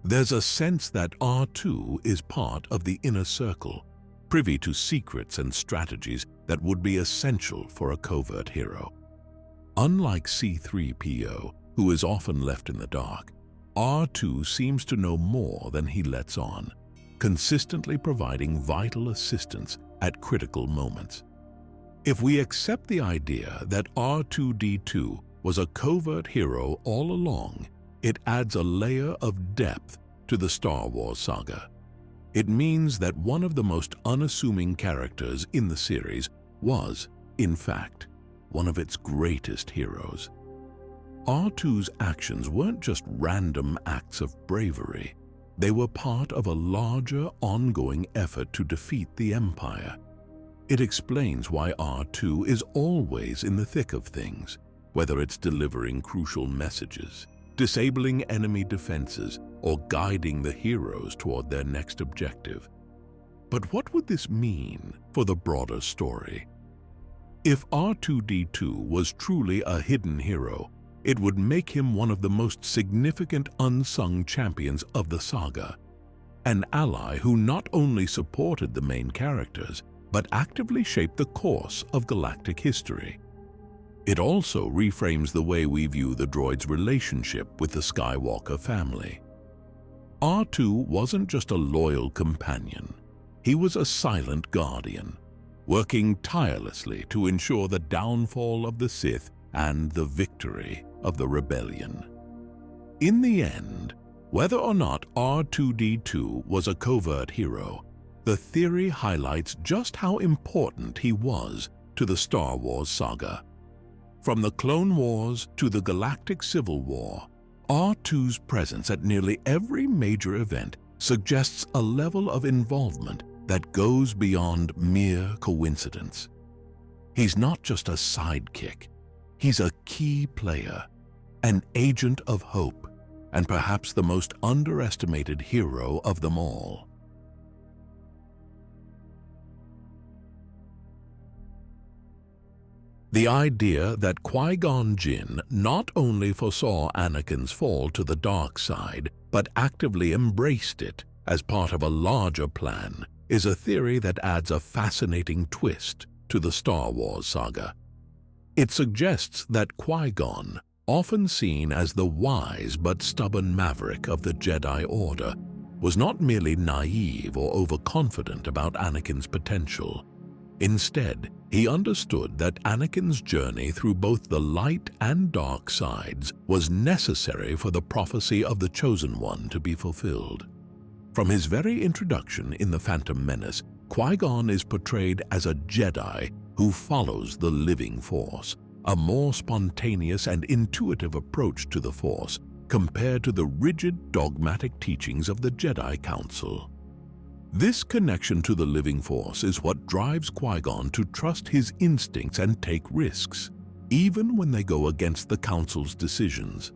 There's a sense that R2 is part of the inner circle, privy to secrets and strategies that would be essential for a covert hero. Unlike C-3PO, who is often left in the dark, R2 seems to know more than he lets on, consistently providing vital assistance at critical moments. If we accept the idea that R2-D2 was a covert hero all along, it adds a layer of depth to the Star Wars saga. It means that one of the most unassuming characters in the series was, in fact, one of its greatest heroes. R2's actions weren't just random acts of bravery. They were part of a larger, ongoing effort to defeat the Empire. It explains why R2 is always in the thick of things, whether it's delivering crucial messages, disabling enemy defenses, or guiding the heroes toward their next objective. But what would this mean for the broader story? If R2-D2 was truly a hidden hero, it would make him one of the most significant unsung champions of the saga, an ally who not only supported the main characters, but actively shape the course of galactic history. It also reframes the way we view the droid's relationship with the Skywalker family. R2 wasn't just a loyal companion. He was a silent guardian, working tirelessly to ensure the downfall of the Sith and the victory of the rebellion. In the end, whether or not R2-D2 was a covert hero, the theory highlights just how important he was to the Star Wars saga. From the Clone Wars to the Galactic Civil War, R2's presence at nearly every major event suggests a level of involvement that goes beyond mere coincidence. He's not just a sidekick, he's a key player, an agent of hope, and perhaps the most underestimated hero of them all. The idea that Qui-Gon Jinn not only foresaw Anakin's fall to the dark side, but actively embraced it as part of a larger plan is a theory that adds a fascinating twist to the Star Wars saga. It suggests that Qui-Gon, often seen as the wise but stubborn maverick of the Jedi Order, was not merely naive or overconfident about Anakin's potential. Instead, he understood that Anakin's journey through both the light and dark sides was necessary for the prophecy of the Chosen One to be fulfilled. From his very introduction in The Phantom Menace, Qui-Gon is portrayed as a Jedi who follows the living Force, a more spontaneous and intuitive approach to the Force compared to the rigid, dogmatic teachings of the Jedi Council. This connection to the living Force is what drives Qui-Gon to trust his instincts and take risks, even when they go against the Council's decisions.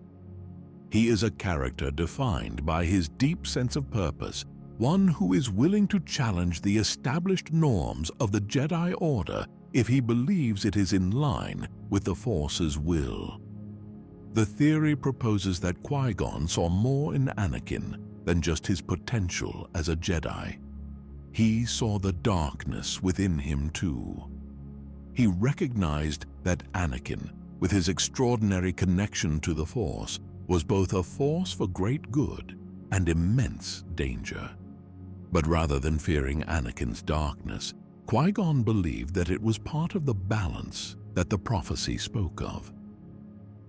He is a character defined by his deep sense of purpose, one who is willing to challenge the established norms of the Jedi Order if he believes it is in line with the Force's will. The theory proposes that Qui-Gon saw more in Anakin than just his potential as a Jedi. He saw the darkness within him too. He recognized that Anakin, with his extraordinary connection to the Force, was both a force for great good and immense danger. But rather than fearing Anakin's darkness, Qui-Gon believed that it was part of the balance that the prophecy spoke of.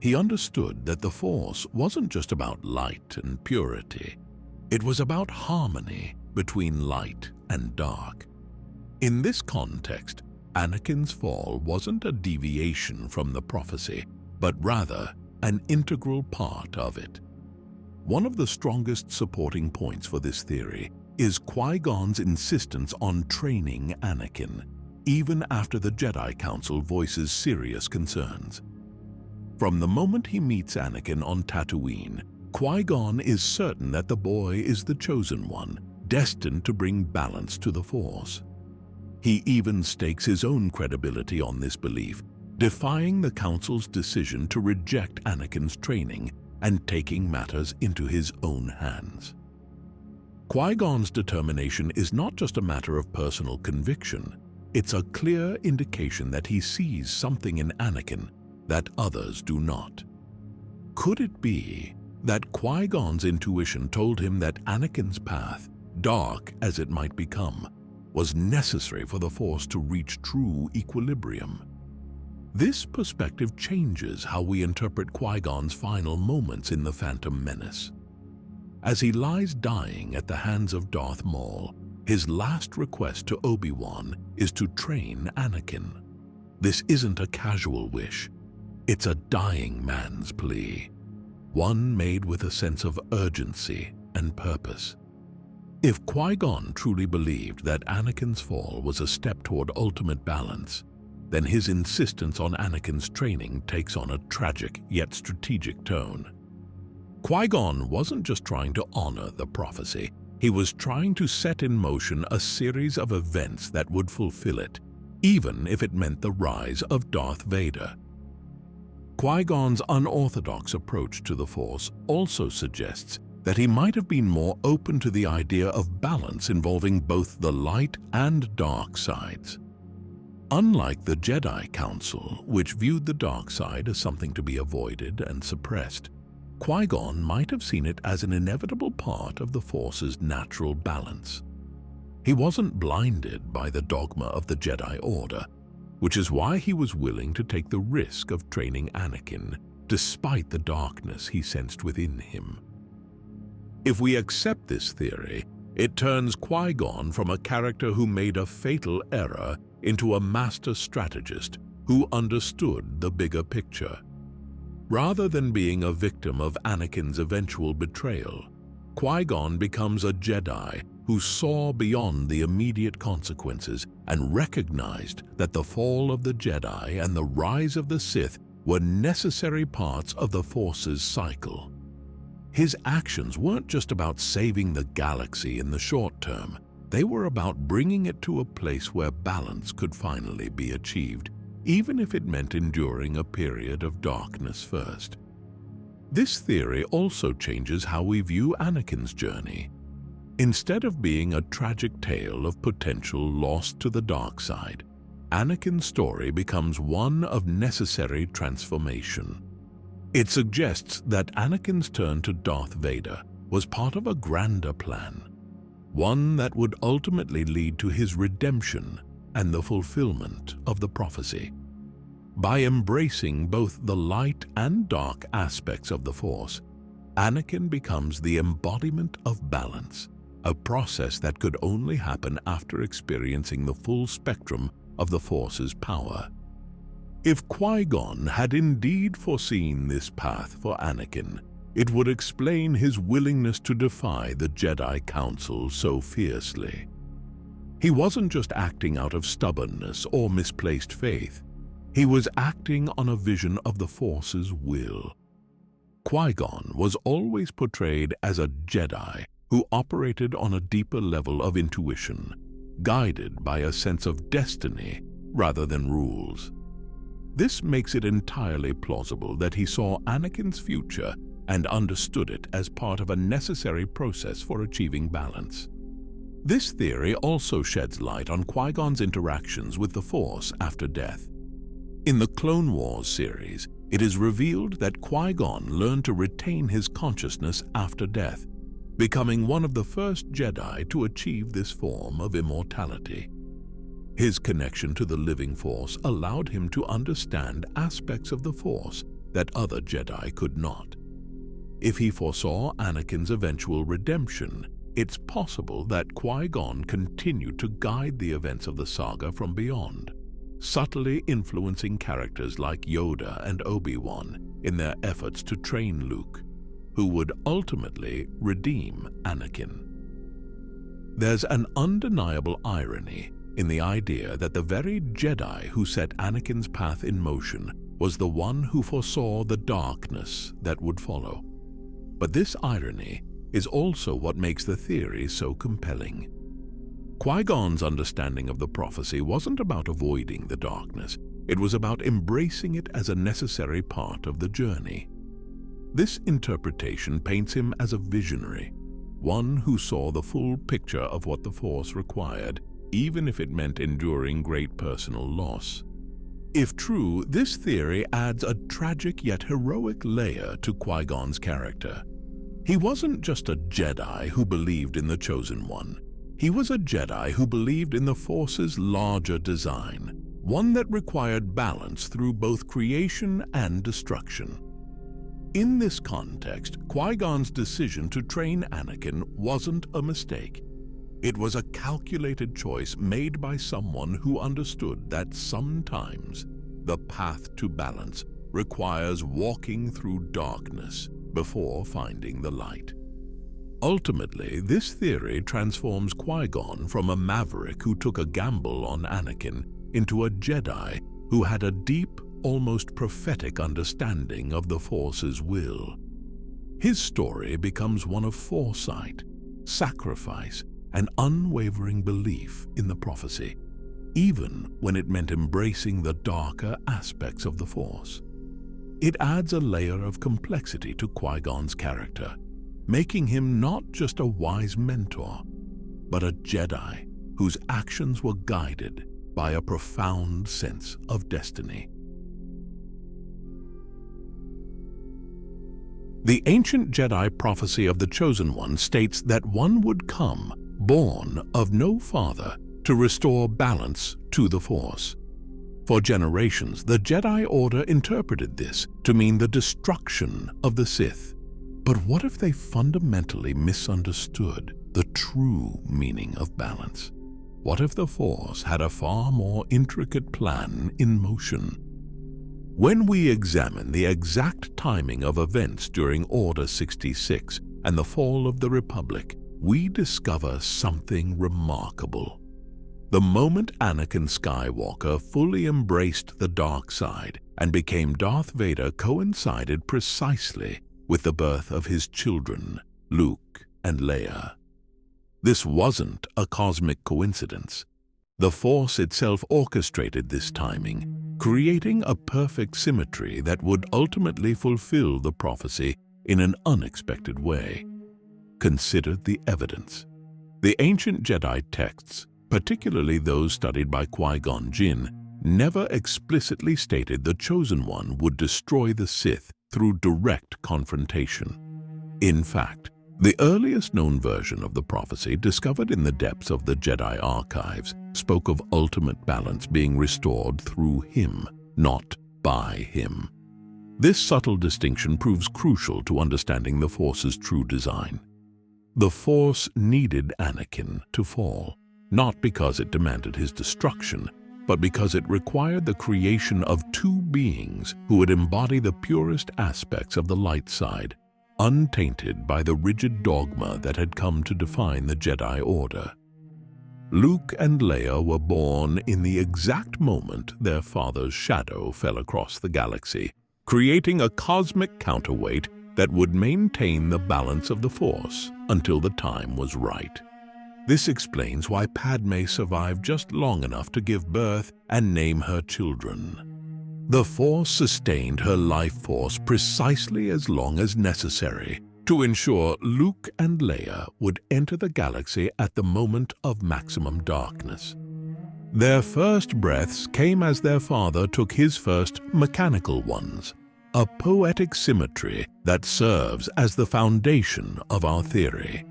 He understood that the Force wasn't just about light and purity. It was about harmony between light and dark. In this context, Anakin's fall wasn't a deviation from the prophecy, but rather an integral part of it. One of the strongest supporting points for this theory is Qui-Gon's insistence on training Anakin, even after the Jedi Council voices serious concerns. From the moment he meets Anakin on Tatooine, Qui-Gon is certain that the boy is the Chosen One, destined to bring balance to the Force. He even stakes his own credibility on this belief, defying the Council's decision to reject Anakin's training and taking matters into his own hands. Qui-Gon's determination is not just a matter of personal conviction, it's a clear indication that he sees something in Anakin that others do not. Could it be that Qui-Gon's intuition told him that Anakin's path, dark as it might become, was necessary for the Force to reach true equilibrium? This perspective changes how we interpret Qui-Gon's final moments in The Phantom Menace. As he lies dying at the hands of Darth Maul, his last request to Obi-Wan is to train Anakin. This isn't a casual wish. It's a dying man's plea, one made with a sense of urgency and purpose. If Qui-Gon truly believed that Anakin's fall was a step toward ultimate balance, then his insistence on Anakin's training takes on a tragic yet strategic tone. Qui-Gon wasn't just trying to honor the prophecy, he was trying to set in motion a series of events that would fulfill it, even if it meant the rise of Darth Vader. Qui-Gon's unorthodox approach to the Force also suggests that he might have been more open to the idea of balance involving both the light and dark sides. Unlike the Jedi Council, which viewed the dark side as something to be avoided and suppressed, Qui-Gon might have seen it as an inevitable part of the Force's natural balance. He wasn't blinded by the dogma of the Jedi Order, which is why he was willing to take the risk of training Anakin, despite the darkness he sensed within him. If we accept this theory, it turns Qui-Gon from a character who made a fatal error into a master strategist who understood the bigger picture. Rather than being a victim of Anakin's eventual betrayal, Qui-Gon becomes a Jedi who saw beyond the immediate consequences and recognized that the fall of the Jedi and the rise of the Sith were necessary parts of the Force's cycle. His actions weren't just about saving the galaxy in the short term. They were about bringing it to a place where balance could finally be achieved, even if it meant enduring a period of darkness first. This theory also changes how we view Anakin's journey. Instead of being a tragic tale of potential loss to the dark side, Anakin's story becomes one of necessary transformation. It suggests that Anakin's turn to Darth Vader was part of a grander plan, one that would ultimately lead to his redemption and the fulfillment of the prophecy. By embracing both the light and dark aspects of the Force, Anakin becomes the embodiment of balance, a process that could only happen after experiencing the full spectrum of the Force's power. If Qui-Gon had indeed foreseen this path for Anakin, it would explain his willingness to defy the Jedi Council so fiercely. He wasn't just acting out of stubbornness or misplaced faith. He was acting on a vision of the Force's will. Qui-Gon was always portrayed as a Jedi who operated on a deeper level of intuition, guided by a sense of destiny rather than rules. This makes it entirely plausible that he saw Anakin's future and understood it as part of a necessary process for achieving balance. This theory also sheds light on Qui-Gon's interactions with the Force after death. In the Clone Wars series, it is revealed that Qui-Gon learned to retain his consciousness after death, becoming one of the first Jedi to achieve this form of immortality. His connection to the living Force allowed him to understand aspects of the Force that other Jedi could not. If he foresaw Anakin's eventual redemption, it's possible that Qui-Gon continued to guide the events of the saga from beyond, subtly influencing characters like Yoda and Obi-Wan in their efforts to train Luke, who would ultimately redeem Anakin. There's an undeniable irony in the idea that the very Jedi who set Anakin's path in motion was the one who foresaw the darkness that would follow. But this irony is also what makes the theory so compelling. Qui-Gon's understanding of the prophecy wasn't about avoiding the darkness. It was about embracing it as a necessary part of the journey. This interpretation paints him as a visionary, one who saw the full picture of what the Force required, even if it meant enduring great personal loss. If true, this theory adds a tragic yet heroic layer to Qui-Gon's character. He wasn't just a Jedi who believed in the Chosen One. He was a Jedi who believed in the Force's larger design, one that required balance through both creation and destruction. In this context, Qui-Gon's decision to train Anakin wasn't a mistake. It was a calculated choice made by someone who understood that sometimes the path to balance requires walking through darkness before finding the light. Ultimately, this theory transforms Qui-Gon from a maverick who took a gamble on Anakin into a Jedi who had a deep, almost prophetic understanding of the Force's will. His story becomes one of foresight, sacrifice, and unwavering belief in the prophecy, even when it meant embracing the darker aspects of the Force. It adds a layer of complexity to Qui-Gon's character, making him not just a wise mentor, but a Jedi whose actions were guided by a profound sense of destiny. The ancient Jedi prophecy of the Chosen One states that one would come, born of no father, to restore balance to the Force. For generations, the Jedi Order interpreted this to mean the destruction of the Sith. But what if they fundamentally misunderstood the true meaning of balance? What if the Force had a far more intricate plan in motion? When we examine the exact timing of events during Order 66 and the fall of the Republic, we discover something remarkable. The moment Anakin Skywalker fully embraced the dark side and became Darth Vader coincided precisely with the birth of his children, Luke and Leia. This wasn't a cosmic coincidence. The Force itself orchestrated this timing, creating a perfect symmetry that would ultimately fulfill the prophecy in an unexpected way. Consider the evidence. The ancient Jedi texts, particularly those studied by Qui-Gon Jinn, never explicitly stated the Chosen One would destroy the Sith through direct confrontation. In fact, the earliest known version of the prophecy, discovered in the depths of the Jedi archives, spoke of ultimate balance being restored through him, not by him. This subtle distinction proves crucial to understanding the Force's true design. The Force needed Anakin to fall, not because it demanded his destruction, but because it required the creation of two beings who would embody the purest aspects of the light side, untainted by the rigid dogma that had come to define the Jedi Order. Luke and Leia were born in the exact moment their father's shadow fell across the galaxy, creating a cosmic counterweight that would maintain the balance of the Force until the time was right. This explains why Padme survived just long enough to give birth and name her children. The Force sustained her life force precisely as long as necessary to ensure Luke and Leia would enter the galaxy at the moment of maximum darkness. Their first breaths came as their father took his first mechanical ones, a poetic symmetry that serves as the foundation of our theory.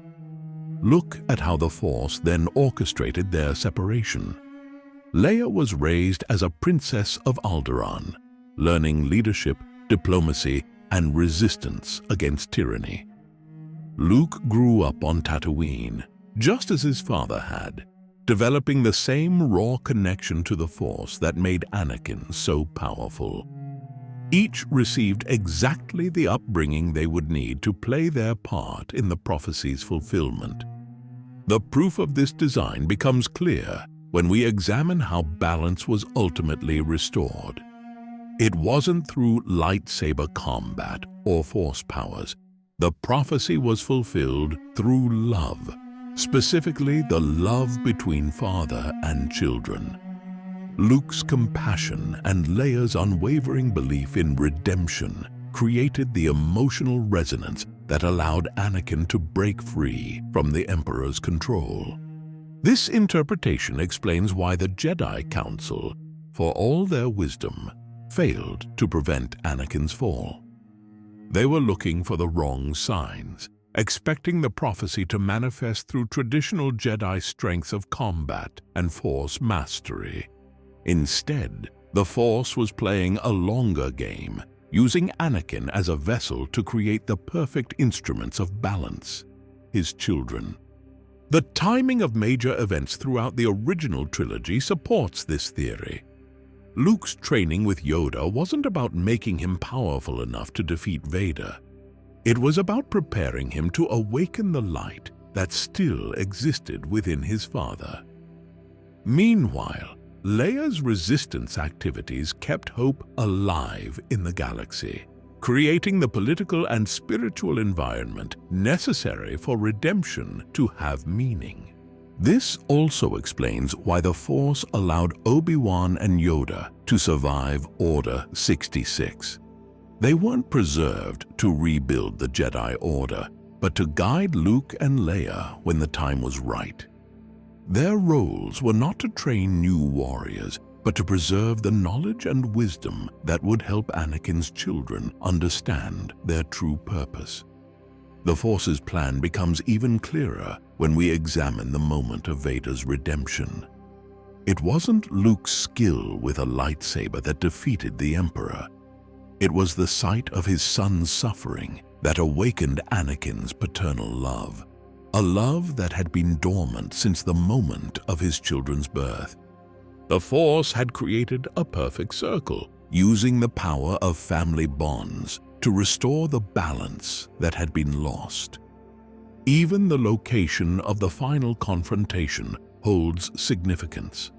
Look at how the Force then orchestrated their separation. Leia was raised as a princess of Alderaan, learning leadership, diplomacy, and resistance against tyranny. Luke grew up on Tatooine, just as his father had, developing the same raw connection to the Force that made Anakin so powerful. Each received exactly the upbringing they would need to play their part in the prophecy's fulfillment. The proof of this design becomes clear when we examine how balance was ultimately restored. It wasn't through lightsaber combat or Force powers. The prophecy was fulfilled through love, specifically the love between father and children. Luke's compassion and Leia's unwavering belief in redemption created the emotional resonance that allowed Anakin to break free from the Emperor's control. This interpretation explains why the Jedi Council, for all their wisdom, failed to prevent Anakin's fall. They were looking for the wrong signs, expecting the prophecy to manifest through traditional Jedi strengths of combat and Force mastery. Instead, the Force was playing a longer game, using Anakin as a vessel to create the perfect instruments of balance, his children. The timing of major events throughout the original trilogy supports this theory. Luke's training with Yoda wasn't about making him powerful enough to defeat Vader. It was about preparing him to awaken the light that still existed within his father. Meanwhile, Leia's resistance activities kept hope alive in the galaxy, creating the political and spiritual environment necessary for redemption to have meaning. This also explains why the Force allowed Obi-Wan and Yoda to survive Order 66. They weren't preserved to rebuild the Jedi Order. but to guide Luke and Leia when the time was right. Their roles were not to train new warriors, but to preserve the knowledge and wisdom that would help Anakin's children understand their true purpose. The Force's plan becomes even clearer when we examine the moment of Vader's redemption. It wasn't Luke's skill with a lightsaber that defeated the Emperor. It was the sight of his son's suffering that awakened Anakin's paternal love, a love that had been dormant since the moment of his children's birth. The Force had created a perfect circle, using the power of family bonds to restore the balance that had been lost. Even the location of the final confrontation holds significance.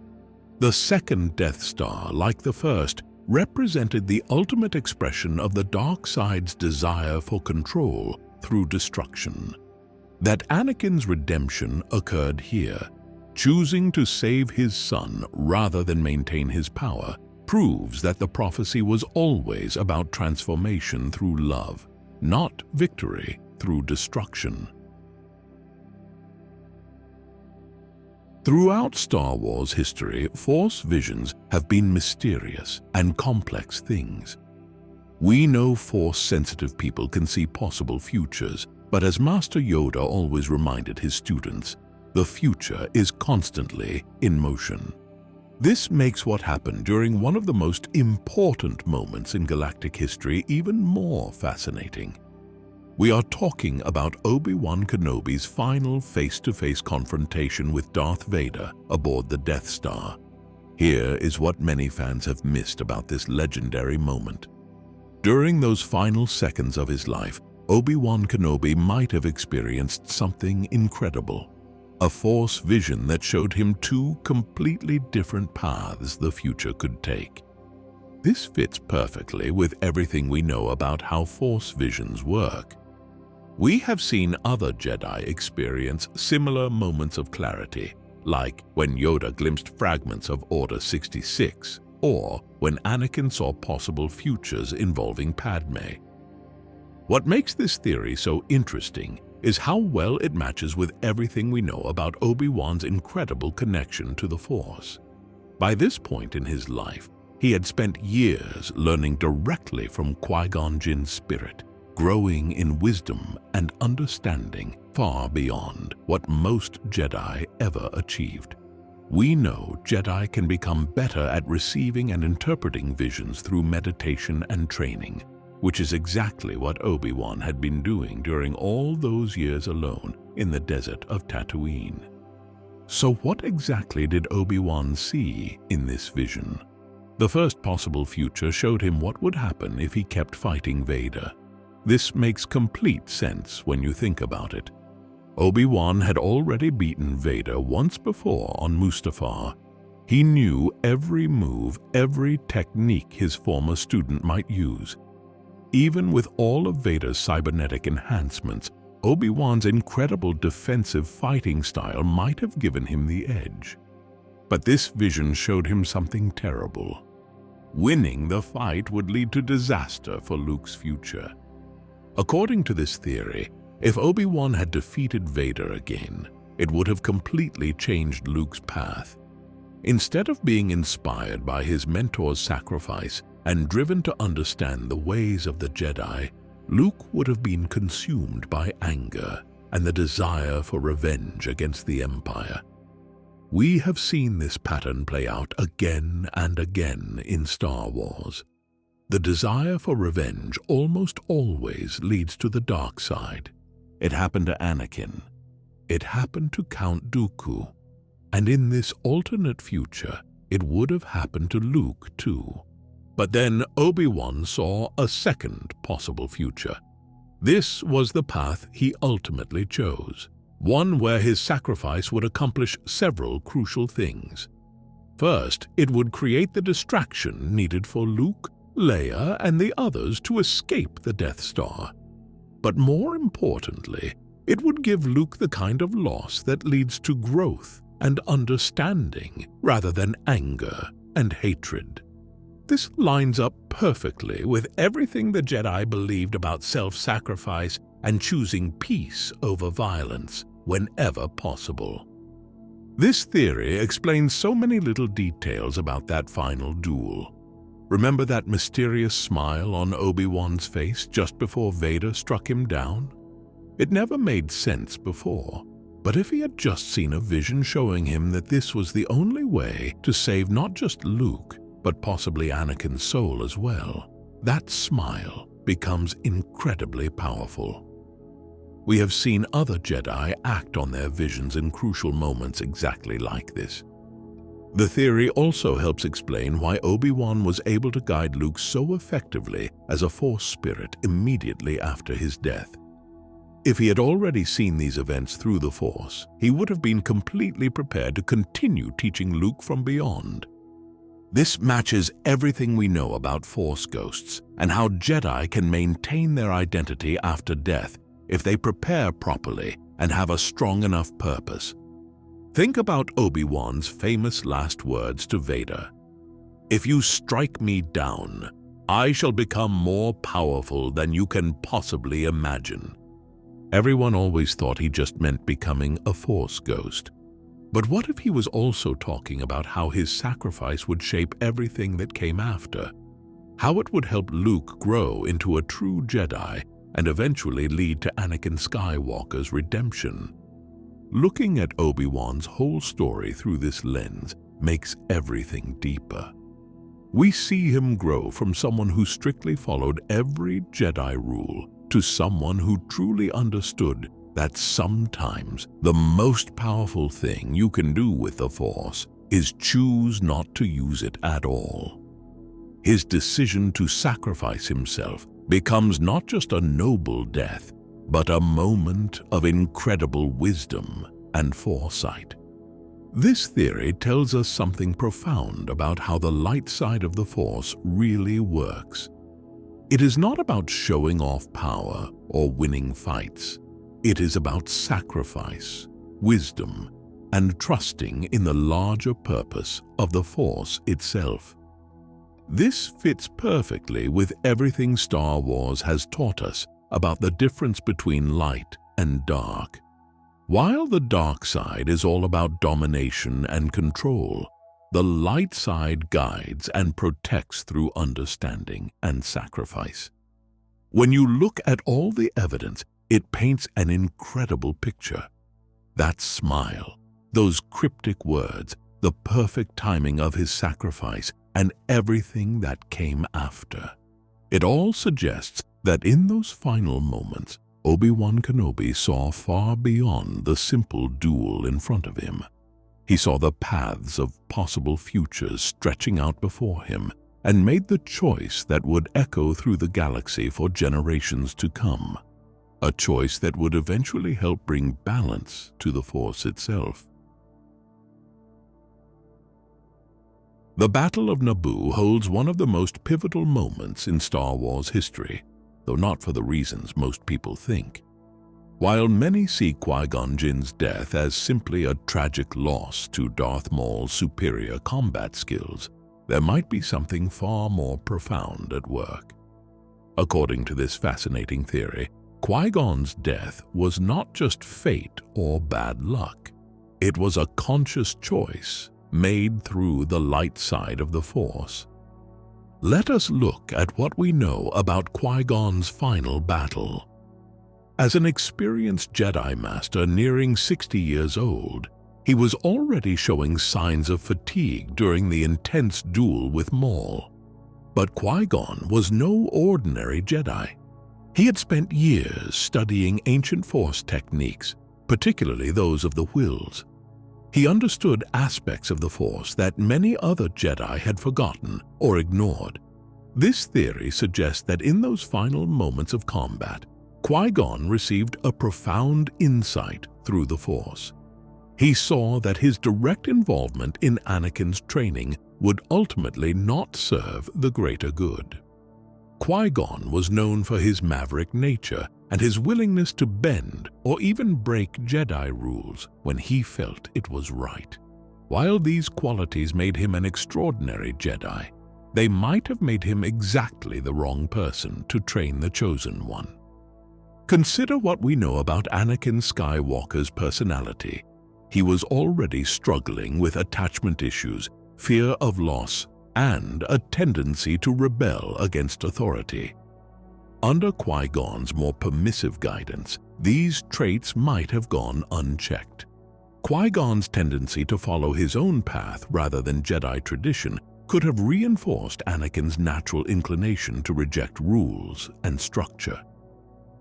The second Death Star, like the first, represented the ultimate expression of the dark side's desire for control through destruction. That Anakin's redemption occurred here, choosing to save his son rather than maintain his power, proves that the prophecy was always about transformation through love, not victory through destruction. Throughout Star Wars history, Force visions have been mysterious and complex things. We know Force-sensitive people can see possible futures, but as Master Yoda always reminded his students, the future is constantly in motion. This makes what happened during one of the most important moments in galactic history even more fascinating. We are talking about Obi-Wan Kenobi's final face-to-face confrontation with Darth Vader aboard the Death Star. Here is what many fans have missed about this legendary moment. During those final seconds of his life, Obi-Wan Kenobi might have experienced something incredible. A Force vision that showed him two completely different paths the future could take. This fits perfectly with everything we know about how Force visions work. We have seen other Jedi experience similar moments of clarity, like when Yoda glimpsed fragments of Order 66, or when Anakin saw possible futures involving Padme. What makes this theory so interesting is how well it matches with everything we know about Obi-Wan's incredible connection to the Force. By this point in his life, he had spent years learning directly from Qui-Gon Jinn's spirit, growing in wisdom and understanding far beyond what most Jedi ever achieved. We know Jedi can become better at receiving and interpreting visions through meditation and training, which is exactly what Obi-Wan had been doing during all those years alone in the desert of Tatooine. So what exactly did Obi-Wan see in this vision? The first possible future showed him what would happen if he kept fighting Vader. This makes complete sense when you think about it. Obi-Wan had already beaten Vader once before on Mustafar. He knew every move, every technique his former student might use. Even with all of Vader's cybernetic enhancements, Obi-Wan's incredible defensive fighting style might have given him the edge. But this vision showed him something terrible. Winning the fight would lead to disaster for Luke's future. According to this theory, if Obi-Wan had defeated Vader again, it would have completely changed Luke's path. Instead of being inspired by his mentor's sacrifice and driven to understand the ways of the Jedi, Luke would have been consumed by anger and the desire for revenge against the Empire. We have seen this pattern play out again and again in Star Wars. The desire for revenge almost always leads to the dark side. It happened to Anakin. It happened to Count Dooku. And in this alternate future, it would have happened to Luke too. But then Obi-Wan saw a second possible future. This was the path he ultimately chose, one where his sacrifice would accomplish several crucial things. First, it would create the distraction needed for Luke, Leia, and the others to escape the Death Star. But more importantly, it would give Luke the kind of loss that leads to growth and understanding rather than anger and hatred. This lines up perfectly with everything the Jedi believed about self-sacrifice and choosing peace over violence whenever possible. This theory explains so many little details about that final duel. Remember that mysterious smile on Obi-Wan's face just before Vader struck him down? It never made sense before, but if he had just seen a vision showing him that this was the only way to save not just Luke, but possibly Anakin's soul as well, that smile becomes incredibly powerful. We have seen other Jedi act on their visions in crucial moments exactly like this. The theory also helps explain why Obi-Wan was able to guide Luke so effectively as a Force spirit immediately after his death. If he had already seen these events through the Force, he would have been completely prepared to continue teaching Luke from beyond. This matches everything we know about Force ghosts and how Jedi can maintain their identity after death if they prepare properly and have a strong enough purpose. Think about Obi-Wan's famous last words to Vader. "If you strike me down, I shall become more powerful than you can possibly imagine." Everyone always thought he just meant becoming a Force ghost. But what if he was also talking about how his sacrifice would shape everything that came after? How it would help Luke grow into a true Jedi and eventually lead to Anakin Skywalker's redemption. Looking at Obi-Wan's whole story through this lens makes everything deeper. We see him grow from someone who strictly followed every Jedi rule to someone who truly understood that sometimes the most powerful thing you can do with the Force is choose not to use it at all. His decision to sacrifice himself becomes not just a noble death, but a moment of incredible wisdom and foresight. This theory tells us something profound about how the light side of the Force really works. It is not about showing off power or winning fights. It is about sacrifice, wisdom, and trusting in the larger purpose of the Force itself. This fits perfectly with everything Star Wars has taught us about the difference between light and dark. While the dark side is all about domination and control, the light side guides and protects through understanding and sacrifice. When you look at all the evidence, it paints an incredible picture. That smile, those cryptic words, the perfect timing of his sacrifice, and everything that came after. It all suggests that in those final moments, Obi-Wan Kenobi saw far beyond the simple duel in front of him. He saw the paths of possible futures stretching out before him and made the choice that would echo through the galaxy for generations to come. A choice that would eventually help bring balance to the Force itself. The Battle of Naboo holds one of the most pivotal moments in Star Wars history, though not for the reasons most people think. While many see Qui-Gon Jinn's death as simply a tragic loss to Darth Maul's superior combat skills, there might be something far more profound at work. According to this fascinating theory, Qui-Gon's death was not just fate or bad luck. It was a conscious choice made through the light side of the Force. Let us look at what we know about Qui-Gon's final battle. As an experienced Jedi Master nearing 60 years old, he was already showing signs of fatigue during the intense duel with Maul. But Qui-Gon was no ordinary Jedi. He had spent years studying ancient Force techniques, particularly those of the Whills. He understood aspects of the Force that many other Jedi had forgotten or ignored. This theory suggests that in those final moments of combat, Qui-Gon received a profound insight through the Force. He saw that his direct involvement in Anakin's training would ultimately not serve the greater good. Qui-Gon was known for his maverick nature and his willingness to bend or even break Jedi rules when he felt it was right. While these qualities made him an extraordinary Jedi, they might have made him exactly the wrong person to train the Chosen One. Consider what we know about Anakin Skywalker's personality. He was already struggling with attachment issues, fear of loss, and a tendency to rebel against authority. Under Qui-Gon's more permissive guidance, these traits might have gone unchecked. Qui-Gon's tendency to follow his own path rather than Jedi tradition could have reinforced Anakin's natural inclination to reject rules and structure.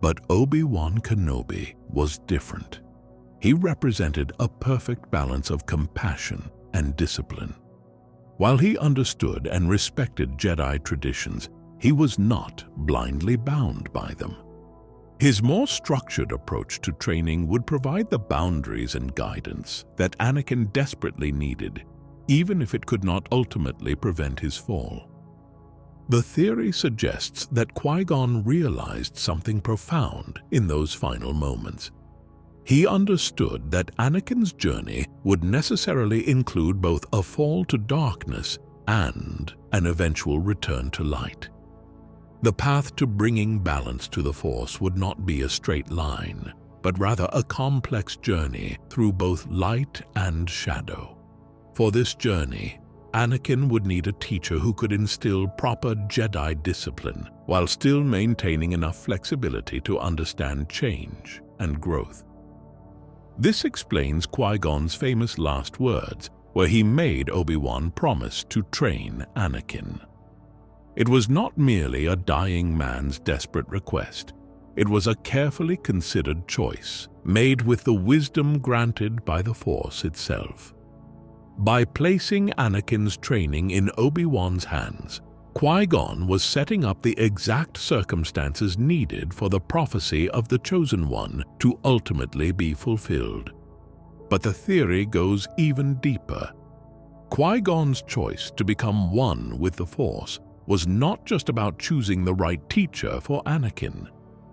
But Obi-Wan Kenobi was different. He represented a perfect balance of compassion and discipline. While he understood and respected Jedi traditions, he was not blindly bound by them. His more structured approach to training would provide the boundaries and guidance that Anakin desperately needed, even if it could not ultimately prevent his fall. The theory suggests that Qui-Gon realized something profound in those final moments. He understood that Anakin's journey would necessarily include both a fall to darkness and an eventual return to light. The path to bringing balance to the Force would not be a straight line, but rather a complex journey through both light and shadow. For this journey, Anakin would need a teacher who could instill proper Jedi discipline while still maintaining enough flexibility to understand change and growth. This explains Qui-Gon's famous last words, where he made Obi-Wan promise to train Anakin. It was not merely a dying man's desperate request. It was a carefully considered choice, made with the wisdom granted by the Force itself. By placing Anakin's training in Obi-Wan's hands, Qui-Gon was setting up the exact circumstances needed for the prophecy of the Chosen One to ultimately be fulfilled. But the theory goes even deeper. Qui-Gon's choice to become one with the Force was not just about choosing the right teacher for Anakin.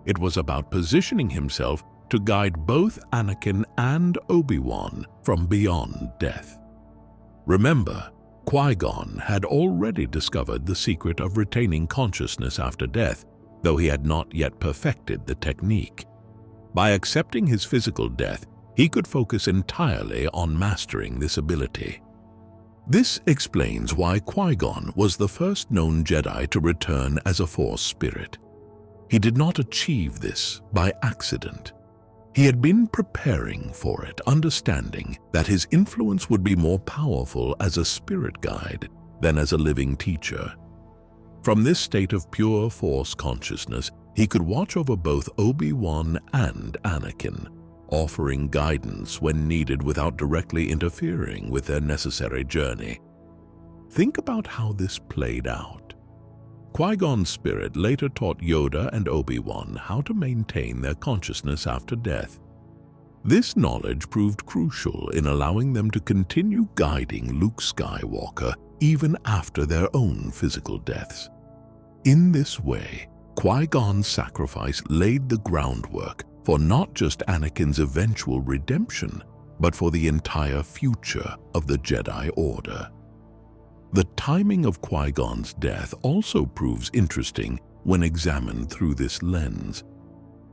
It was about positioning himself to guide both Anakin and Obi-Wan from beyond death. Remember, Qui-Gon had already discovered the secret of retaining consciousness after death, though he had not yet perfected the technique. By accepting his physical death, he could focus entirely on mastering this ability. This explains why Qui-Gon was the first known Jedi to return as a Force spirit. He did not achieve this by accident. He had been preparing for it, understanding that his influence would be more powerful as a spirit guide than as a living teacher. From this state of pure Force consciousness, he could watch over both Obi-Wan and Anakin, offering guidance when needed without directly interfering with their necessary journey. Think about how this played out. Qui-Gon's spirit later taught Yoda and Obi-Wan how to maintain their consciousness after death. This knowledge proved crucial in allowing them to continue guiding Luke Skywalker even after their own physical deaths. In this way, Qui-Gon's sacrifice laid the groundwork for not just Anakin's eventual redemption, but for the entire future of the Jedi Order. The timing of Qui-Gon's death also proves interesting when examined through this lens.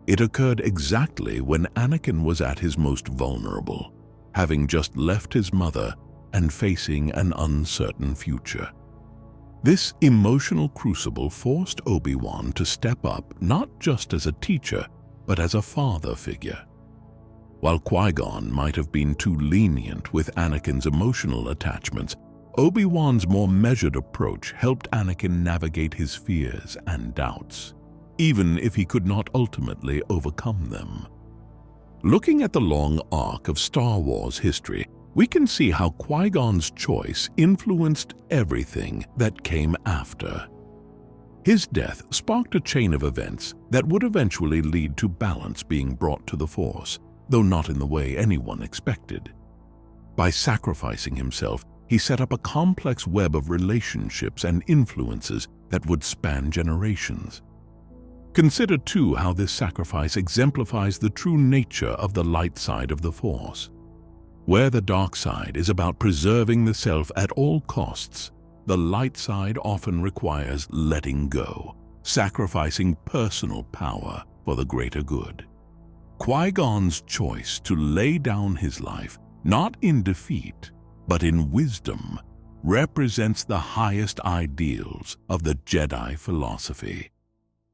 It occurred exactly when Anakin was at his most vulnerable, having just left his mother and facing an uncertain future. This emotional crucible forced Obi-Wan to step up not just as a teacher, but as a father figure. While Qui-Gon might have been too lenient with Anakin's emotional attachments, Obi-Wan's more measured approach helped Anakin navigate his fears and doubts, even if he could not ultimately overcome them. Looking at the long arc of Star Wars history, we can see how Qui-Gon's choice influenced everything that came after. His death sparked a chain of events that would eventually lead to balance being brought to the Force, though not in the way anyone expected. By sacrificing himself, he set up a complex web of relationships and influences that would span generations. Consider too how this sacrifice exemplifies the true nature of the light side of the Force. Where the dark side is about preserving the self at all costs, the light side often requires letting go, sacrificing personal power, for the greater good. Qui-Gon's choice to lay down his life, not in defeat, but in wisdom, represents the highest ideals of the Jedi philosophy.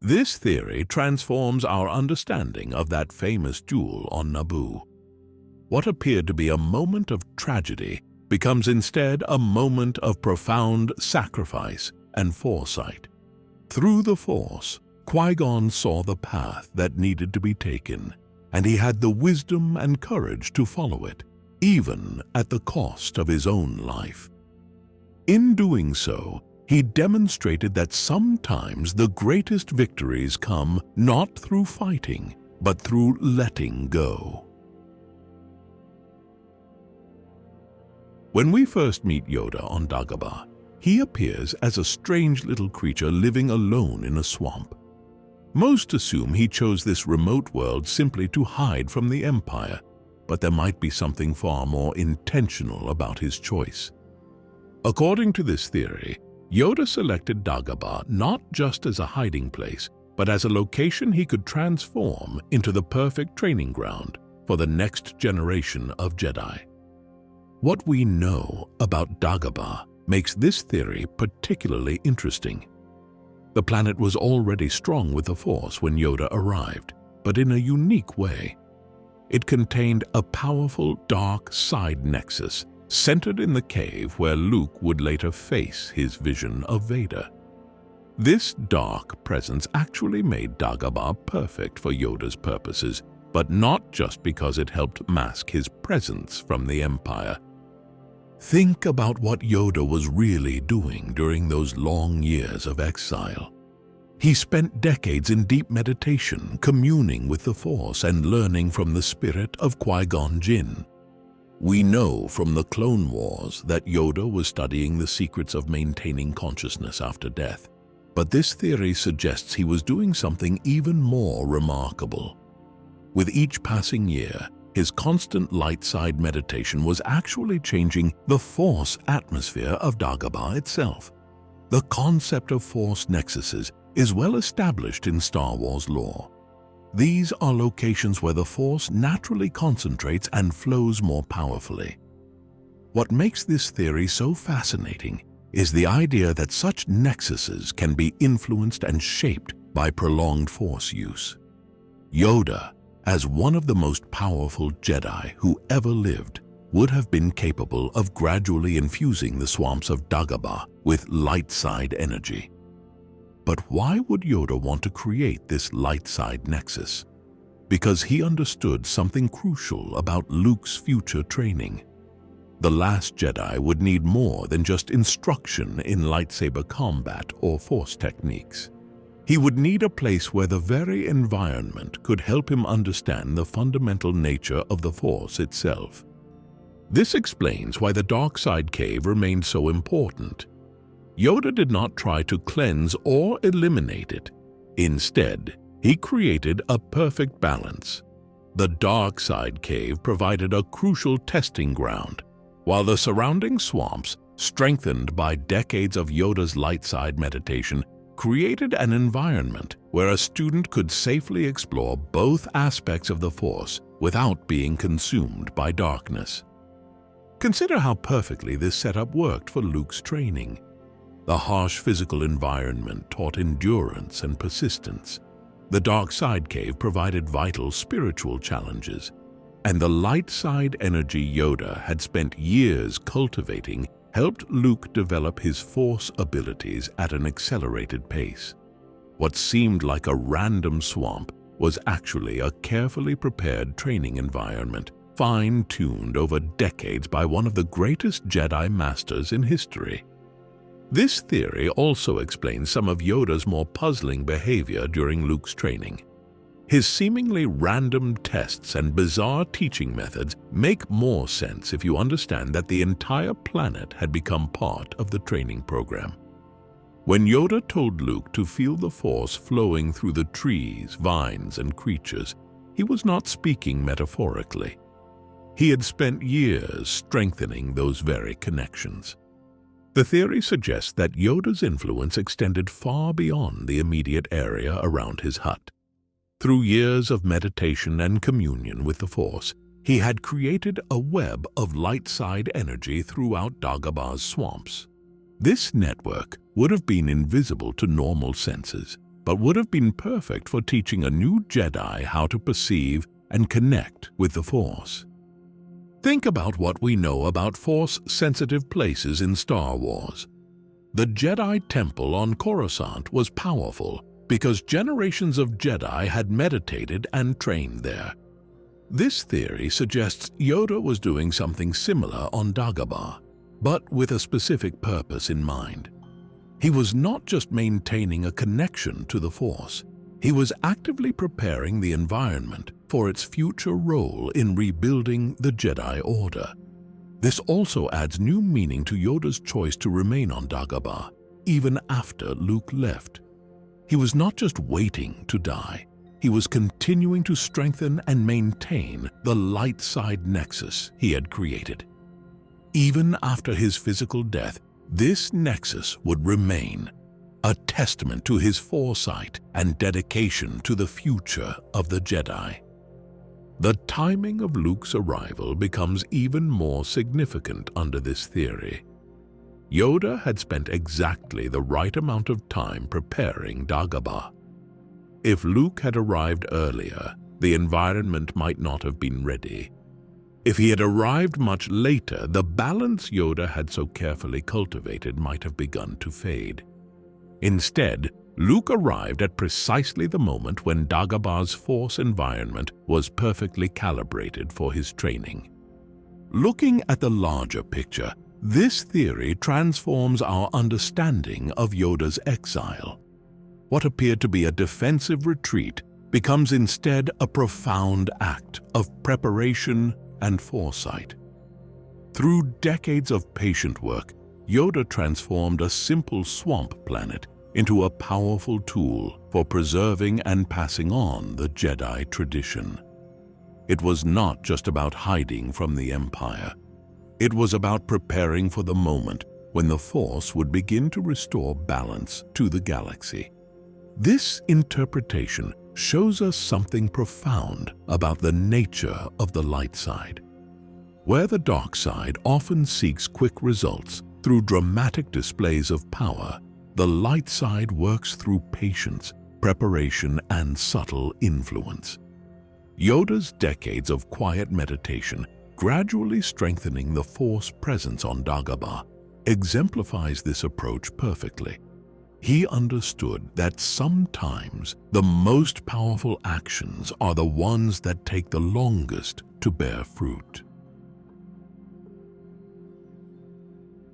This theory transforms our understanding of that famous duel on Naboo. What appeared to be a moment of tragedy becomes instead a moment of profound sacrifice and foresight. Through the Force, Qui-Gon saw the path that needed to be taken, and he had the wisdom and courage to follow it, even at the cost of his own life. In doing so, he demonstrated that sometimes the greatest victories come not through fighting, but through letting go. When we first meet Yoda on Dagobah, he appears as a strange little creature living alone in a swamp. Most assume he chose this remote world simply to hide from the Empire, but there might be something far more intentional about his choice. According to this theory, Yoda selected Dagobah not just as a hiding place, but as a location he could transform into the perfect training ground for the next generation of Jedi. What we know about Dagobah makes this theory particularly interesting. The planet was already strong with the Force when Yoda arrived, but in a unique way. It contained a powerful dark side nexus centered in the cave where Luke would later face his vision of Vader. This dark presence actually made Dagobah perfect for Yoda's purposes, but not just because it helped mask his presence from the Empire. Think about what Yoda was really doing during those long years of exile. He spent decades in deep meditation, communing with the Force and learning from the spirit of Qui-Gon Jinn. We know from the Clone Wars that Yoda was studying the secrets of maintaining consciousness after death, but this theory suggests he was doing something even more remarkable. With each passing year, his constant light-side meditation was actually changing the Force atmosphere of Dagobah itself. The concept of Force nexuses is well established in Star Wars lore. These are locations where the Force naturally concentrates and flows more powerfully. What makes this theory so fascinating is the idea that such nexuses can be influenced and shaped by prolonged Force use. Yoda, as one of the most powerful Jedi who ever lived, would have been capable of gradually infusing the swamps of Dagobah with light-side energy. But why would Yoda want to create this light-side nexus? Because he understood something crucial about Luke's future training. The last Jedi would need more than just instruction in lightsaber combat or Force techniques. He would need a place where the very environment could help him understand the fundamental nature of the Force itself. This explains why the dark side cave remained so important. Yoda did not try to cleanse or eliminate it. Instead, he created a perfect balance. The dark side cave provided a crucial testing ground, while the surrounding swamps, strengthened by decades of Yoda's light side meditation, created an environment where a student could safely explore both aspects of the Force without being consumed by darkness. Consider how perfectly this setup worked for Luke's training. The harsh physical environment taught endurance and persistence. The dark side cave provided vital spiritual challenges, and the light side energy Yoda had spent years cultivating helped Luke develop his Force abilities at an accelerated pace. What seemed like a random swamp was actually a carefully prepared training environment, fine-tuned over decades by one of the greatest Jedi Masters in history. This theory also explains some of Yoda's more puzzling behavior during Luke's training. His seemingly random tests and bizarre teaching methods make more sense if you understand that the entire planet had become part of the training program. When Yoda told Luke to feel the Force flowing through the trees, vines, and creatures, he was not speaking metaphorically. He had spent years strengthening those very connections. The theory suggests that Yoda's influence extended far beyond the immediate area around his hut. Through years of meditation and communion with the Force, he had created a web of light-side energy throughout Dagobah's swamps. This network would have been invisible to normal senses, but would have been perfect for teaching a new Jedi how to perceive and connect with the Force. Think about what we know about Force-sensitive places in Star Wars. The Jedi Temple on Coruscant was powerful because generations of Jedi had meditated and trained there. This theory suggests Yoda was doing something similar on Dagobah, but with a specific purpose in mind. He was not just maintaining a connection to the Force, he was actively preparing the environment for its future role in rebuilding the Jedi Order. This also adds new meaning to Yoda's choice to remain on Dagobah, even after Luke left. He was not just waiting to die, he was continuing to strengthen and maintain the light-side nexus he had created. Even after his physical death, this nexus would remain, a testament to his foresight and dedication to the future of the Jedi. The timing of Luke's arrival becomes even more significant under this theory. Yoda had spent exactly the right amount of time preparing Dagobah. If Luke had arrived earlier, the environment might not have been ready. If he had arrived much later, the balance Yoda had so carefully cultivated might have begun to fade. Instead, Luke arrived at precisely the moment when Dagobah's Force environment was perfectly calibrated for his training. Looking at the larger picture, this theory transforms our understanding of Yoda's exile. What appeared to be a defensive retreat becomes instead a profound act of preparation and foresight. Through decades of patient work, Yoda transformed a simple swamp planet into a powerful tool for preserving and passing on the Jedi tradition. It was not just about hiding from the Empire. It was about preparing for the moment when the Force would begin to restore balance to the galaxy. This interpretation shows us something profound about the nature of the light side. Where the dark side often seeks quick results through dramatic displays of power, the light side works through patience, preparation, and subtle influence. Yoda's decades of quiet meditation, gradually strengthening the Force presence on Dagobah, exemplifies this approach perfectly. He understood that sometimes the most powerful actions are the ones that take the longest to bear fruit.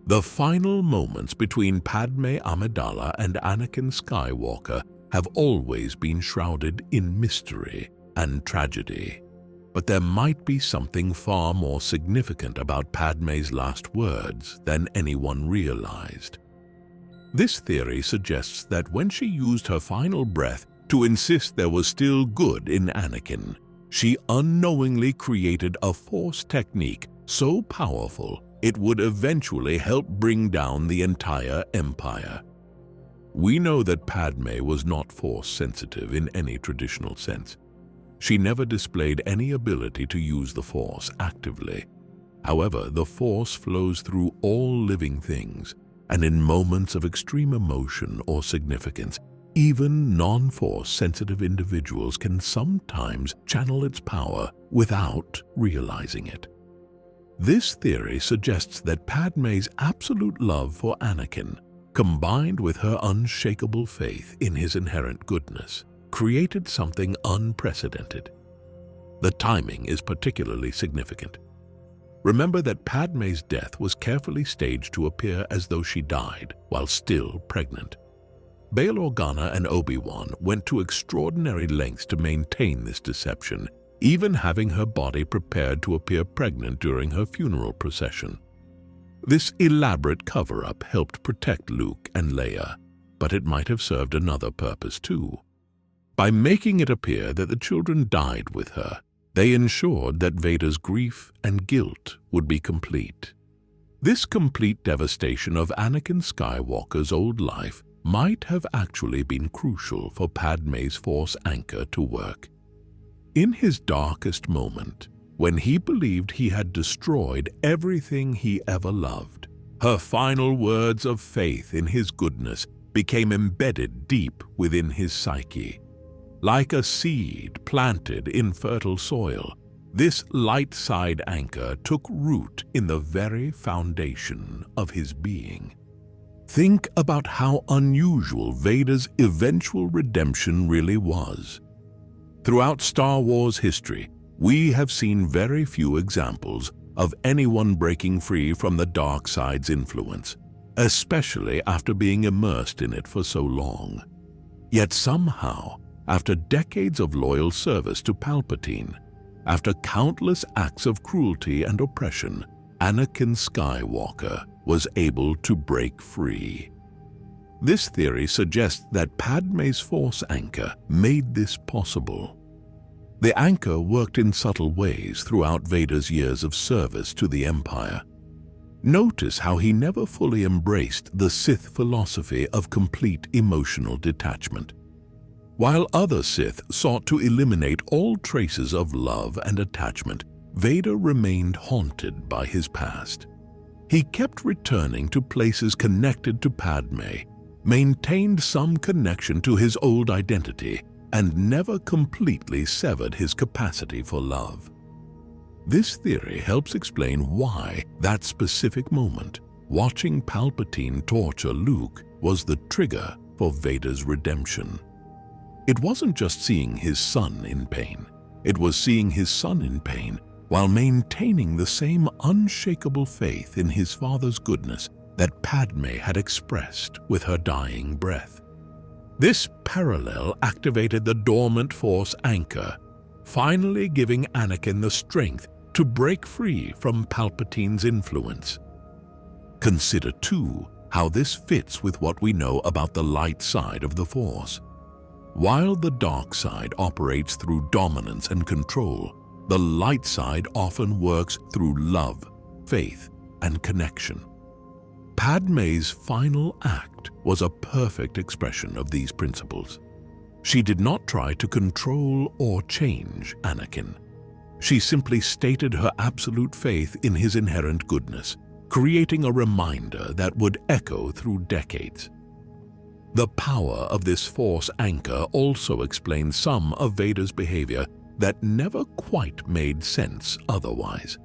The final moments between Padme Amidala and Anakin Skywalker have always been shrouded in mystery and tragedy. But there might be something far more significant about Padme's last words than anyone realized. This theory suggests that when she used her final breath to insist there was still good in Anakin, she unknowingly created a Force technique so powerful it would eventually help bring down the entire Empire. We know that Padme was not Force-sensitive in any traditional sense. She never displayed any ability to use the Force actively. However, the Force flows through all living things, and in moments of extreme emotion or significance, even non-Force-sensitive individuals can sometimes channel its power without realizing it. This theory suggests that Padme's absolute love for Anakin, combined with her unshakable faith in his inherent goodness, created something unprecedented. The timing is particularly significant. Remember that Padme's death was carefully staged to appear as though she died while still pregnant. Bail Organa and Obi-Wan went to extraordinary lengths to maintain this deception, even having her body prepared to appear pregnant during her funeral procession. This elaborate cover-up helped protect Luke and Leia, but it might have served another purpose too. By making it appear that the children died with her, they ensured that Vader's grief and guilt would be complete. This complete devastation of Anakin Skywalker's old life might have actually been crucial for Padme's Force anchor to work. In his darkest moment, when he believed he had destroyed everything he ever loved, her final words of faith in his goodness became embedded deep within his psyche. Like a seed planted in fertile soil, this light side anchor took root in the very foundation of his being. Think about how unusual Vader's eventual redemption really was. Throughout Star Wars history, we have seen very few examples of anyone breaking free from the dark side's influence, especially after being immersed in it for so long. Yet somehow, after decades of loyal service to Palpatine, after countless acts of cruelty and oppression, Anakin Skywalker was able to break free. This theory suggests that Padme's Force anchor made this possible. The anchor worked in subtle ways throughout Vader's years of service to the Empire. Notice how he never fully embraced the Sith philosophy of complete emotional detachment. While other Sith sought to eliminate all traces of love and attachment, Vader remained haunted by his past. He kept returning to places connected to Padme, maintained some connection to his old identity, and never completely severed his capacity for love. This theory helps explain why that specific moment, watching Palpatine torture Luke, was the trigger for Vader's redemption. It wasn't just seeing his son in pain. It was seeing his son in pain while maintaining the same unshakable faith in his father's goodness that Padme had expressed with her dying breath. This parallel activated the dormant Force anchor, finally giving Anakin the strength to break free from Palpatine's influence. Consider, too, how this fits with what we know about the light side of the Force. While the dark side operates through dominance and control, the light side often works through love, faith, and connection. Padme's final act was a perfect expression of these principles. She did not try to control or change Anakin. She simply stated her absolute faith in his inherent goodness, creating a reminder that would echo through decades. The power of this Force anchor also explains some of Vader's behavior that never quite made sense otherwise.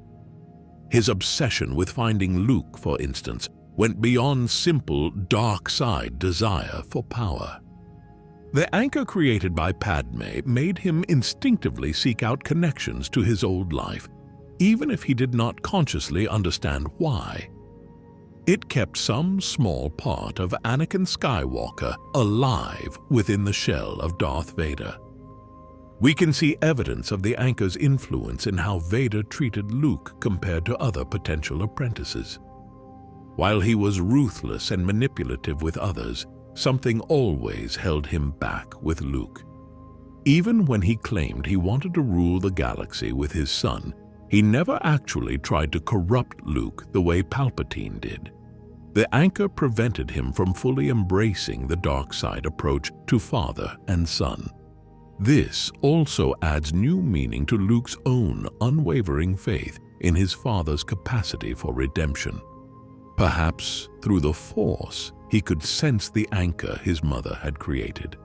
His obsession with finding Luke, for instance, went beyond simple dark side desire for power. The anchor created by Padme made him instinctively seek out connections to his old life, even if he did not consciously understand why. It kept some small part of Anakin Skywalker alive within the shell of Darth Vader. We can see evidence of the anchor's influence in how Vader treated Luke compared to other potential apprentices. While he was ruthless and manipulative with others, something always held him back with Luke. Even when he claimed he wanted to rule the galaxy with his son, he never actually tried to corrupt Luke the way Palpatine did. The anchor prevented him from fully embracing the dark side approach to father and son. This also adds new meaning to Luke's own unwavering faith in his father's capacity for redemption. Perhaps through the Force, he could sense the anchor his mother had created.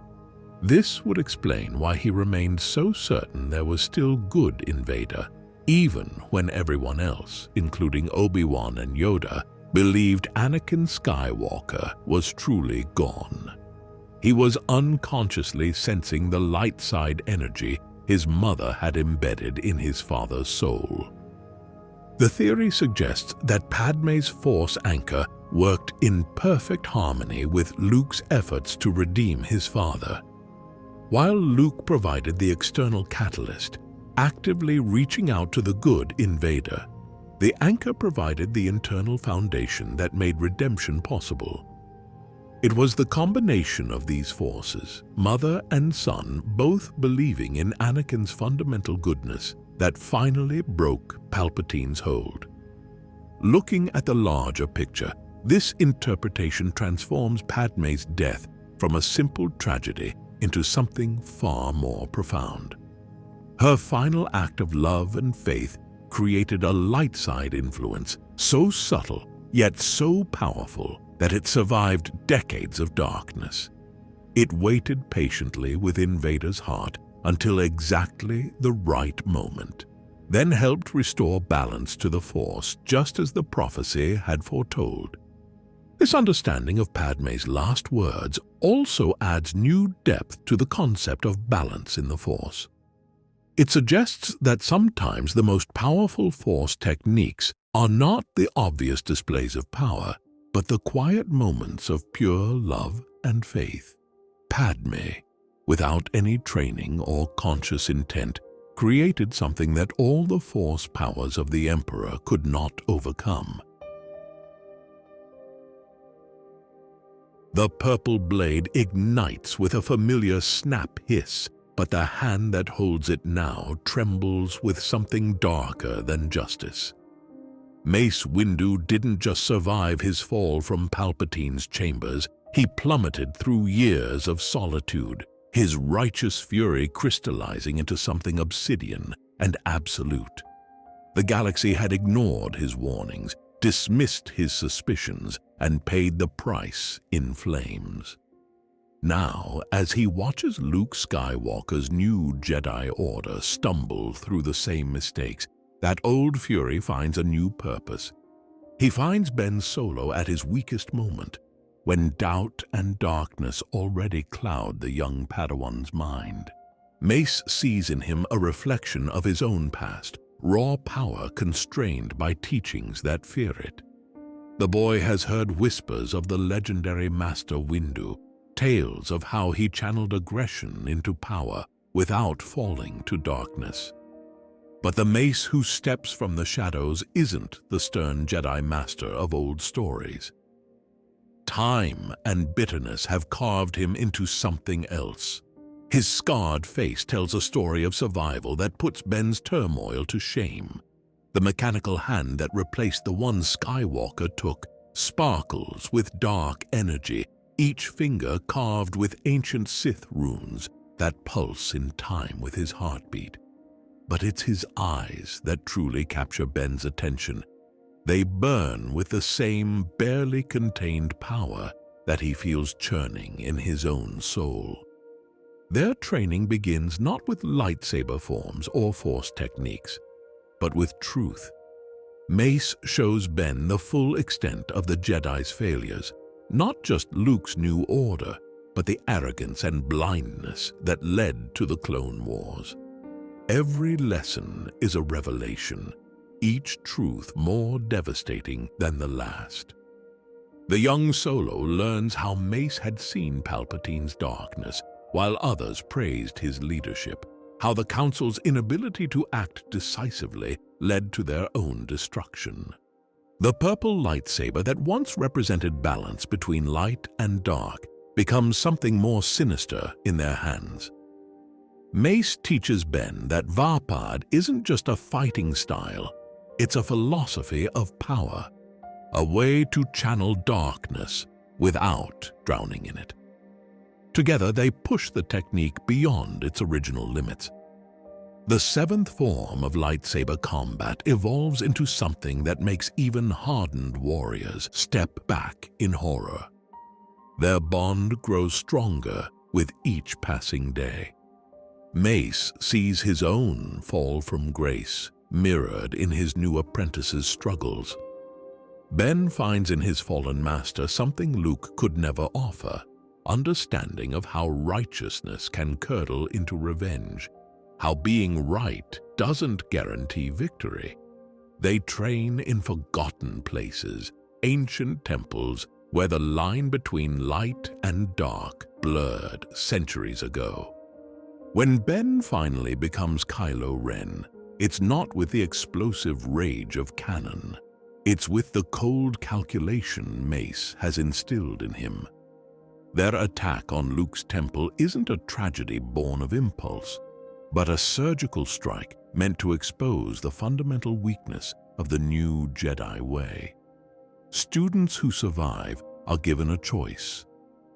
This would explain why he remained so certain there was still good in Vader, even when everyone else, including Obi-Wan and Yoda, believed Anakin Skywalker was truly gone. He was unconsciously sensing the light side energy his mother had embedded in his father's soul. The theory suggests that Padme's Force anchor worked in perfect harmony with Luke's efforts to redeem his father. While Luke provided the external catalyst, actively reaching out to the good in Vader, the anchor provided the internal foundation that made redemption possible. It was the combination of these forces, mother and son both believing in Anakin's fundamental goodness, that finally broke Palpatine's hold. Looking at the larger picture, This interpretation transforms Padmé's death from a simple tragedy into something far more profound. Her final act of love and faith created a light side influence so subtle yet so powerful that it survived decades of darkness. It waited patiently within Vader's heart until exactly the right moment, then helped restore balance to the Force just as the prophecy had foretold. This understanding of Padmé's last words also adds new depth to the concept of balance in the Force. It suggests that sometimes the most powerful Force techniques are not the obvious displays of power, but the quiet moments of pure love and faith. Padmé, without any training or conscious intent, created something that all the Force powers of the Emperor could not overcome. The purple blade ignites with a familiar snap hiss, but the hand that holds it now trembles with something darker than justice. Mace Windu didn't just survive his fall from Palpatine's chambers, he plummeted through years of solitude, his righteous fury crystallizing into something obsidian and absolute. The galaxy had ignored his warnings, dismissed his suspicions, and paid the price in flames. Now, as he watches Luke Skywalker's new Jedi Order stumble through the same mistakes, that old fury finds a new purpose. He finds Ben Solo at his weakest moment, when doubt and darkness already cloud the young Padawan's mind. Mace sees in him a reflection of his own past, raw power constrained by teachings that fear it. The boy has heard whispers of the legendary Master Windu, tales of how he channeled aggression into power without falling to darkness. But the Mace who steps from the shadows isn't the stern Jedi Master of old stories. Time and bitterness have carved him into something else. His scarred face tells a story of survival that puts Ben's turmoil to shame. The mechanical hand that replaced the one Skywalker took sparkles with dark energy, each finger carved with ancient Sith runes that pulse in time with his heartbeat. But it's his eyes that truly capture Ben's attention. They burn with the same barely contained power that he feels churning in his own soul. Their training begins not with lightsaber forms or Force techniques, but with truth. Mace shows Ben the full extent of the Jedi's failures, not just Luke's new order, but the arrogance and blindness that led to the Clone Wars. Every lesson is a revelation, each truth more devastating than the last. The young Solo learns how Mace had seen Palpatine's darkness, while others praised his leadership, how the Council's inability to act decisively led to their own destruction. The purple lightsaber that once represented balance between light and dark becomes something more sinister in their hands. Mace teaches Ben that Varpad isn't just a fighting style, it's a philosophy of power, a way to channel darkness without drowning in it. Together, they push the technique beyond its original limits. The seventh form of lightsaber combat evolves into something that makes even hardened warriors step back in horror. Their bond grows stronger with each passing day. Mace sees his own fall from grace, mirrored in his new apprentice's struggles. Ben finds in his fallen master something Luke could never offer, understanding of how righteousness can curdle into revenge, how being right doesn't guarantee victory. They train in forgotten places, ancient temples where the line between light and dark blurred centuries ago. When Ben finally becomes Kylo Ren, it's not with the explosive rage of canon. It's with the cold calculation Mace has instilled in him. Their attack on Luke's temple isn't a tragedy born of impulse, but a surgical strike meant to expose the fundamental weakness of the new Jedi way. Students who survive are given a choice: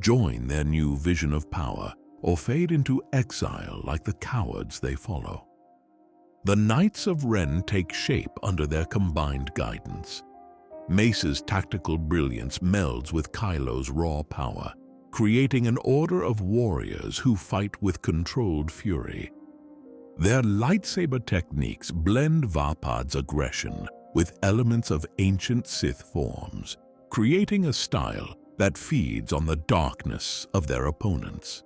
join their new vision of power or fade into exile like the cowards they follow. The Knights of Ren take shape under their combined guidance. Mace's tactical brilliance melds with Kylo's raw power, creating an order of warriors who fight with controlled fury. Their lightsaber techniques blend Vapad's aggression with elements of ancient Sith forms, creating a style that feeds on the darkness of their opponents.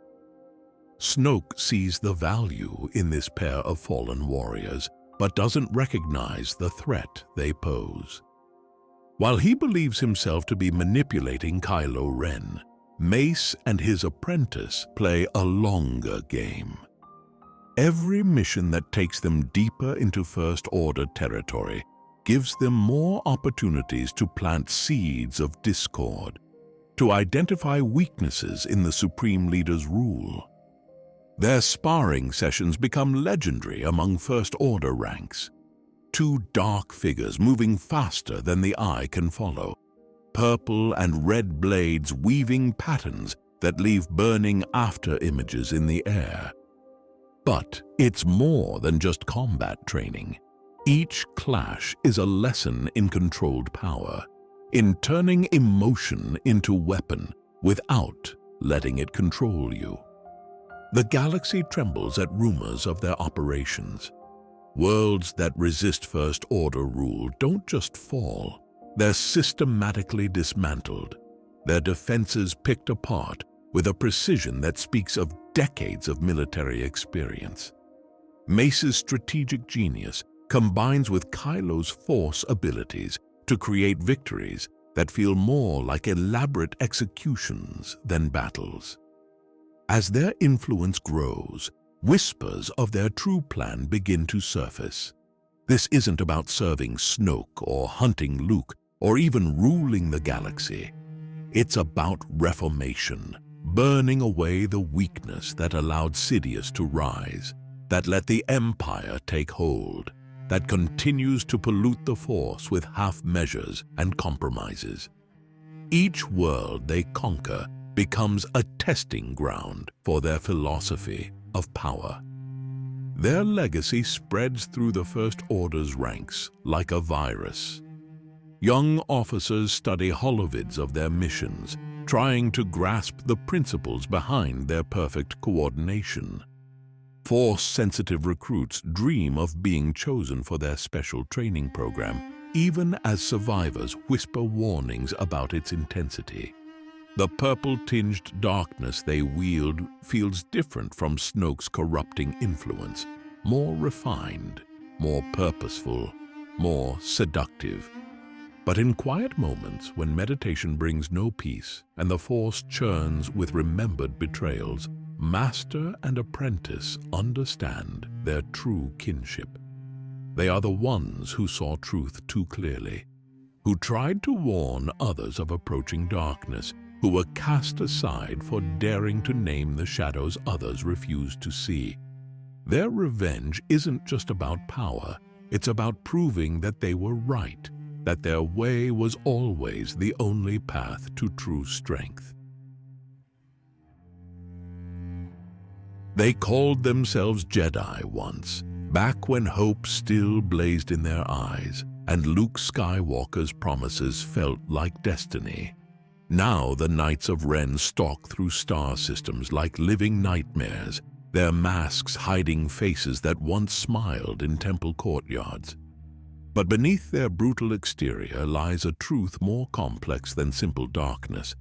Snoke sees the value in this pair of fallen warriors, but doesn't recognize the threat they pose. While he believes himself to be manipulating Kylo Ren, Mace and his apprentice play a longer game. Every mission that takes them deeper into First Order territory gives them more opportunities to plant seeds of discord, to identify weaknesses in the Supreme Leader's rule. Their sparring sessions become legendary among First Order ranks. Two dark figures moving faster than the eye can follow, purple and red blades weaving patterns that leave burning after images in the air. But it's more than just combat training. Each clash is a lesson in controlled power, in turning emotion into weapon without letting it control you. The galaxy trembles at rumors of their operations. Worlds that resist First Order rule don't just fall. They're systematically dismantled, their defenses picked apart with a precision that speaks of decades of military experience. Mace's strategic genius combines with Kylo's Force abilities to create victories that feel more like elaborate executions than battles. As their influence grows, whispers of their true plan begin to surface. This isn't about serving Snoke or hunting Luke or even ruling the galaxy. It's about reformation, burning away the weakness that allowed Sidious to rise, that let the Empire take hold, that continues to pollute the Force with half measures and compromises. Each world they conquer becomes a testing ground for their philosophy of power. Their legacy spreads through the First Order's ranks like a virus. Young officers study holovids of their missions, trying to grasp the principles behind their perfect coordination. Force-sensitive recruits dream of being chosen for their special training program, even as survivors whisper warnings about its intensity. The purple-tinged darkness they wield feels different from Snoke's corrupting influence, more refined, more purposeful, more seductive. But in quiet moments, when meditation brings no peace and the Force churns with remembered betrayals, master and apprentice understand their true kinship. They are the ones who saw truth too clearly, who tried to warn others of approaching darkness, who were cast aside for daring to name the shadows others refused to see. Their revenge isn't just about power, it's about proving that they were right, that their way was always the only path to true strength. They called themselves Jedi once, back when hope still blazed in their eyes, and Luke Skywalker's promises felt like destiny. Now the Knights of Ren stalk through star systems like living nightmares, their masks hiding faces that once smiled in temple courtyards. But beneath their brutal exterior lies a truth more complex than simple darkness.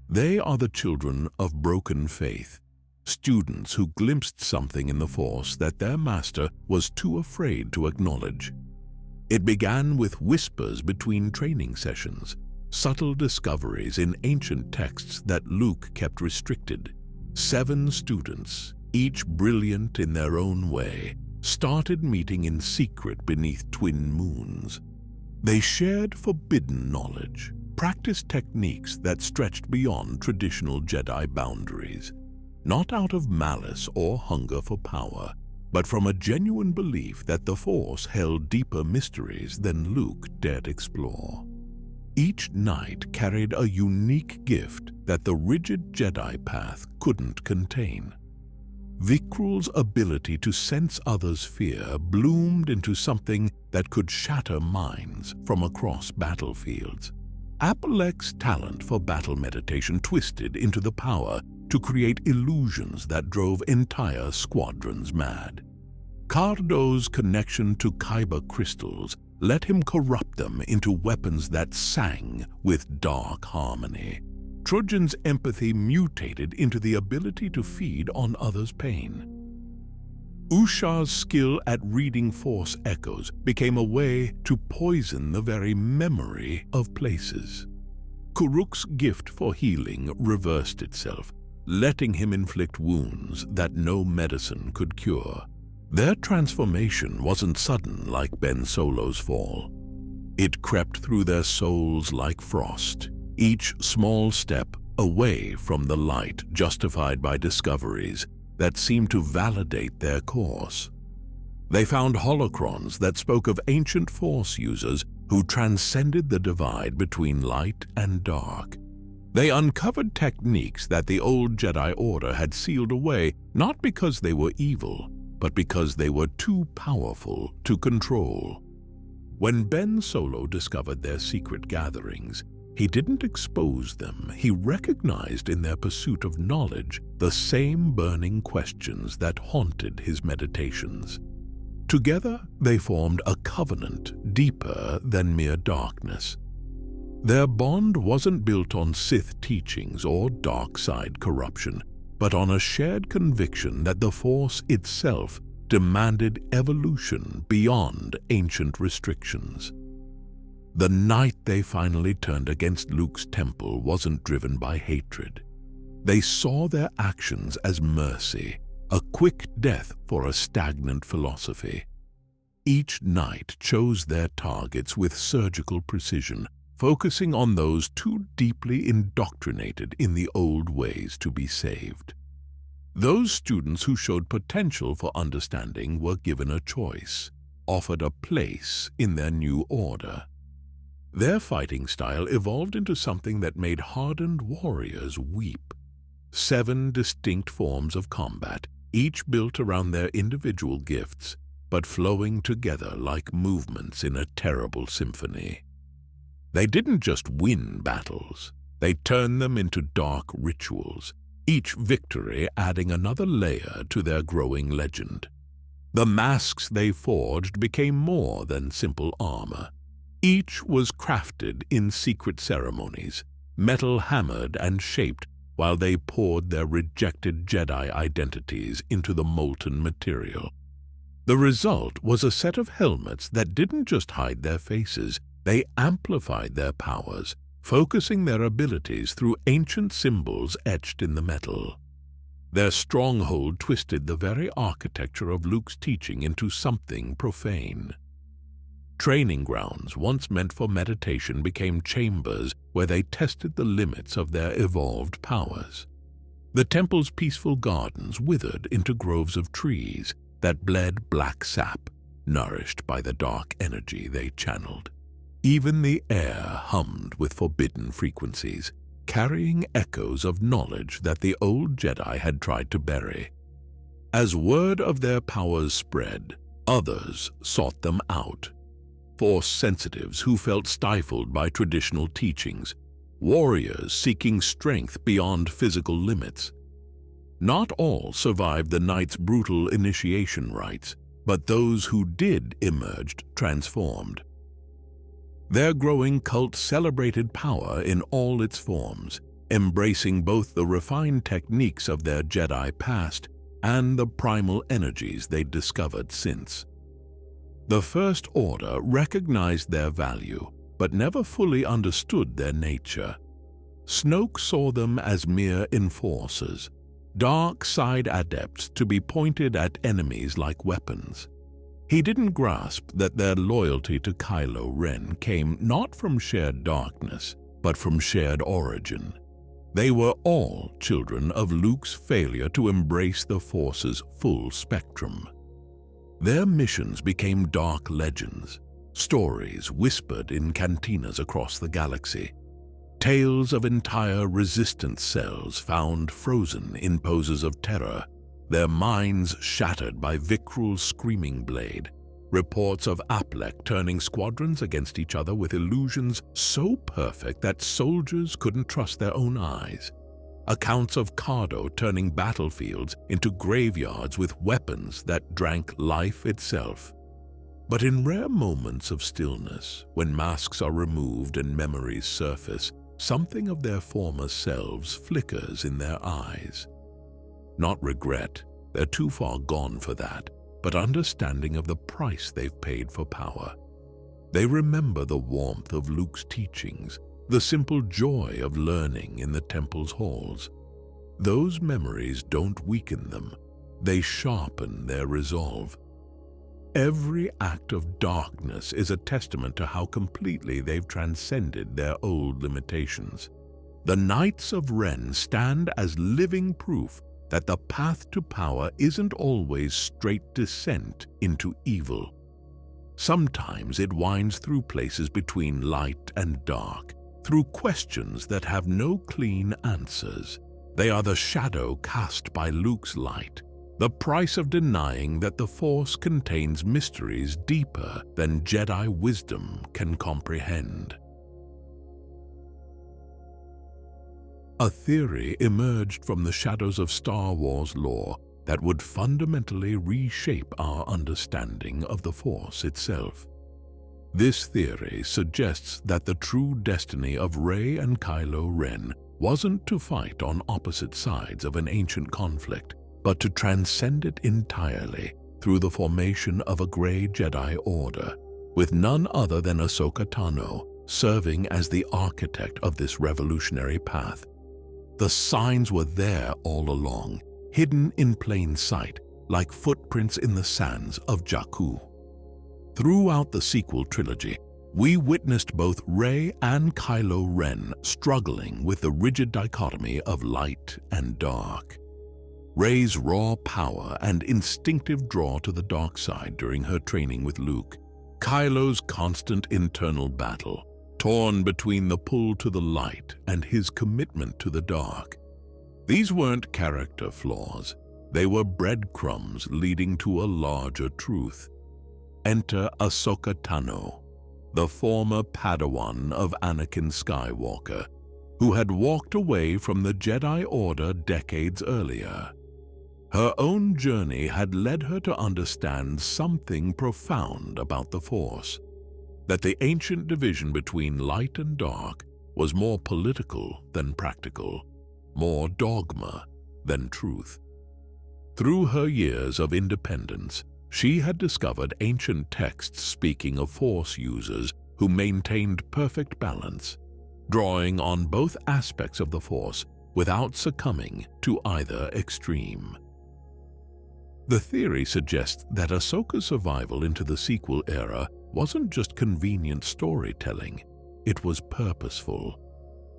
They are the children of broken faith, students who glimpsed something in the Force that their master was too afraid to acknowledge. It began with whispers between training sessions, subtle discoveries in ancient texts that Luke kept restricted. 7 students, each brilliant in their own way, started meeting in secret beneath twin moons. They shared forbidden knowledge, practiced techniques that stretched beyond traditional Jedi boundaries, not out of malice or hunger for power, but from a genuine belief that the Force held deeper mysteries than Luke dared explore. Each knight carried a unique gift that the rigid Jedi path couldn't contain. Vikrul's ability to sense others' fear bloomed into something that could shatter minds from across battlefields. Apalek's talent for battle meditation twisted into the power to create illusions that drove entire squadrons mad. Cardo's connection to kyber crystals let him corrupt them into weapons that sang with dark harmony. Trojan's empathy mutated into the ability to feed on others' pain. Ushar's skill at reading Force echoes became a way to poison the very memory of places. Kuruk's gift for healing reversed itself, letting him inflict wounds that no medicine could cure. Their transformation wasn't sudden like Ben Solo's fall. It crept through their souls like frost, each small step away from the light justified by discoveries that seemed to validate their course. They found holocrons that spoke of ancient Force users who transcended the divide between light and dark. They uncovered techniques that the old Jedi Order had sealed away, not because they were evil, but because they were too powerful to control. When Ben Solo discovered their secret gatherings, he didn't expose them. He recognized in their pursuit of knowledge the same burning questions that haunted his meditations. Together, they formed a covenant deeper than mere darkness. Their bond wasn't built on Sith teachings or dark side corruption, but on a shared conviction that the Force itself demanded evolution beyond ancient restrictions. The night they finally turned against Luke's temple wasn't driven by hatred. They saw their actions as mercy, a quick death for a stagnant philosophy. Each knight chose their targets with surgical precision, focusing on those too deeply indoctrinated in the old ways to be saved. Those students who showed potential for understanding were given a choice, offered a place in their new order. Their fighting style evolved into something that made hardened warriors weep. 7 distinct forms of combat, each built around their individual gifts, but flowing together like movements in a terrible symphony. They didn't just win battles, they turned them into dark rituals, each victory adding another layer to their growing legend. The masks they forged became more than simple armor. Each was crafted in secret ceremonies, metal hammered and shaped while they poured their rejected Jedi identities into the molten material. The result was a set of helmets that didn't just hide their faces, they amplified their powers, focusing their abilities through ancient symbols etched in the metal. Their stronghold twisted the very architecture of Luke's teaching into something profane. Training grounds once meant for meditation became chambers where they tested the limits of their evolved powers. The temple's peaceful gardens withered into groves of trees that bled black sap, nourished by the dark energy they channeled. Even the air hummed with forbidden frequencies, carrying echoes of knowledge that the old Jedi had tried to bury. As word of their powers spread, others sought them out. Force sensitives who felt stifled by traditional teachings, warriors seeking strength beyond physical limits. Not all survived the knight's brutal initiation rites, but those who did emerged transformed. Their growing cult celebrated power in all its forms, embracing both the refined techniques of their Jedi past and the primal energies they'd discovered since. The First Order recognized their value, but never fully understood their nature. Snoke saw them as mere enforcers, dark side adepts to be pointed at enemies like weapons. He didn't grasp that their loyalty to Kylo Ren came not from shared darkness, but from shared origin. They were all children of Luke's failure to embrace the Force's full spectrum. Their missions became dark legends, stories whispered in cantinas across the galaxy, tales of entire resistance cells found frozen in poses of terror, their minds shattered by Vikrul's screaming blade, reports of Aplek turning squadrons against each other with illusions so perfect that soldiers couldn't trust their own eyes, accounts of Cardo turning battlefields into graveyards with weapons that drank life itself. But in rare moments of stillness, when masks are removed and memories surface, something of their former selves flickers in their eyes. Not regret, they're too far gone for that, but understanding of the price they've paid for power. They remember the warmth of Luke's teachings, the simple joy of learning in the temple's halls. Those memories don't weaken them, they sharpen their resolve. Every act of darkness is a testament to how completely they've transcended their old limitations. The Knights of Ren stand as living proof that the path to power isn't always straight descent into evil. Sometimes it winds through places between light and dark, through questions that have no clean answers. They are the shadow cast by Luke's light, the price of denying that the Force contains mysteries deeper than Jedi wisdom can comprehend. A theory emerged from the shadows of Star Wars lore that would fundamentally reshape our understanding of the Force itself. This theory suggests that the true destiny of Rey and Kylo Ren wasn't to fight on opposite sides of an ancient conflict, but to transcend it entirely through the formation of a Grey Jedi Order, with none other than Ahsoka Tano serving as the architect of this revolutionary path. The signs were there all along, hidden in plain sight, like footprints in the sands of Jakku. Throughout the sequel trilogy, we witnessed both Rey and Kylo Ren struggling with the rigid dichotomy of light and dark. Rey's raw power and instinctive draw to the dark side during her training with Luke, Kylo's constant internal battle, torn between the pull to the light and his commitment to the dark. These weren't character flaws, they were breadcrumbs leading to a larger truth. Enter Ahsoka Tano, the former Padawan of Anakin Skywalker, who had walked away from the Jedi Order decades earlier. Her own journey had led her to understand something profound about the Force, that the ancient division between light and dark was more political than practical, more dogma than truth. Through her years of independence, she had discovered ancient texts speaking of Force users who maintained perfect balance, drawing on both aspects of the Force without succumbing to either extreme. The theory suggests that Ahsoka's survival into the sequel era wasn't just convenient storytelling, it was purposeful.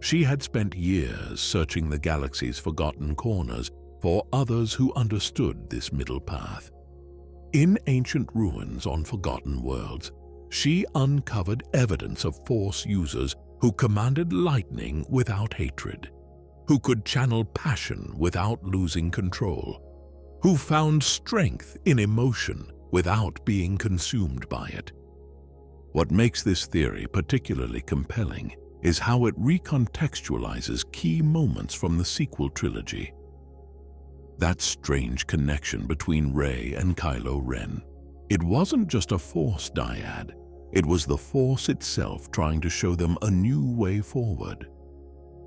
She had spent years searching the galaxy's forgotten corners for others who understood this middle path. In ancient ruins on forgotten worlds, she uncovered evidence of Force users who commanded lightning without hatred, who could channel passion without losing control, who found strength in emotion without being consumed by it. What makes this theory particularly compelling is how it recontextualizes key moments from the sequel trilogy. That strange connection between Rey and Kylo Ren. It wasn't just a Force dyad, it was the Force itself trying to show them a new way forward.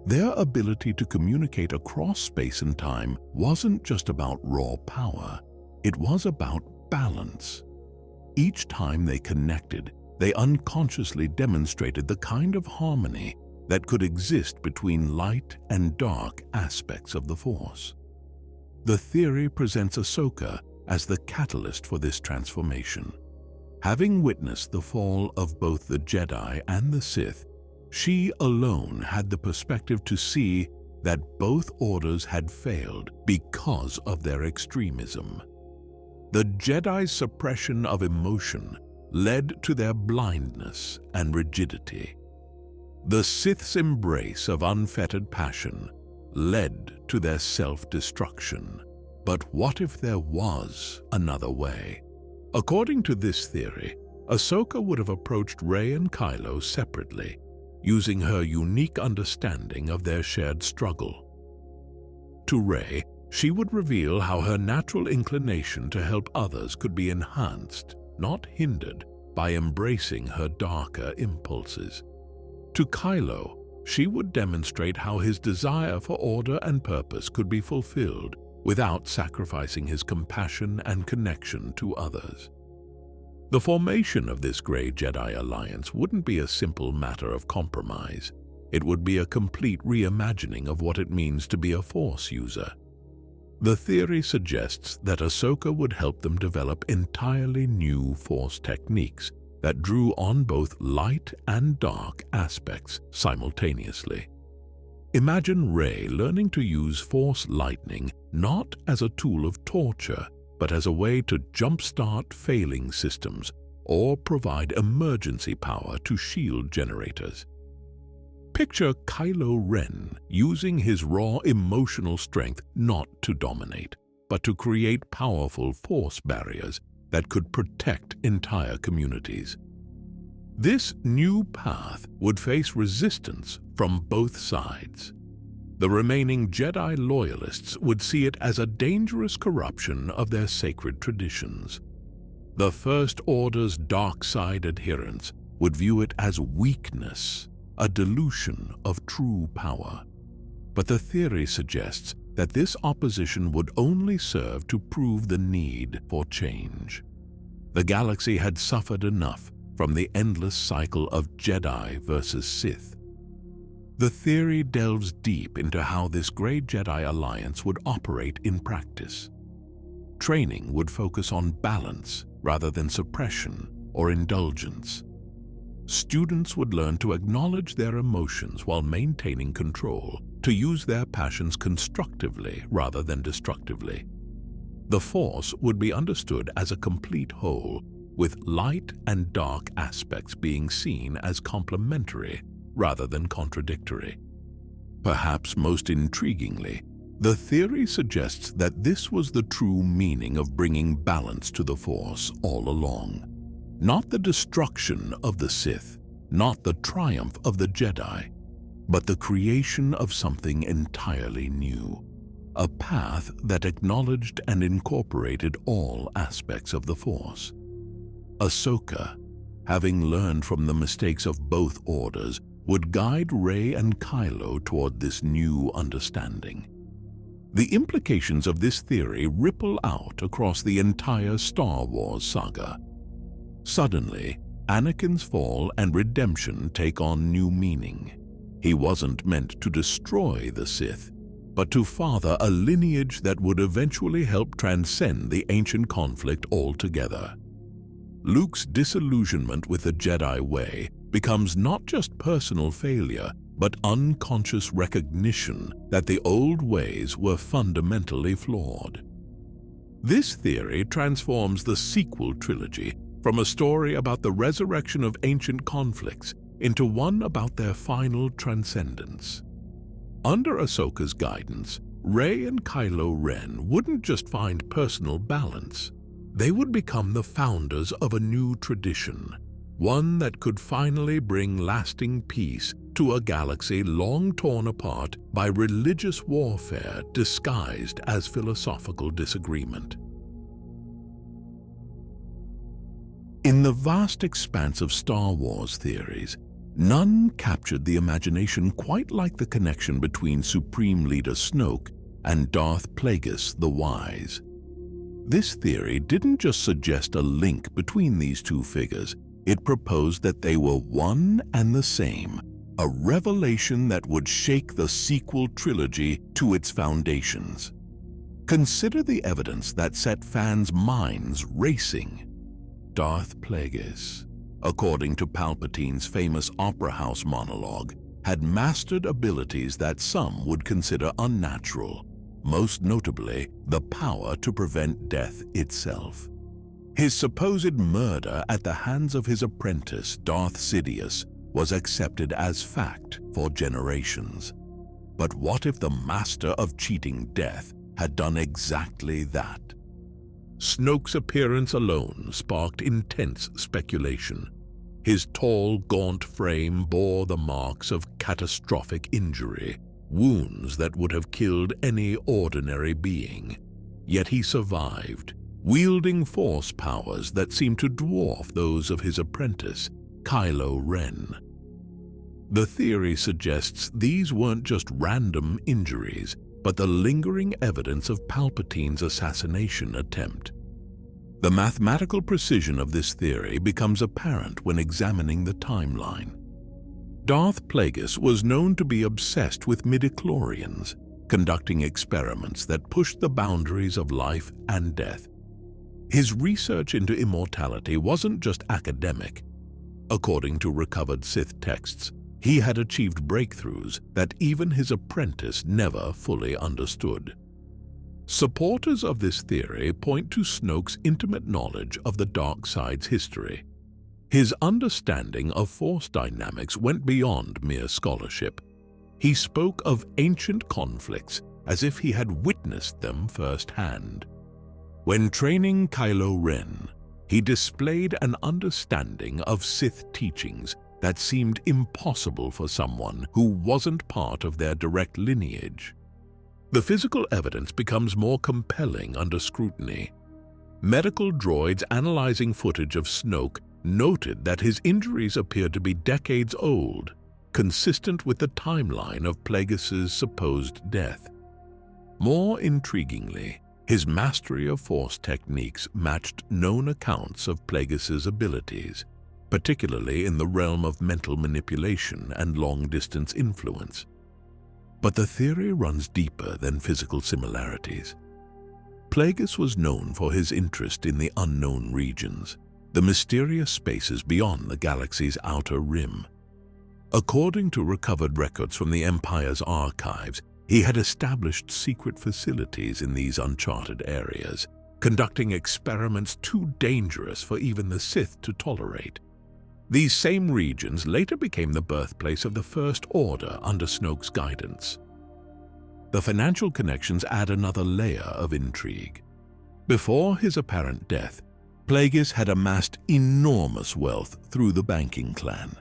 Their ability to communicate across space and time wasn't just about raw power, it was about balance. Each time they connected, they unconsciously demonstrated the kind of harmony that could exist between light and dark aspects of the Force. The theory presents Ahsoka as the catalyst for this transformation. Having witnessed the fall of both the Jedi and the Sith, she alone had the perspective to see that both orders had failed because of their extremism. The Jedi's suppression of emotion led to their blindness and rigidity. The Sith's embrace of unfettered passion led to their self-destruction. But what if there was another way? According to this theory, Ahsoka would have approached Rey and Kylo separately, using her unique understanding of their shared struggle. To Rey, she would reveal how her natural inclination to help others could be enhanced, not hindered, by embracing her darker impulses. To Kylo, she would demonstrate how his desire for order and purpose could be fulfilled without sacrificing his compassion and connection to others. The formation of this Grey Jedi Alliance wouldn't be a simple matter of compromise. It would be a complete reimagining of what it means to be a Force user. The theory suggests that Ahsoka would help them develop entirely new Force techniques that drew on both light and dark aspects simultaneously. Imagine Rey learning to use Force lightning not as a tool of torture, but as a way to jumpstart failing systems or provide emergency power to shield generators. Picture Kylo Ren using his raw emotional strength not to dominate, but to create powerful Force barriers that could protect entire communities. This new path would face resistance from both sides. The remaining Jedi loyalists would see it as a dangerous corruption of their sacred traditions. The First Order's dark side adherents would view it as weakness, a dilution of true power. But the theory suggests that this opposition would only serve to prove the need for change. The galaxy had suffered enough from the endless cycle of Jedi versus Sith. The theory delves deep into how this Grey Jedi Alliance would operate in practice. Training would focus on balance rather than suppression or indulgence. Students would learn to acknowledge their emotions while maintaining control, to use their passions constructively rather than destructively. The Force would be understood as a complete whole, with light and dark aspects being seen as complementary rather than contradictory. Perhaps most intriguingly, the theory suggests that this was the true meaning of bringing balance to the Force all along. Not the destruction of the Sith, not the triumph of the Jedi, but the creation of something entirely new. A path that acknowledged and incorporated all aspects of the Force. Ahsoka, having learned from the mistakes of both orders, would guide Rey and Kylo toward this new understanding. The implications of this theory ripple out across the entire Star Wars saga. Suddenly, Anakin's fall and redemption take on new meaning. He wasn't meant to destroy the Sith, but to father a lineage that would eventually help transcend the ancient conflict altogether. Luke's disillusionment with the Jedi way becomes not just personal failure, but unconscious recognition that the old ways were fundamentally flawed. This theory transforms the sequel trilogy from a story about the resurrection of ancient conflicts into one about their final transcendence. Under Ahsoka's guidance, Rey and Kylo Ren wouldn't just find personal balance. They would become the founders of a new tradition, one that could finally bring lasting peace to a galaxy long torn apart by religious warfare disguised as philosophical disagreement. In the vast expanse of Star Wars theories, none captured the imagination quite like the connection between Supreme Leader Snoke and Darth Plagueis the Wise. This theory didn't just suggest a link between these two figures, it proposed that they were one and the same, a revelation that would shake the sequel trilogy to its foundations. Consider the evidence that set fans' minds racing. Darth Plagueis, according to Palpatine's famous Opera House monologue, had mastered abilities that some would consider unnatural, most notably the power to prevent death itself. His supposed murder at the hands of his apprentice, Darth Sidious, was accepted as fact for generations. But what if the master of cheating death had done exactly that? Snoke's appearance alone sparked intense speculation. His tall, gaunt frame bore the marks of catastrophic injury, wounds that would have killed any ordinary being. Yet he survived, wielding force powers that seemed to dwarf those of his apprentice, Kylo Ren. The theory suggests these weren't just random injuries, but the lingering evidence of Palpatine's assassination attempt. The mathematical precision of this theory becomes apparent when examining the timeline. Darth Plagueis was known to be obsessed with midichlorians, conducting experiments that pushed the boundaries of life and death. His research into immortality wasn't just academic. According to recovered Sith texts, he had achieved breakthroughs that even his apprentice never fully understood. Supporters of this theory point to Snoke's intimate knowledge of the dark side's history. His understanding of force dynamics went beyond mere scholarship. He spoke of ancient conflicts as if he had witnessed them firsthand. When training Kylo Ren, he displayed an understanding of Sith teachings that seemed impossible for someone who wasn't part of their direct lineage. The physical evidence becomes more compelling under scrutiny. Medical droids analyzing footage of Snoke noted that his injuries appeared to be decades old, consistent with the timeline of Plagueis' supposed death. More intriguingly, his mastery of force techniques matched known accounts of Plagueis' abilities, particularly in the realm of mental manipulation and long-distance influence. But the theory runs deeper than physical similarities. Plagueis was known for his interest in the unknown regions, the mysterious spaces beyond the galaxy's outer rim. According to recovered records from the Empire's archives, he had established secret facilities in these uncharted areas, conducting experiments too dangerous for even the Sith to tolerate. These same regions later became the birthplace of the First Order under Snoke's guidance. The financial connections add another layer of intrigue. Before his apparent death, Plagueis had amassed enormous wealth through the banking clan,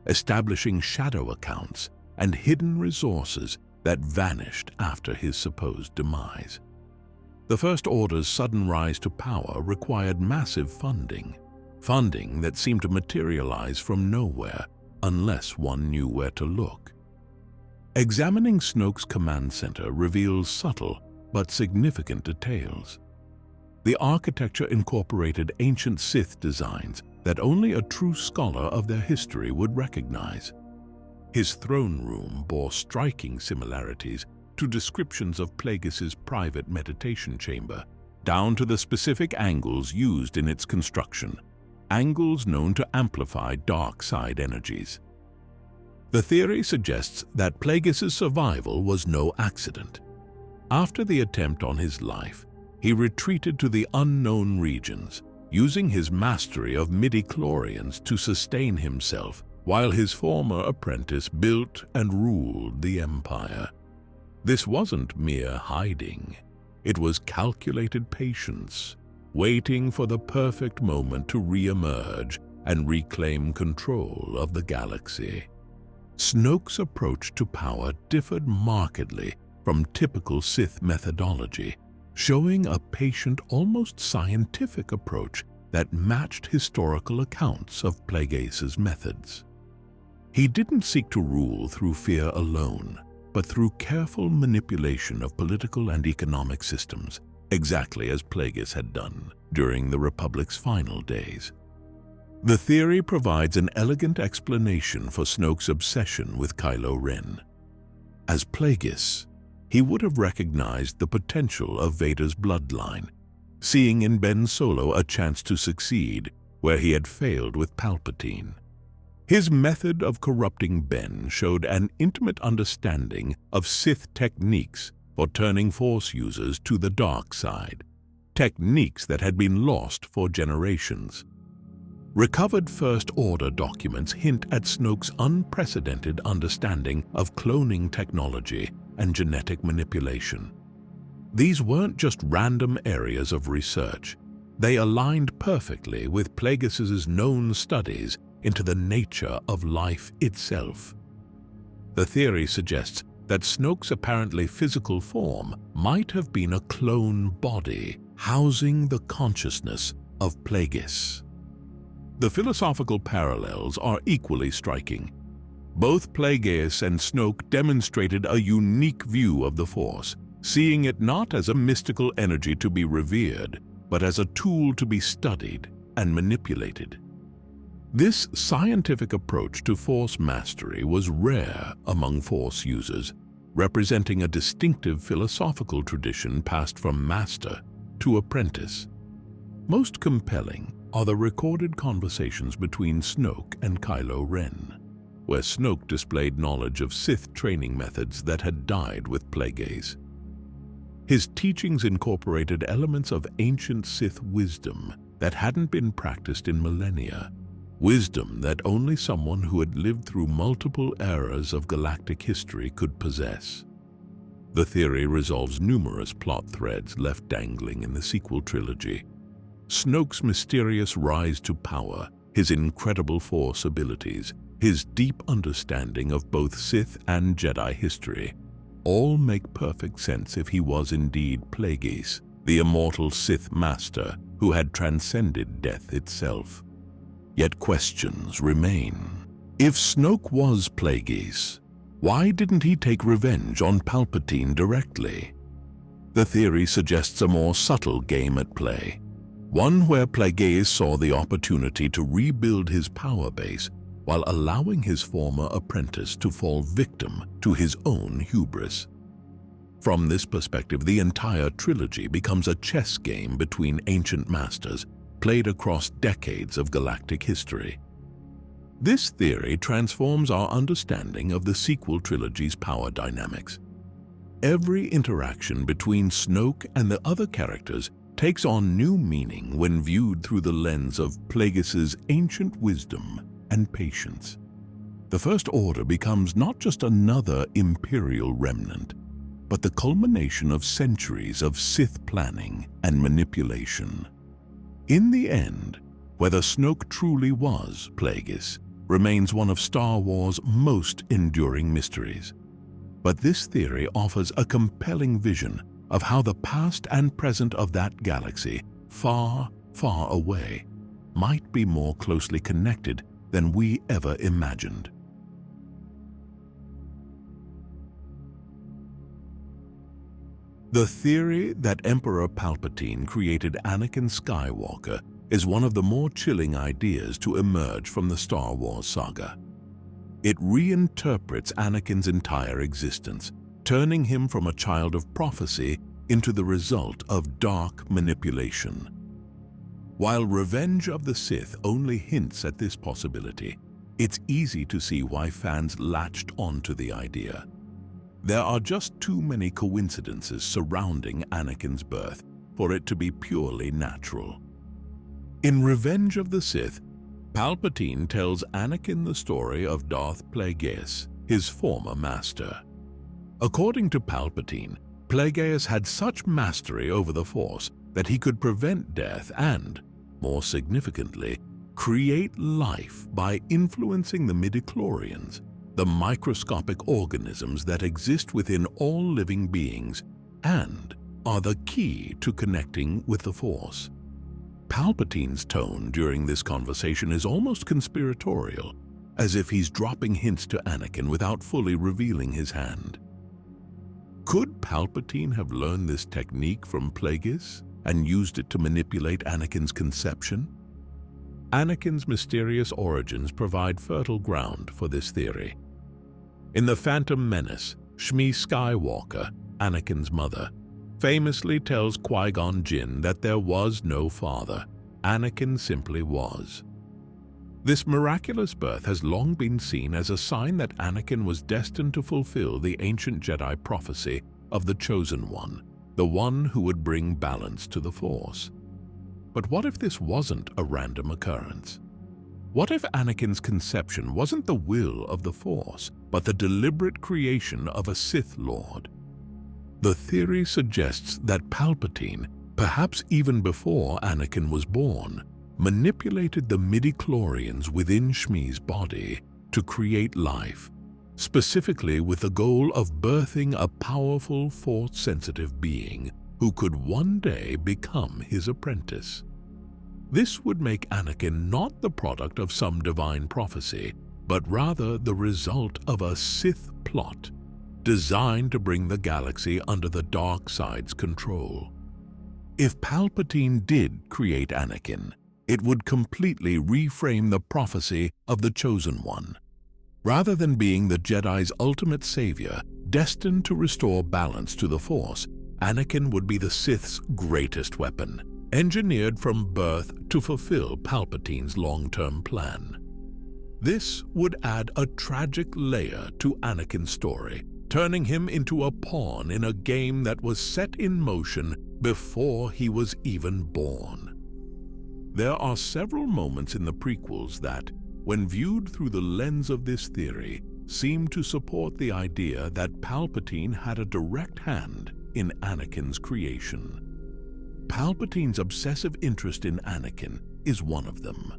establishing shadow accounts and hidden resources that vanished after his supposed demise. The First Order's sudden rise to power required massive funding that seemed to materialize from nowhere unless one knew where to look. Examining Snoke's command center reveals subtle but significant details. The architecture incorporated ancient Sith designs that only a true scholar of their history would recognize. His throne room bore striking similarities to descriptions of Plagueis' private meditation chamber, down to the specific angles used in its construction, angles known to amplify dark side energies. The theory suggests that Plagueis' survival was no accident. After the attempt on his life, he retreated to the unknown regions, using his mastery of midichlorians to sustain himself while his former apprentice built and ruled the Empire. This wasn't mere hiding. It was calculated patience, waiting for the perfect moment to re-emerge and reclaim control of the galaxy. Snoke's approach to power differed markedly from typical Sith methodology, showing a patient, almost scientific approach that matched historical accounts of Plagueis' methods. He didn't seek to rule through fear alone, but through careful manipulation of political and economic systems, exactly as Plagueis had done during the Republic's final days. The theory provides an elegant explanation for Snoke's obsession with Kylo Ren. As Plagueis, he would have recognized the potential of Vader's bloodline, seeing in Ben Solo a chance to succeed where he had failed with Palpatine. His method of corrupting Ben showed an intimate understanding of Sith techniques for turning Force users to the dark side, techniques that had been lost for generations. Recovered First Order documents hint at Snoke's unprecedented understanding of cloning technology and genetic manipulation. These weren't just random areas of research. They aligned perfectly with Plagueis's known studies into the nature of life itself. The theory suggests that Snoke's apparently physical form might have been a clone body housing the consciousness of Plagueis. The philosophical parallels are equally striking. Both Plagueis and Snoke demonstrated a unique view of the Force, seeing it not as a mystical energy to be revered, but as a tool to be studied and manipulated. This scientific approach to Force mastery was rare among Force users, representing a distinctive philosophical tradition passed from master to apprentice. Most compelling are the recorded conversations between Snoke and Kylo Ren, where Snoke displayed knowledge of Sith training methods that had died with Plagueis. His teachings incorporated elements of ancient Sith wisdom that hadn't been practiced in millennia, wisdom that only someone who had lived through multiple eras of galactic history could possess. The theory resolves numerous plot threads left dangling in the sequel trilogy. Snoke's mysterious rise to power, his incredible Force abilities, his deep understanding of both Sith and Jedi history, all make perfect sense if he was indeed Plagueis, the immortal Sith master who had transcended death itself. Yet questions remain. If Snoke was Plagueis, why didn't he take revenge on Palpatine directly? The theory suggests a more subtle game at play, one where Plagueis saw the opportunity to rebuild his power base while allowing his former apprentice to fall victim to his own hubris. From this perspective, the entire trilogy becomes a chess game between ancient masters, played across decades of galactic history. This theory transforms our understanding of the sequel trilogy's power dynamics. Every interaction between Snoke and the other characters takes on new meaning when viewed through the lens of Plagueis's ancient wisdom and patience. The First Order becomes not just another Imperial remnant, but the culmination of centuries of Sith planning and manipulation. In the end, whether Snoke truly was Plagueis remains one of Star Wars' most enduring mysteries. But this theory offers a compelling vision of how the past and present of that galaxy, far, far away, might be more closely connected than we ever imagined. The theory that Emperor Palpatine created Anakin Skywalker is one of the more chilling ideas to emerge from the Star Wars saga. It reinterprets Anakin's entire existence, turning him from a child of prophecy into the result of dark manipulation. While Revenge of the Sith only hints at this possibility, it's easy to see why fans latched onto the idea. There are just too many coincidences surrounding Anakin's birth for it to be purely natural. In Revenge of the Sith, Palpatine tells Anakin the story of Darth Plagueis, his former master. According to Palpatine, Plagueis had such mastery over the Force that he could prevent death and, more significantly, create life by influencing the midichlorians, the microscopic organisms that exist within all living beings and are the key to connecting with the Force. Palpatine's tone during this conversation is almost conspiratorial, as if he's dropping hints to Anakin without fully revealing his hand. Could Palpatine have learned this technique from Plagueis and used it to manipulate Anakin's conception? Anakin's mysterious origins provide fertile ground for this theory. In The Phantom Menace, Shmi Skywalker, Anakin's mother, famously tells Qui-Gon Jinn that there was no father. Anakin simply was. This miraculous birth has long been seen as a sign that Anakin was destined to fulfill the ancient Jedi prophecy of the Chosen One, the one who would bring balance to the Force. But what if this wasn't a random occurrence? What if Anakin's conception wasn't the will of the Force, but the deliberate creation of a Sith Lord? The theory suggests that Palpatine, perhaps even before Anakin was born, manipulated the midichlorians within Shmi's body to create life, specifically with the goal of birthing a powerful Force-sensitive being who could one day become his apprentice. This would make Anakin not the product of some divine prophecy, but rather the result of a Sith plot designed to bring the galaxy under the dark side's control. If Palpatine did create Anakin, it would completely reframe the prophecy of the Chosen One. Rather than being the Jedi's ultimate savior, destined to restore balance to the Force, Anakin would be the Sith's greatest weapon, engineered from birth to fulfill Palpatine's long-term plan. This would add a tragic layer to Anakin's story, turning him into a pawn in a game that was set in motion before he was even born. There are several moments in the prequels that, when viewed through the lens of this theory, seem to support the idea that Palpatine had a direct hand in Anakin's creation. Palpatine's obsessive interest in Anakin is one of them.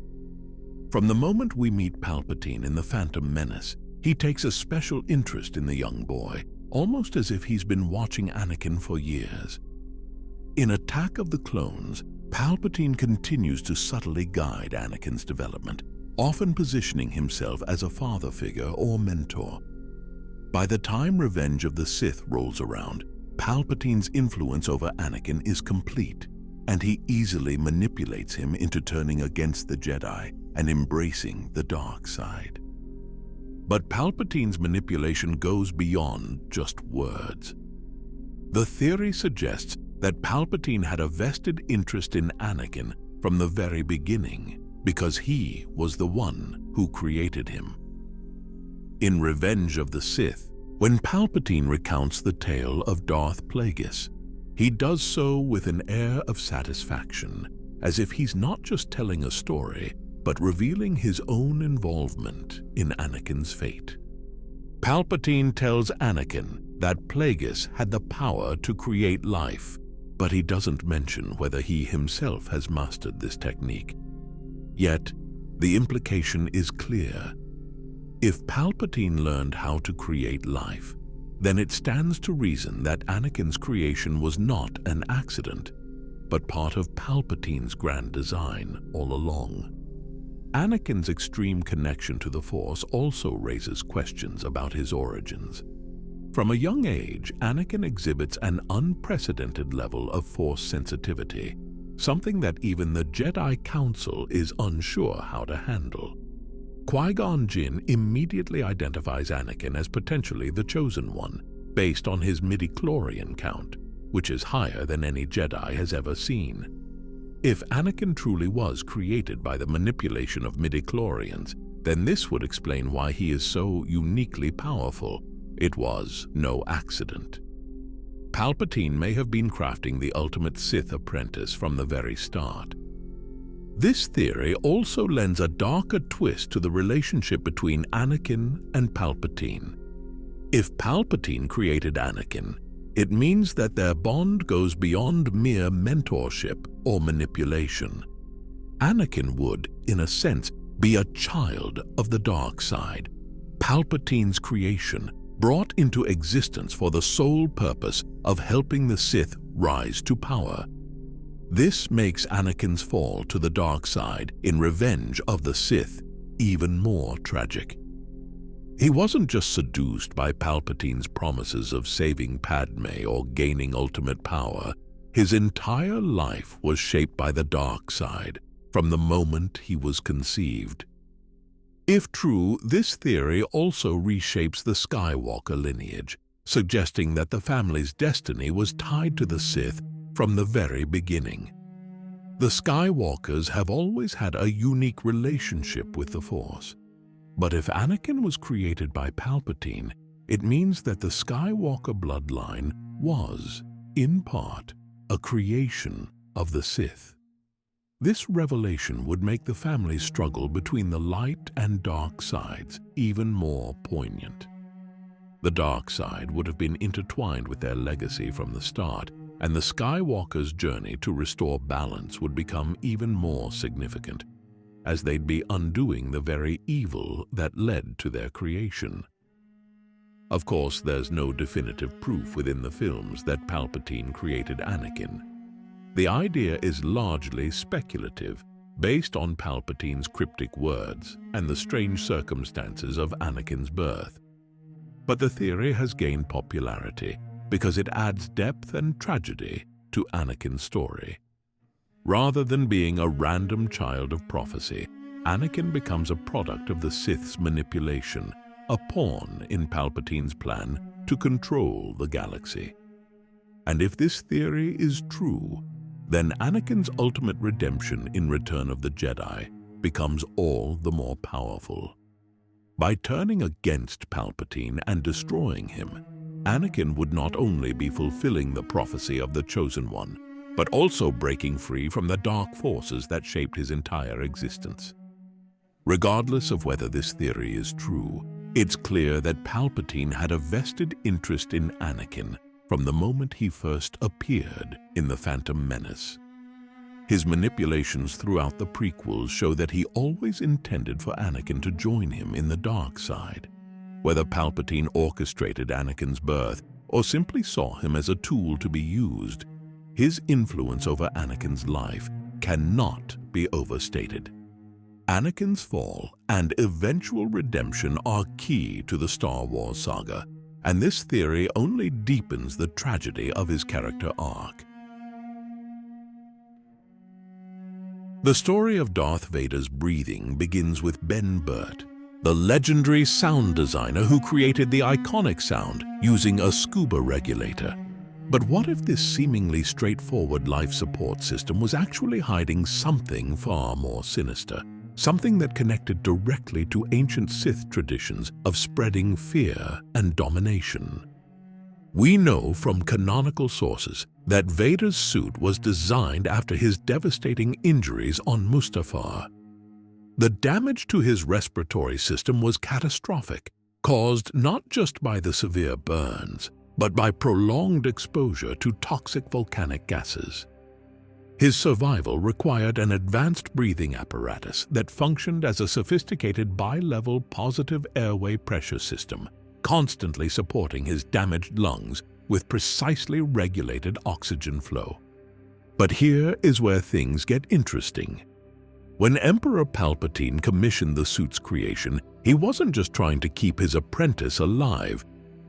From the moment we meet Palpatine in The Phantom Menace, he takes a special interest in the young boy, almost as if he's been watching Anakin for years. In Attack of the Clones, Palpatine continues to subtly guide Anakin's development, often positioning himself as a father figure or mentor. By the time Revenge of the Sith rolls around, Palpatine's influence over Anakin is complete, and he easily manipulates him into turning against the Jedi and embracing the dark side. But Palpatine's manipulation goes beyond just words. The theory suggests that Palpatine had a vested interest in Anakin from the very beginning, because he was the one who created him. In Revenge of the Sith, when Palpatine recounts the tale of Darth Plagueis, he does so with an air of satisfaction, as if he's not just telling a story, but revealing his own involvement in Anakin's fate. Palpatine tells Anakin that Plagueis had the power to create life, but he doesn't mention whether he himself has mastered this technique. Yet, the implication is clear. If Palpatine learned how to create life, then it stands to reason that Anakin's creation was not an accident, but part of Palpatine's grand design all along. Anakin's extreme connection to the Force also raises questions about his origins. From a young age, Anakin exhibits an unprecedented level of Force sensitivity, something that even the Jedi Council is unsure how to handle. Qui-Gon Jinn immediately identifies Anakin as potentially the Chosen One, based on his midichlorian count, which is higher than any Jedi has ever seen. If Anakin truly was created by the manipulation of midichlorians, then this would explain why he is so uniquely powerful. It was no accident. Palpatine may have been crafting the ultimate Sith apprentice from the very start. This theory also lends a darker twist to the relationship between Anakin and Palpatine. If Palpatine created Anakin, it means that their bond goes beyond mere mentorship or manipulation. Anakin would, in a sense, be a child of the dark side, Palpatine's creation, brought into existence for the sole purpose of helping the Sith rise to power. This makes Anakin's fall to the dark side in Revenge of the Sith even more tragic. He wasn't just seduced by Palpatine's promises of saving Padme or gaining ultimate power. His entire life was shaped by the dark side from the moment he was conceived. If true, this theory also reshapes the Skywalker lineage, suggesting that the family's destiny was tied to the Sith from the very beginning. The Skywalkers have always had a unique relationship with the Force. But if Anakin was created by Palpatine, it means that the Skywalker bloodline was, in part, a creation of the Sith. This revelation would make the family's struggle between the light and dark sides even more poignant. The dark side would have been intertwined with their legacy from the start, and the Skywalkers' journey to restore balance would become even more significant, as they'd be undoing the very evil that led to their creation. Of course, there's no definitive proof within the films that Palpatine created Anakin. The idea is largely speculative, based on Palpatine's cryptic words and the strange circumstances of Anakin's birth. But the theory has gained popularity because it adds depth and tragedy to Anakin's story. Rather than being a random child of prophecy, Anakin becomes a product of the Sith's manipulation, a pawn in Palpatine's plan to control the galaxy. And if this theory is true, then Anakin's ultimate redemption in Return of the Jedi becomes all the more powerful. By turning against Palpatine and destroying him, Anakin would not only be fulfilling the prophecy of the Chosen One, but also breaking free from the dark forces that shaped his entire existence. Regardless of whether this theory is true, it's clear that Palpatine had a vested interest in Anakin from the moment he first appeared in The Phantom Menace. His manipulations throughout the prequels show that he always intended for Anakin to join him in the dark side. Whether Palpatine orchestrated Anakin's birth or simply saw him as a tool to be used, his influence over Anakin's life cannot be overstated. Anakin's fall and eventual redemption are key to the Star Wars saga, and this theory only deepens the tragedy of his character arc. The story of Darth Vader's breathing begins with Ben Burtt, the legendary sound designer who created the iconic sound using a scuba regulator. But what if this seemingly straightforward life support system was actually hiding something far more sinister? Something that connected directly to ancient Sith traditions of spreading fear and domination. We know from canonical sources that Vader's suit was designed after his devastating injuries on Mustafar. The damage to his respiratory system was catastrophic, caused not just by the severe burns, but by prolonged exposure to toxic volcanic gases. His survival required an advanced breathing apparatus that functioned as a sophisticated bi-level positive airway pressure system, constantly supporting his damaged lungs with precisely regulated oxygen flow. But here is where things get interesting. When Emperor Palpatine commissioned the suit's creation, he wasn't just trying to keep his apprentice alive.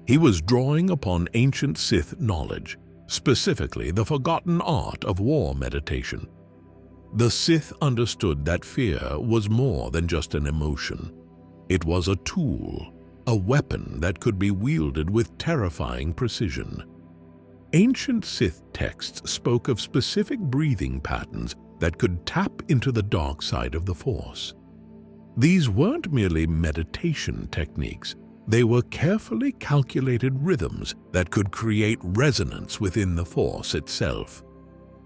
He was drawing upon ancient Sith knowledge, specifically the forgotten art of war meditation. The Sith understood that fear was more than just an emotion. It was a tool, a weapon that could be wielded with terrifying precision. Ancient Sith texts spoke of specific breathing patterns that could tap into the dark side of the Force. These weren't merely meditation techniques. They were carefully calculated rhythms that could create resonance within the Force itself.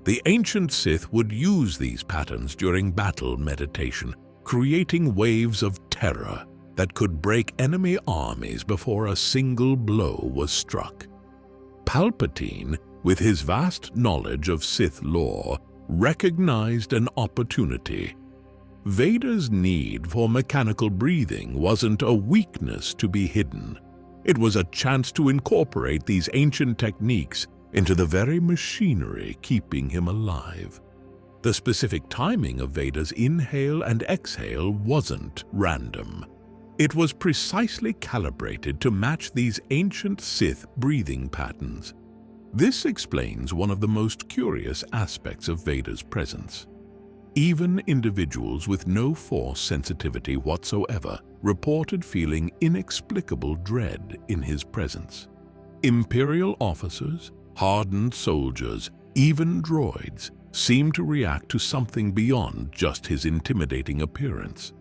The ancient Sith would use these patterns during battle meditation, creating waves of terror that could break enemy armies before a single blow was struck. Palpatine, with his vast knowledge of Sith lore, recognized an opportunity. Vader's need for mechanical breathing wasn't a weakness to be hidden. It was a chance to incorporate these ancient techniques into the very machinery keeping him alive. The specific timing of Vader's inhale and exhale wasn't random. It was precisely calibrated to match these ancient Sith breathing patterns. This explains one of the most curious aspects of Vader's presence. Even individuals with no Force sensitivity whatsoever reported feeling inexplicable dread in his presence. Imperial officers, hardened soldiers, even droids seemed to react to something beyond just his intimidating appearance.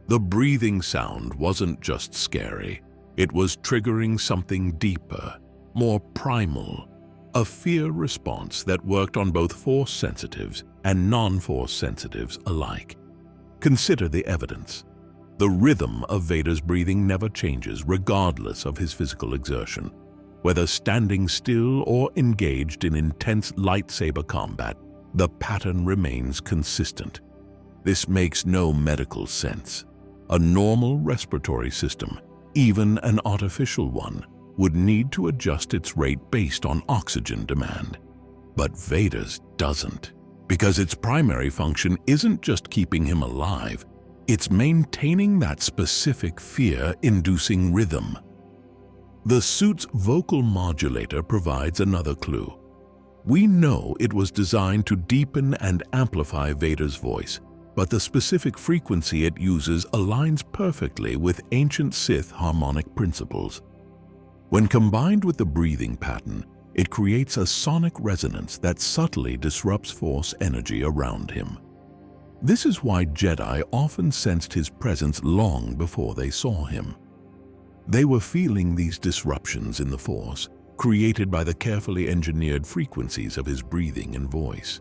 The breathing sound wasn't just scary, it was triggering something deeper, more primal, a fear response that worked on both Force sensitives and non-Force sensitives alike. Consider the evidence. The rhythm of Vader's breathing never changes regardless of his physical exertion. Whether standing still or engaged in intense lightsaber combat, the pattern remains consistent. This makes no medical sense. A normal respiratory system, even an artificial one, would need to adjust its rate based on oxygen demand. But Vader's doesn't, because its primary function isn't just keeping him alive, it's maintaining that specific fear-inducing rhythm. The suit's vocal modulator provides another clue. We know it was designed to deepen and amplify Vader's voice, but the specific frequency it uses aligns perfectly with ancient Sith harmonic principles. When combined with the breathing pattern, it creates a sonic resonance that subtly disrupts Force energy around him. This is why Jedi often sensed his presence long before they saw him. They were feeling these disruptions in the Force, created by the carefully engineered frequencies of his breathing and voice.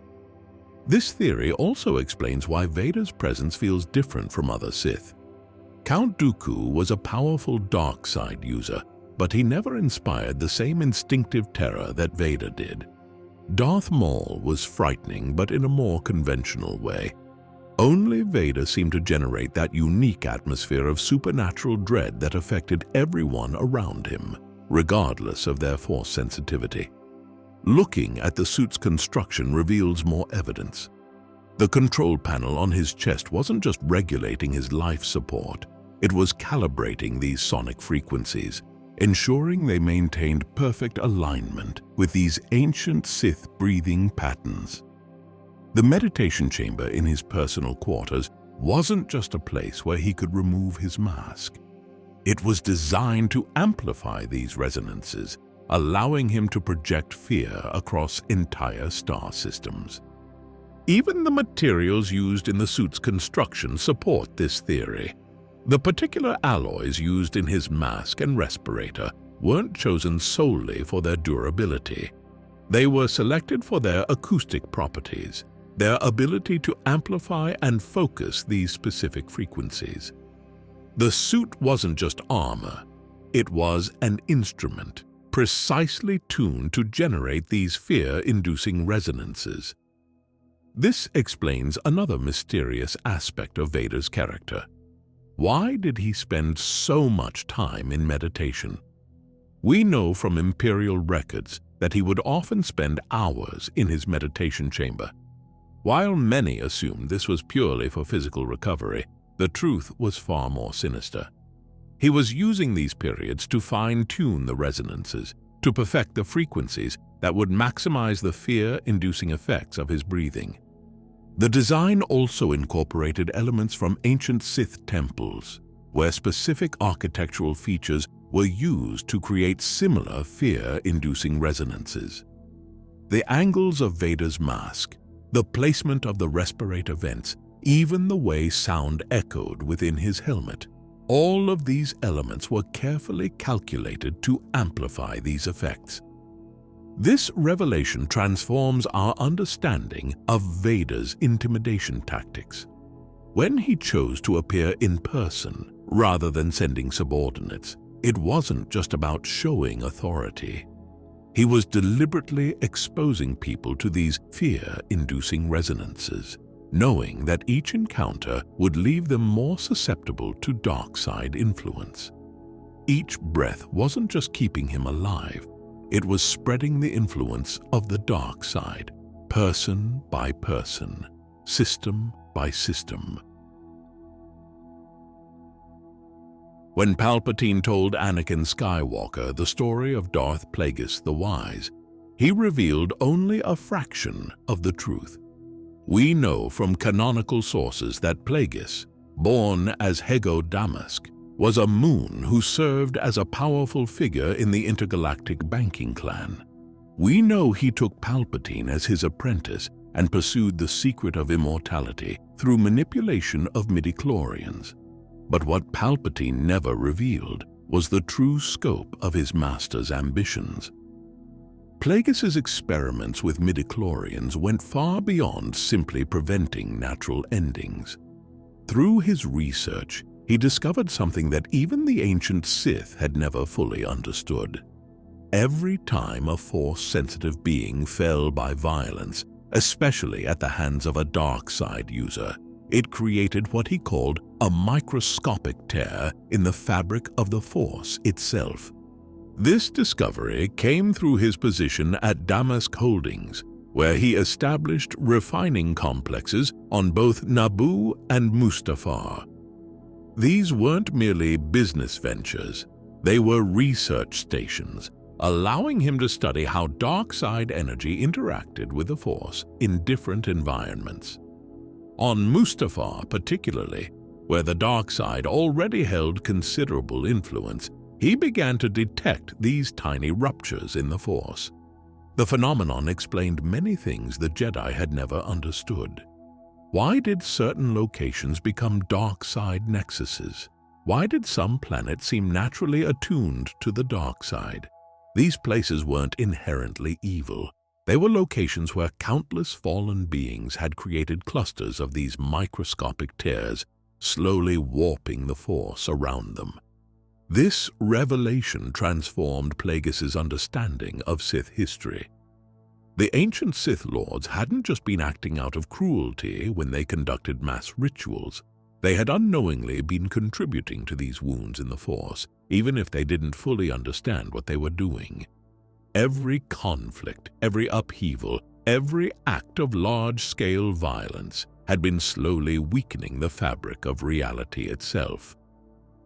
This theory also explains why Vader's presence feels different from other Sith. Count Dooku was a powerful dark side user, but he never inspired the same instinctive terror that Vader did. Darth Maul was frightening, but in a more conventional way. Only Vader seemed to generate that unique atmosphere of supernatural dread that affected everyone around him, regardless of their Force sensitivity. Looking at the suit's construction reveals more evidence. The control panel on his chest wasn't just regulating his life support, it was calibrating these sonic frequencies, ensuring they maintained perfect alignment with these ancient Sith breathing patterns. The meditation chamber in his personal quarters wasn't just a place where he could remove his mask. It was designed to amplify these resonances, allowing him to project fear across entire star systems. Even the materials used in the suit's construction support this theory. The particular alloys used in his mask and respirator weren't chosen solely for their durability. They were selected for their acoustic properties, their ability to amplify and focus these specific frequencies. The suit wasn't just armor, it was an instrument, precisely tuned to generate these fear-inducing resonances. This explains another mysterious aspect of Vader's character. Why did he spend so much time in meditation? We know from Imperial records that he would often spend hours in his meditation chamber. While many assumed this was purely for physical recovery, the truth was far more sinister. He was using these periods to fine-tune the resonances, to perfect the frequencies that would maximize the fear-inducing effects of his breathing. The design also incorporated elements from ancient Sith temples, where specific architectural features were used to create similar fear-inducing resonances. The angles of Vader's mask, the placement of the respirator vents, even the way sound echoed within his helmet, all of these elements were carefully calculated to amplify these effects. This revelation transforms our understanding of Vader's intimidation tactics. When he chose to appear in person rather than sending subordinates, it wasn't just about showing authority. He was deliberately exposing people to these fear-inducing resonances, knowing that each encounter would leave them more susceptible to dark side influence. Each breath wasn't just keeping him alive, it was spreading the influence of the dark side, person by person, system by system. When Palpatine told Anakin Skywalker the story of Darth Plagueis the Wise, he revealed only a fraction of the truth. We know from canonical sources that Plagueis, born as Hego Damask, was a moon who served as a powerful figure in the intergalactic banking clan. We know he took Palpatine as his apprentice and pursued the secret of immortality through manipulation of midichlorians. But what Palpatine never revealed was the true scope of his master's ambitions. Plagueis' experiments with midichlorians went far beyond simply preventing natural endings. Through his research, he discovered something that even the ancient Sith had never fully understood. Every time a Force-sensitive being fell by violence, especially at the hands of a dark side user, it created what he called a microscopic tear in the fabric of the Force itself. This discovery came through his position at Damask Holdings, where he established refining complexes on both Naboo and Mustafar. These weren't merely business ventures, they were research stations, allowing him to study how dark side energy interacted with the Force in different environments. On Mustafar particularly, where the dark side already held considerable influence, he began to detect these tiny ruptures in the Force. The phenomenon explained many things the Jedi had never understood. Why did certain locations become dark side nexuses? Why did some planets seem naturally attuned to the dark side? These places weren't inherently evil. They were locations where countless fallen beings had created clusters of these microscopic tears, slowly warping the Force around them. This revelation transformed Plagueis' understanding of Sith history. The ancient Sith Lords hadn't just been acting out of cruelty when they conducted mass rituals. They had unknowingly been contributing to these wounds in the Force, even if they didn't fully understand what they were doing. Every conflict, every upheaval, every act of large-scale violence had been slowly weakening the fabric of reality itself.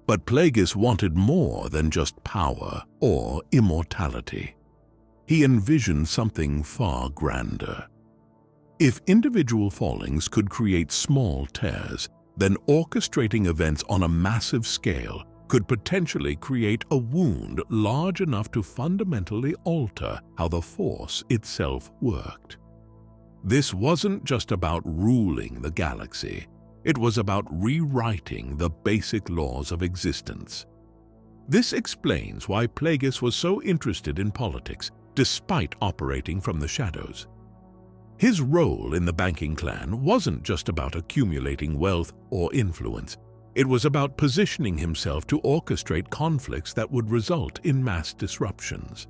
But Plagueis wanted more than just power or immortality. He envisioned something far grander. If individual fallings could create small tears, then orchestrating events on a massive scale could potentially create a wound large enough to fundamentally alter how the Force itself worked. This wasn't just about ruling the galaxy. It was about rewriting the basic laws of existence. This explains why Plagueis was so interested in politics, despite operating from the shadows. His role in the banking clan wasn't just about accumulating wealth or influence. It was about positioning himself to orchestrate conflicts that would result in mass disruptions.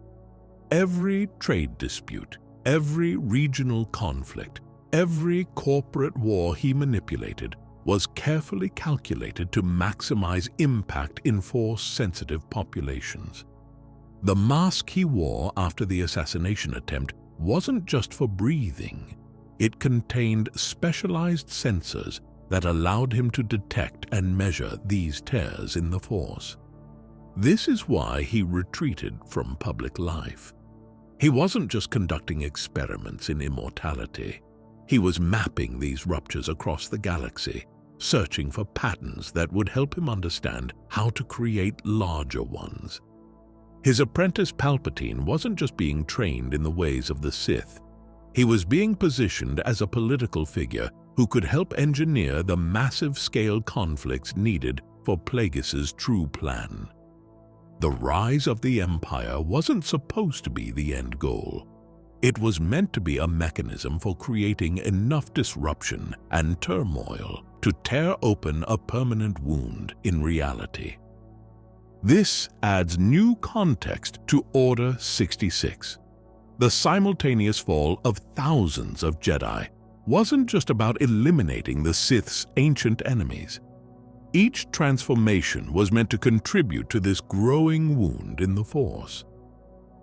Every trade dispute, every regional conflict, every corporate war he manipulated was carefully calculated to maximize impact in Force-sensitive populations. The mask he wore after the assassination attempt wasn't just for breathing. It contained specialized sensors that allowed him to detect and measure these tears in the Force. This is why he retreated from public life. He wasn't just conducting experiments in immortality. He was mapping these ruptures across the galaxy, searching for patterns that would help him understand how to create larger ones. His apprentice Palpatine wasn't just being trained in the ways of the Sith. He was being positioned as a political figure who could help engineer the massive-scale conflicts needed for Plagueis' true plan. The rise of the Empire wasn't supposed to be the end goal. It was meant to be a mechanism for creating enough disruption and turmoil to tear open a permanent wound in reality. This adds new context to Order 66. The simultaneous fall of thousands of Jedi wasn't just about eliminating the Sith's ancient enemies. Each transformation was meant to contribute to this growing wound in the Force.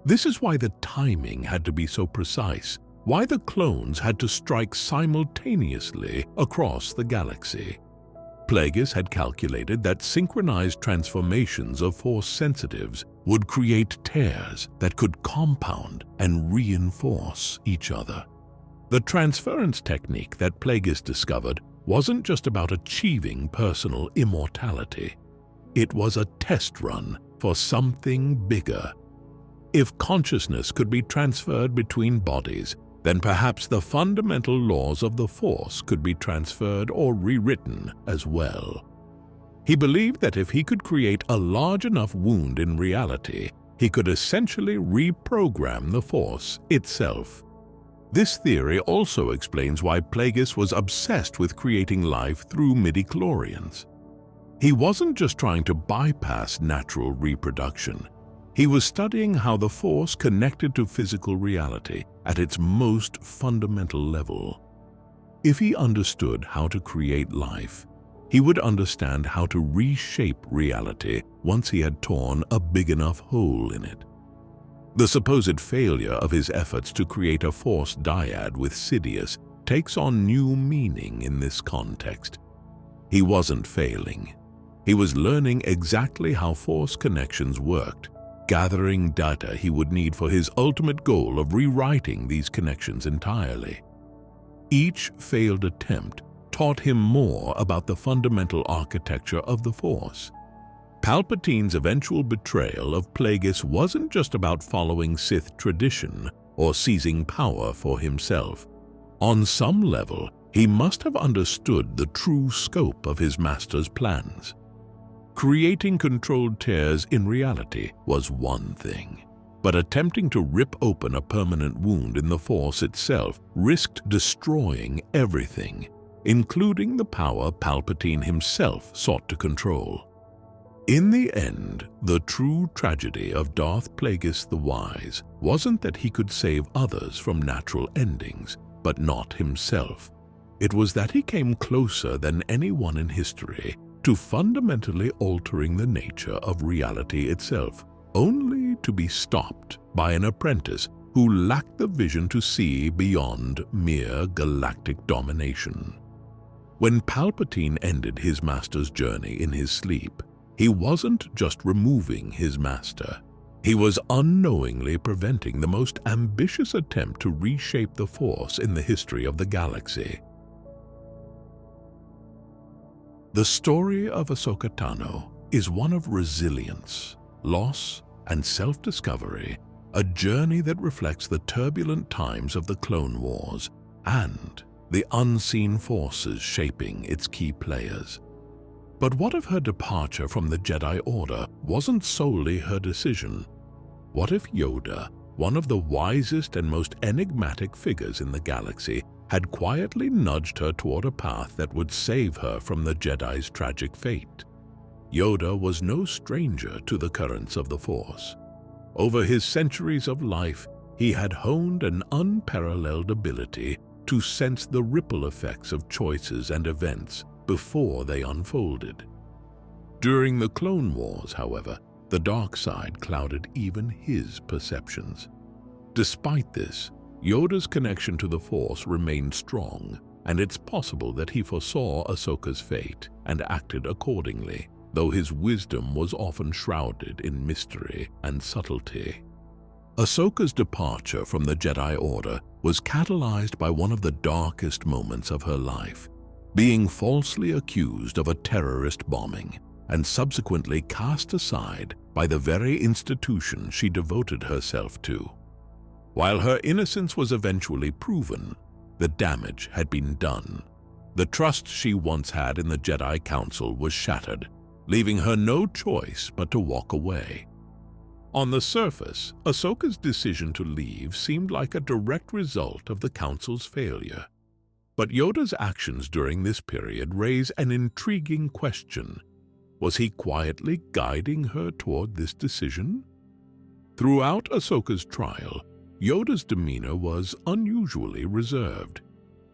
This is why the timing had to be so precise, why the clones had to strike simultaneously across the galaxy. Plagueis had calculated that synchronized transformations of Force sensitives would create tears that could compound and reinforce each other. The transference technique that Plagueis discovered wasn't just about achieving personal immortality. It was a test run for something bigger. If consciousness could be transferred between bodies, then perhaps the fundamental laws of the Force could be transferred or rewritten as well. He believed that if he could create a large enough wound in reality, he could essentially reprogram the Force itself. This theory also explains why Plagueis was obsessed with creating life through midichlorians. He wasn't just trying to bypass natural reproduction. He was studying how the Force connected to physical reality at its most fundamental level. If he understood how to create life, he would understand how to reshape reality once he had torn a big enough hole in it. The supposed failure of his efforts to create a Force dyad with Sidious takes on new meaning in this context. He wasn't failing. He was learning exactly how Force connections worked, gathering data he would need for his ultimate goal of rewriting these connections entirely. Each failed attempt taught him more about the fundamental architecture of the Force. Palpatine's eventual betrayal of Plagueis wasn't just about following Sith tradition or seizing power for himself. On some level, he must have understood the true scope of his master's plans. Creating controlled tears in reality was one thing, but attempting to rip open a permanent wound in the Force itself risked destroying everything, including the power Palpatine himself sought to control. In the end, the true tragedy of Darth Plagueis the Wise wasn't that he could save others from natural endings, but not himself. It was that he came closer than anyone in history to fundamentally altering the nature of reality itself, only to be stopped by an apprentice who lacked the vision to see beyond mere galactic domination. When Palpatine ended his master's journey in his sleep, he wasn't just removing his master. He was unknowingly preventing the most ambitious attempt to reshape the Force in the history of the galaxy. The story of Ahsoka Tano is one of resilience, loss, and self-discovery, a journey that reflects the turbulent times of the Clone Wars and the unseen forces shaping its key players. But what if her departure from the Jedi Order wasn't solely her decision? What if Yoda, one of the wisest and most enigmatic figures in the galaxy, had quietly nudged her toward a path that would save her from the Jedi's tragic fate? Yoda was no stranger to the currents of the Force. Over his centuries of life, he had honed an unparalleled ability to sense the ripple effects of choices and events before they unfolded. During the Clone Wars, however, the dark side clouded even his perceptions. Despite this, Yoda's connection to the Force remained strong, and it's possible that he foresaw Ahsoka's fate and acted accordingly, though his wisdom was often shrouded in mystery and subtlety. Ahsoka's departure from the Jedi Order was catalyzed by one of the darkest moments of her life, being falsely accused of a terrorist bombing and subsequently cast aside by the very institution she devoted herself to. While her innocence was eventually proven, the damage had been done. The trust she once had in the Jedi Council was shattered, leaving her no choice but to walk away. On the surface, Ahsoka's decision to leave seemed like a direct result of the Council's failure. But Yoda's actions during this period raise an intriguing question. Was he quietly guiding her toward this decision? Throughout Ahsoka's trial, Yoda's demeanor was unusually reserved.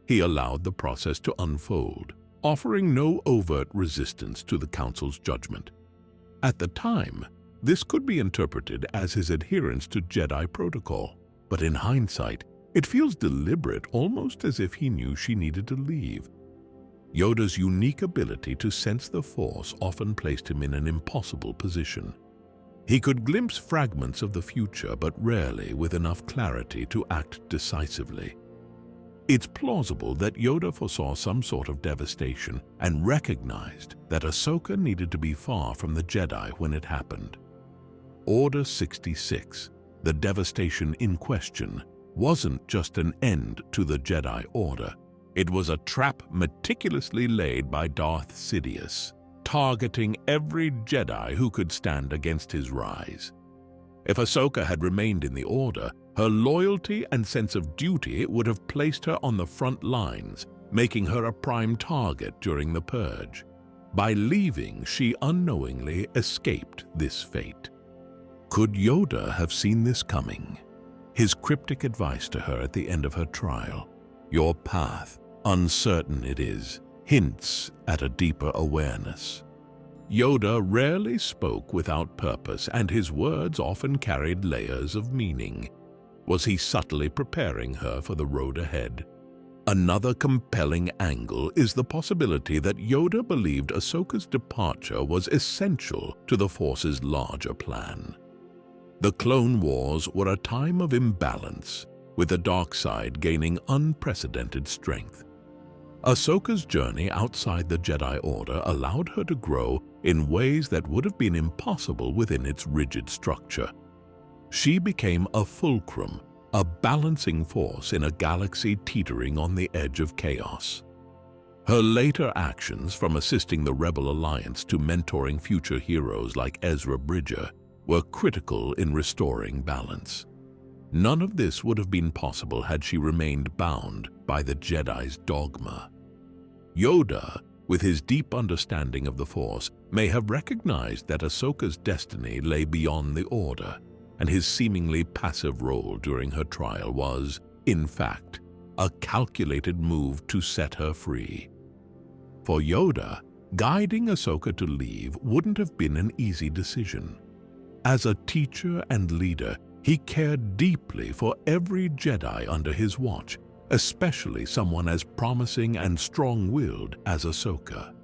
He allowed the process to unfold, offering no overt resistance to the Council's judgment. At the time, this could be interpreted as his adherence to Jedi protocol, but in hindsight, it feels deliberate, almost as if he knew she needed to leave. Yoda's unique ability to sense the Force often placed him in an impossible position. He could glimpse fragments of the future, but rarely with enough clarity to act decisively. It's plausible that Yoda foresaw some sort of devastation and recognized that Ahsoka needed to be far from the Jedi when it happened. Order 66, the devastation in question, wasn't just an end to the Jedi Order. It was a trap meticulously laid by Darth Sidious, targeting every Jedi who could stand against his rise. If Ahsoka had remained in the Order, her loyalty and sense of duty would have placed her on the front lines, making her a prime target during the Purge. By leaving, she unknowingly escaped this fate. Could Yoda have seen this coming? His cryptic advice to her at the end of her trial, "Your path, uncertain it is," hints at a deeper awareness. Yoda rarely spoke without purpose, and his words often carried layers of meaning. Was he subtly preparing her for the road ahead? Another compelling angle is the possibility that Yoda believed Ahsoka's departure was essential to the Force's larger plan. The Clone Wars were a time of imbalance, with the dark side gaining unprecedented strength. Ahsoka's journey outside the Jedi Order allowed her to grow in ways that would have been impossible within its rigid structure. She became a fulcrum, a balancing force in a galaxy teetering on the edge of chaos. Her later actions, from assisting the Rebel Alliance to mentoring future heroes like Ezra Bridger, were critical in restoring balance. None of this would have been possible had she remained bound by the Jedi's dogma. Yoda, with his deep understanding of the Force, may have recognized that Ahsoka's destiny lay beyond the Order, and his seemingly passive role during her trial was, in fact, a calculated move to set her free. For Yoda, guiding Ahsoka to leave wouldn't have been an easy decision. As a teacher and leader, he cared deeply for every Jedi under his watch, especially someone as promising and strong-willed as Ahsoka.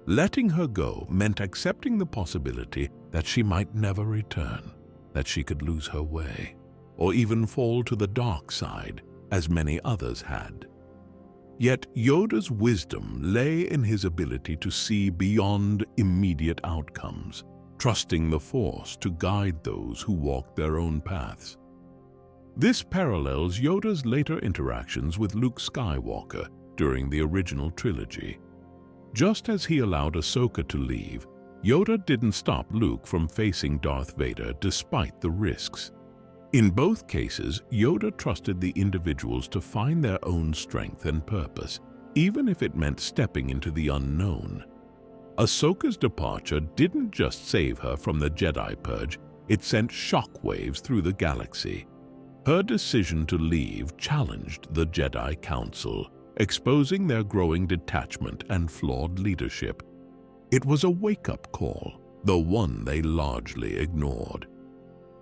Letting her go meant accepting the possibility that she might never return, that she could lose her way, or even fall to the dark side, as many others had. Yet Yoda's wisdom lay in his ability to see beyond immediate outcomes, trusting the Force to guide those who walked their own paths. This parallels Yoda's later interactions with Luke Skywalker during the original trilogy. Just as he allowed Ahsoka to leave, Yoda didn't stop Luke from facing Darth Vader despite the risks. In both cases, Yoda trusted the individuals to find their own strength and purpose, even if it meant stepping into the unknown. Ahsoka's departure didn't just save her from the Jedi Purge, it sent shockwaves through the galaxy. Her decision to leave challenged the Jedi Council, exposing their growing detachment and flawed leadership. It was a wake-up call, though one they largely ignored.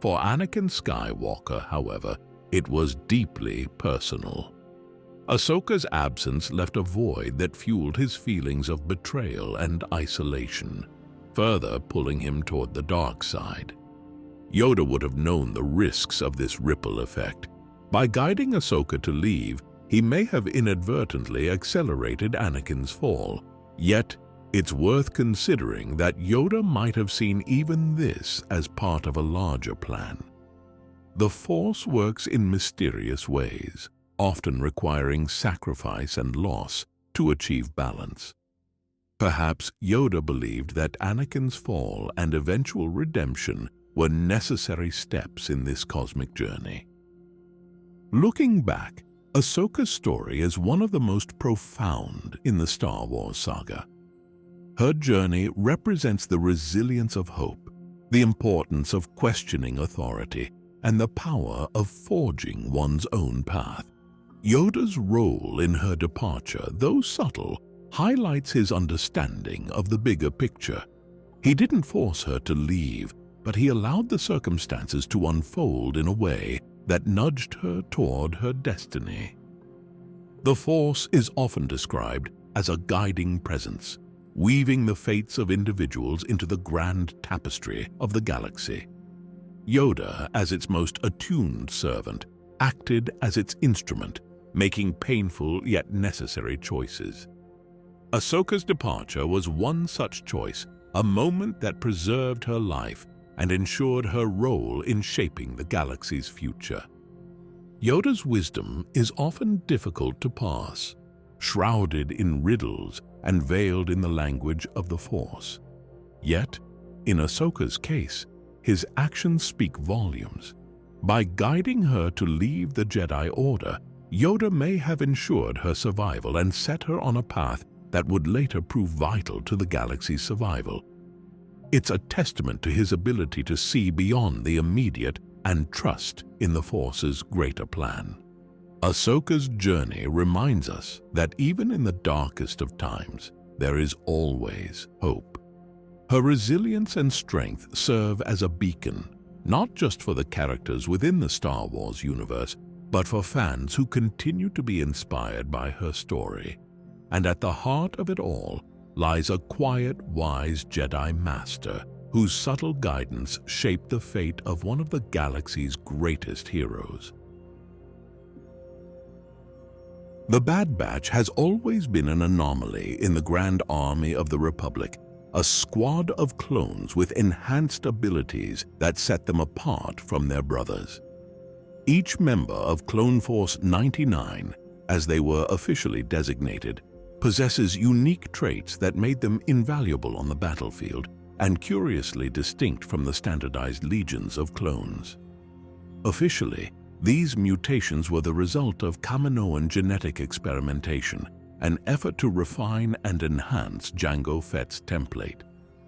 For Anakin Skywalker, however, it was deeply personal. Ahsoka's absence left a void that fueled his feelings of betrayal and isolation, further pulling him toward the dark side. Yoda would have known the risks of this ripple effect. By guiding Ahsoka to leave, he may have inadvertently accelerated Anakin's fall. Yet, it's worth considering that Yoda might have seen even this as part of a larger plan. The Force works in mysterious ways, often requiring sacrifice and loss to achieve balance. Perhaps Yoda believed that Anakin's fall and eventual redemption were necessary steps in this cosmic journey. Looking back, Ahsoka's story is one of the most profound in the Star Wars saga. Her journey represents the resilience of hope, the importance of questioning authority, and the power of forging one's own path. Yoda's role in her departure, though subtle, highlights his understanding of the bigger picture. He didn't force her to leave, but he allowed the circumstances to unfold in a way that nudged her toward her destiny. The Force is often described as a guiding presence, weaving the fates of individuals into the grand tapestry of the galaxy. Yoda, as its most attuned servant, acted as its instrument, making painful yet necessary choices. Ahsoka's departure was one such choice, a moment that preserved her life and ensured her role in shaping the galaxy's future. Yoda's wisdom is often difficult to parse, shrouded in riddles and veiled in the language of the Force. Yet, in Ahsoka's case, his actions speak volumes. By guiding her to leave the Jedi Order, Yoda may have ensured her survival and set her on a path that would later prove vital to the galaxy's survival. It's a testament to his ability to see beyond the immediate and trust in the Force's greater plan. Ahsoka's journey reminds us that even in the darkest of times, there is always hope. Her resilience and strength serve as a beacon, not just for the characters within the Star Wars universe, but for fans who continue to be inspired by her story. And at the heart of it all lies a quiet, wise Jedi Master whose subtle guidance shaped the fate of one of the galaxy's greatest heroes. The Bad Batch has always been an anomaly in the Grand Army of the Republic, a squad of clones with enhanced abilities that set them apart from their brothers. Each member of Clone Force 99, as they were officially designated, possesses unique traits that made them invaluable on the battlefield and curiously distinct from the standardized legions of clones. Officially, these mutations were the result of Kaminoan genetic experimentation, an effort to refine and enhance Jango Fett's template.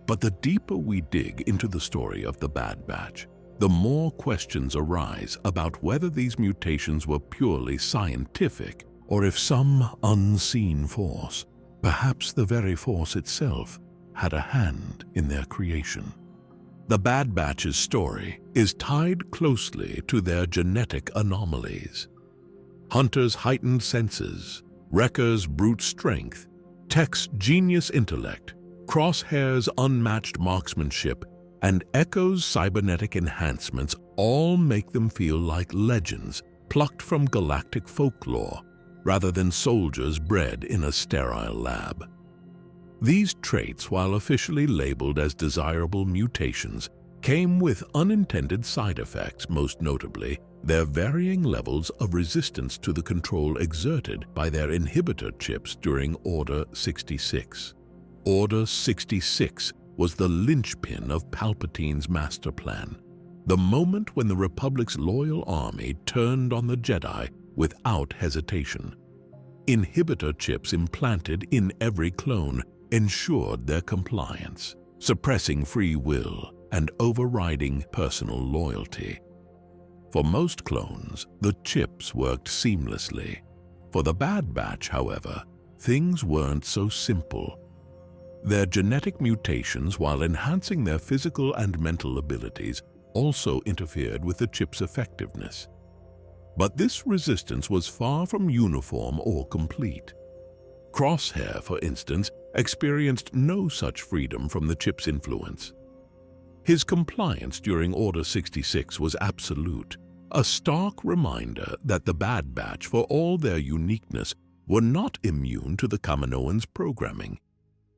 But the deeper we dig into the story of the Bad Batch, the more questions arise about whether these mutations were purely scientific or if some unseen force, perhaps the very Force itself, had a hand in their creation. The Bad Batch's story is tied closely to their genetic anomalies. Hunter's heightened senses, Wrecker's brute strength, Tech's genius intellect, Crosshair's unmatched marksmanship, and Echo's cybernetic enhancements all make them feel like legends plucked from galactic folklore rather than soldiers bred in a sterile lab. These traits, while officially labeled as desirable mutations, came with unintended side effects, most notably their varying levels of resistance to the control exerted by their inhibitor chips during Order 66. Order 66 was the linchpin of Palpatine's master plan, the moment when the Republic's loyal army turned on the Jedi without hesitation. Inhibitor chips implanted in every clone ensured their compliance, suppressing free will and overriding personal loyalty. For most clones, the chips worked seamlessly. For the Bad Batch, however, things weren't so simple. Their genetic mutations, while enhancing their physical and mental abilities, also interfered with the chip's effectiveness. But this resistance was far from uniform or complete. Crosshair, for instance, experienced no such freedom from the chip's influence. His compliance during Order 66 was absolute, a stark reminder that the Bad Batch, for all their uniqueness, were not immune to the Kaminoans' programming.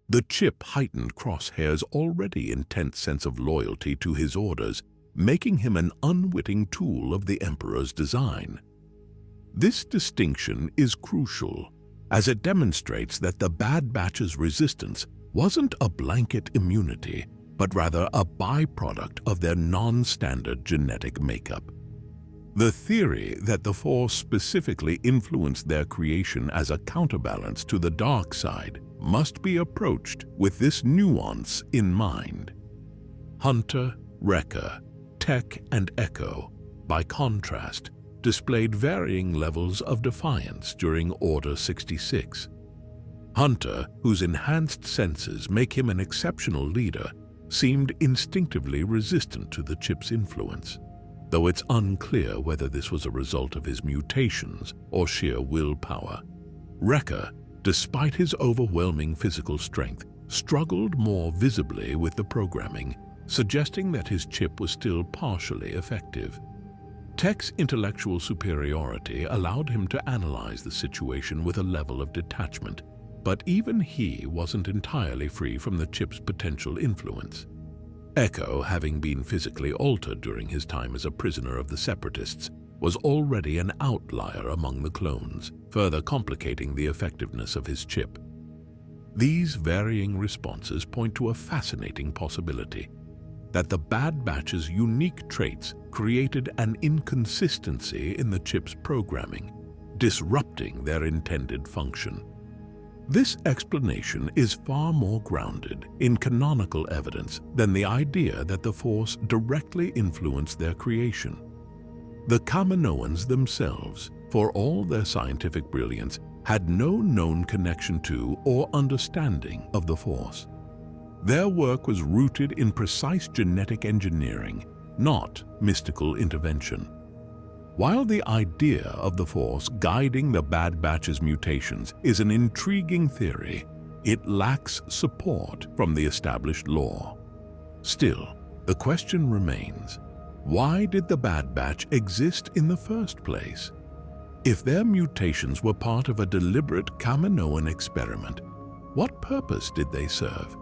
The chip heightened Crosshair's already intense sense of loyalty to his orders, making him an unwitting tool of the Emperor's design. This distinction is crucial, as it demonstrates that the Bad Batch's resistance wasn't a blanket immunity, but rather a byproduct of their non-standard genetic makeup. The theory that the Force specifically influenced their creation as a counterbalance to the dark side must be approached with this nuance in mind. Hunter, Wrecker, Tech, and Echo, by contrast, displayed varying levels of defiance during Order 66. Hunter, whose enhanced senses make him an exceptional leader, seemed instinctively resistant to the chip's influence, though it's unclear whether this was a result of his mutations or sheer willpower. Wrecker, despite his overwhelming physical strength, struggled more visibly with the programming, suggesting that his chip was still partially effective. Tech's intellectual superiority allowed him to analyze the situation with a level of detachment, but even he wasn't entirely free from the chip's potential influence. Echo, having been physically altered during his time as a prisoner of the Separatists, was already an outlier among the clones, further complicating the effectiveness of his chip. These varying responses point to a fascinating possibility. that the Bad Batch's unique traits created an inconsistency in the chip's programming, disrupting their intended function. This explanation is far more grounded in canonical evidence than the idea that the Force directly influenced their creation. The Kaminoans themselves, for all their scientific brilliance, had no known connection to or understanding of the Force. Their work was rooted in precise genetic engineering, not mystical intervention. While the idea of the Force guiding the Bad Batch's mutations is an intriguing theory, it lacks support from the established lore. Still, the question remains, why did the Bad Batch exist in the first place? If their mutations were part of a deliberate Kaminoan experiment, what purpose did they serve?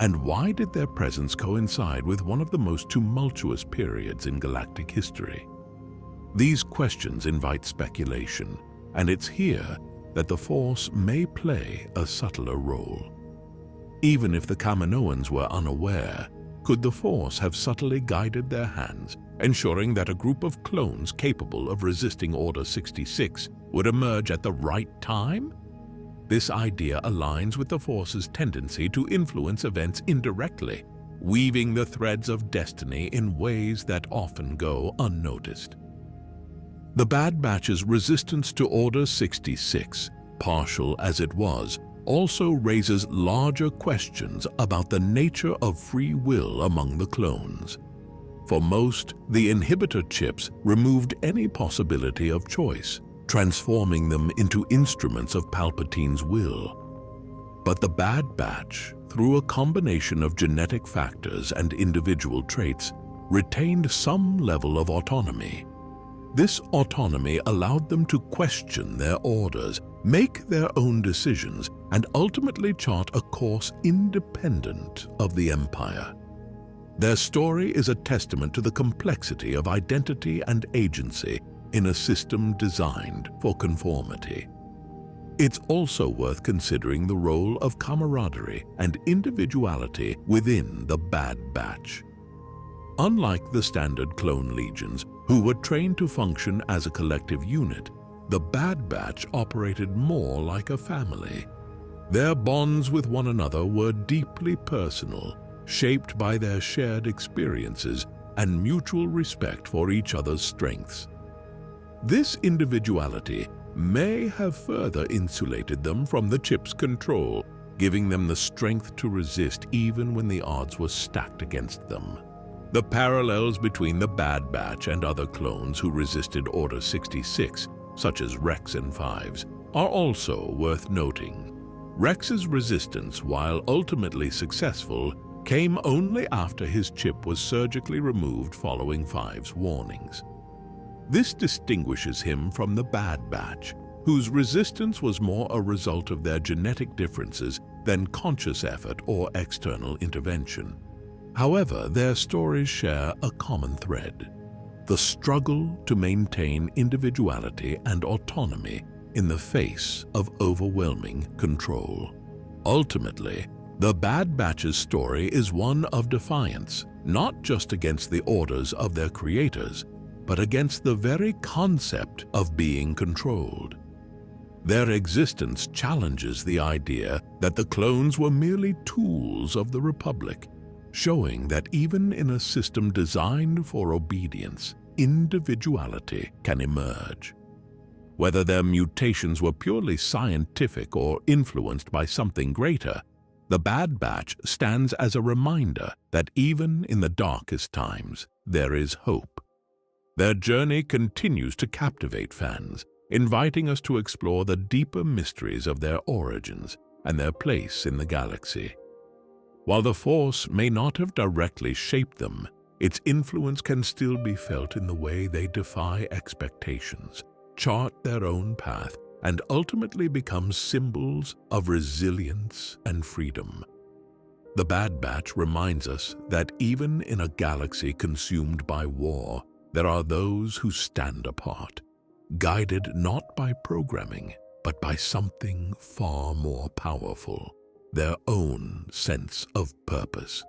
And why did their presence coincide with one of the most tumultuous periods in galactic history? These questions invite speculation, and it's here that the Force may play a subtler role. Even if the Kaminoans were unaware, could the Force have subtly guided their hands, ensuring that a group of clones capable of resisting Order 66 would emerge at the right time? This idea aligns with the Force's tendency to influence events indirectly, weaving the threads of destiny in ways that often go unnoticed. The Bad Batch's resistance to Order 66, partial as it was, also raises larger questions about the nature of free will among the clones. For most, the inhibitor chips removed any possibility of choice, transforming them into instruments of Palpatine's will. But the Bad Batch, through a combination of genetic factors and individual traits, retained some level of autonomy. This autonomy allowed them to question their orders, make their own decisions, and ultimately chart a course independent of the Empire. Their story is a testament to the complexity of identity and agency in a system designed for conformity. It's also worth considering the role of camaraderie and individuality within the Bad Batch. Unlike the standard clone legions, who were trained to function as a collective unit, the Bad Batch operated more like a family. Their bonds with one another were deeply personal, shaped by their shared experiences and mutual respect for each other's strengths. This individuality may have further insulated them from the chip's control, giving them the strength to resist even when the odds were stacked against them. The parallels between the Bad Batch and other clones who resisted Order 66, such as Rex and Fives, are also worth noting. Rex's resistance, while ultimately successful, came only after his chip was surgically removed following Fives' warnings. This distinguishes him from the Bad Batch, whose resistance was more a result of their genetic differences than conscious effort or external intervention. However, their stories share a common thread: the struggle to maintain individuality and autonomy in the face of overwhelming control. Ultimately, the Bad Batch's story is one of defiance, not just against the orders of their creators, but against the very concept of being controlled. Their existence challenges the idea that the clones were merely tools of the Republic, showing that even in a system designed for obedience, individuality can emerge. Whether their mutations were purely scientific or influenced by something greater, the Bad Batch stands as a reminder that even in the darkest times, there is hope. Their journey continues to captivate fans, inviting us to explore the deeper mysteries of their origins and their place in the galaxy. While the Force may not have directly shaped them, its influence can still be felt in the way they defy expectations, chart their own path, and ultimately become symbols of resilience and freedom. The Bad Batch reminds us that even in a galaxy consumed by war, there are those who stand apart, guided not by programming, but by something far more powerful: their own sense of purpose.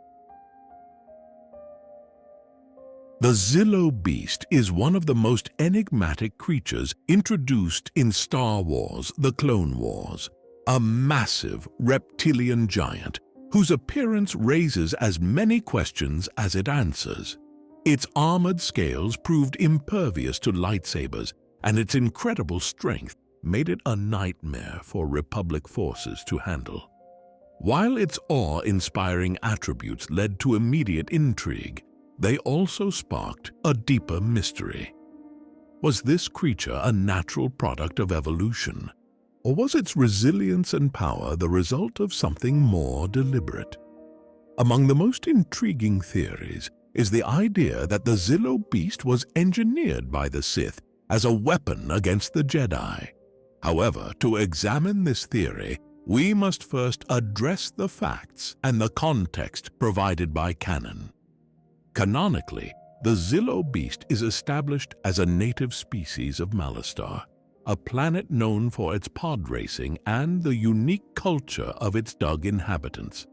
The Zillo Beast is one of the most enigmatic creatures introduced in Star Wars: The Clone Wars, a massive reptilian giant whose appearance raises as many questions as it answers. Its armored scales proved impervious to lightsabers, and its incredible strength made it a nightmare for Republic forces to handle. While its awe-inspiring attributes led to immediate intrigue, they also sparked a deeper mystery. Was this creature a natural product of evolution, or was its resilience and power the result of something more deliberate? Among the most intriguing theories is the idea that the Zillo Beast was engineered by the Sith as a weapon against the Jedi. However, to examine this theory, we must first address the facts and the context provided by canon. Canonically, the Zillo Beast is established as a native species of Malastare, a planet known for its pod racing and the unique culture of its Dug inhabitants.